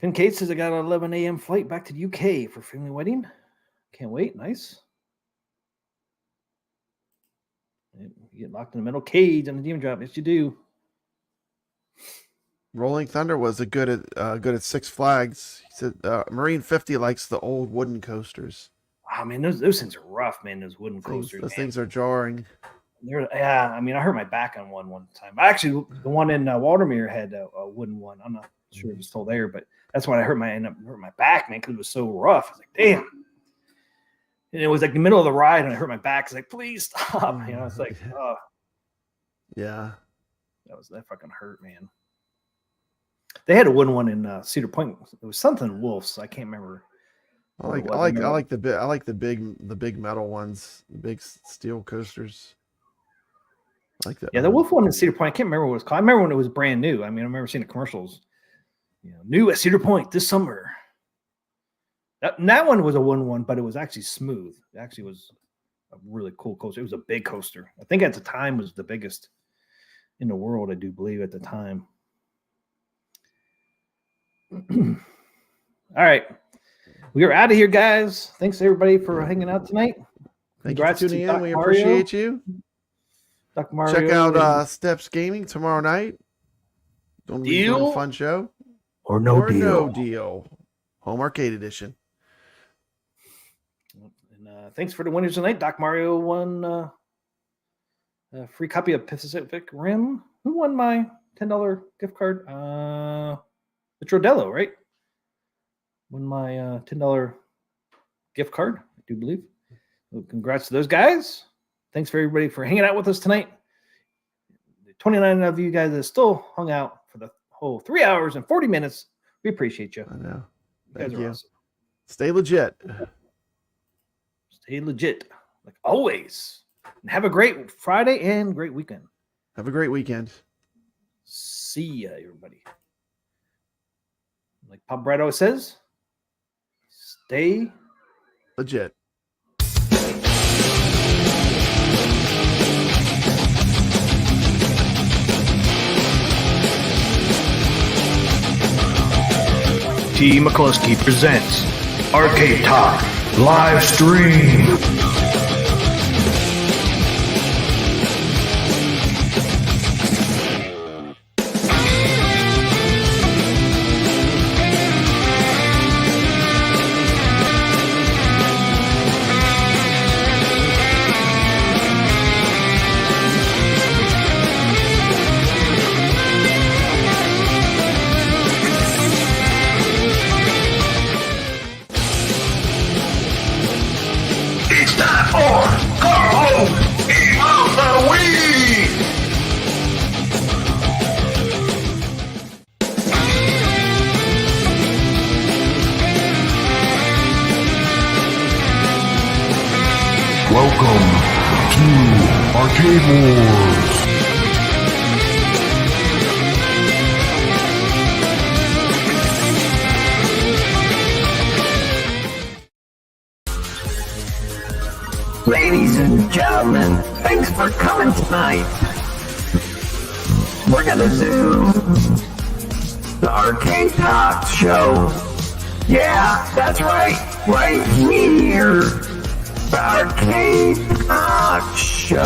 Finn Kate says I got an 11 a.m. flight back to the UK for family wedding. Can't wait. Nice. You get locked in the metal cage on the Demon Drop. Yes, you do. Rolling Thunder was good at Six Flags. He said Marine 50 likes the old wooden coasters. Oh man, those things are rough, man. Those wooden coasters. Those things are jarring. I hurt my back on one time. Actually, the one in Waldermere had a wooden one. I'm not sure if it's still there, but that's when I ended up hurting my back, man, because it was so rough. I was like, damn. And it was like the middle of the ride, and I hurt my back. It's like, please stop. It's like, oh. Yeah. That fucking hurt, man. They had a wooden one in Cedar Point. It was something Wolf's. I can't remember. I like the big metal ones, the big steel coasters. I like that. Yeah, the Wolf one in Cedar Point. I can't remember what it was called. I remember when it was brand new. I mean, I remember seeing the commercials. New at Cedar Point this summer. That one was a wooden one, but it was actually smooth. It actually was a really cool coaster. It was a big coaster. I think at the time was the biggest in the world, I do believe at the time. All right. We are out of here, guys. Thanks everybody for hanging out tonight. Thank you for tuning in. We appreciate you. Dr. Mario. Check out Steps Gaming tomorrow night. Don't be doing a fun show. Or no deal. Home Arcade Edition. And thanks for the winners tonight. Doc Mario won a free copy of Pacific Rim. Who won my $10 gift card? It's Rodello, right? Won my $10 gift card, I do believe. So congrats to those guys. Thanks for everybody for hanging out with us tonight. The 29 of you guys that still hung out for the whole 3 hours and 40 minutes. We appreciate you. I know. Thank you. Awesome. Stay legit. Stay legit, like always. And have a great Friday and great weekend. Have a great weekend. See ya, everybody. Like Pop Brad always says, stay legit. T. McCluskey presents Arcade Talk live stream. It's time for Carl Eat the Weed! Welcome to Arcade Wars. Ladies and gentlemen, thanks for coming tonight. We're gonna do the Arcade Talk Show. Yeah, that's right here. The Arcade Talk Show.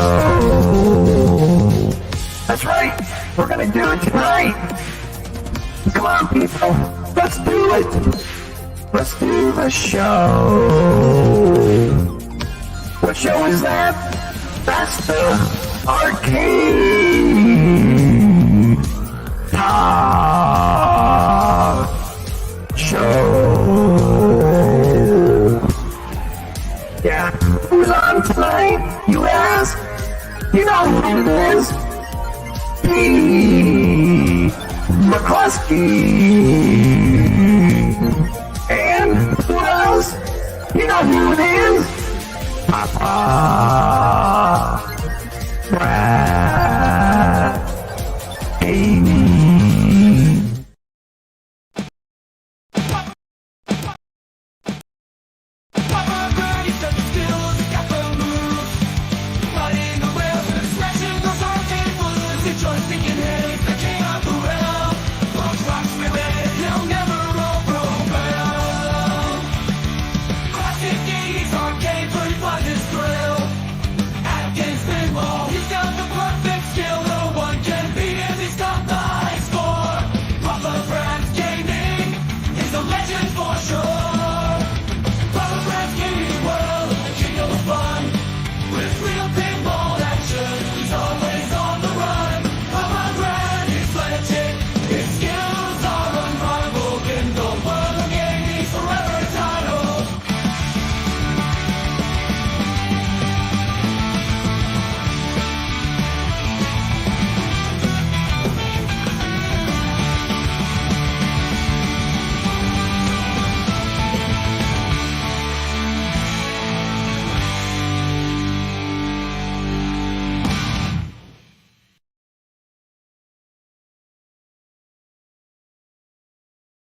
That's right, we're gonna do it tonight. Come on, people, let's do it. Let's do the show. What show is that? That's the Arcade Talk Show. Yeah, who's on tonight, you ask? You know who it is. P. McCluskey. And who else? You know who it is? Papa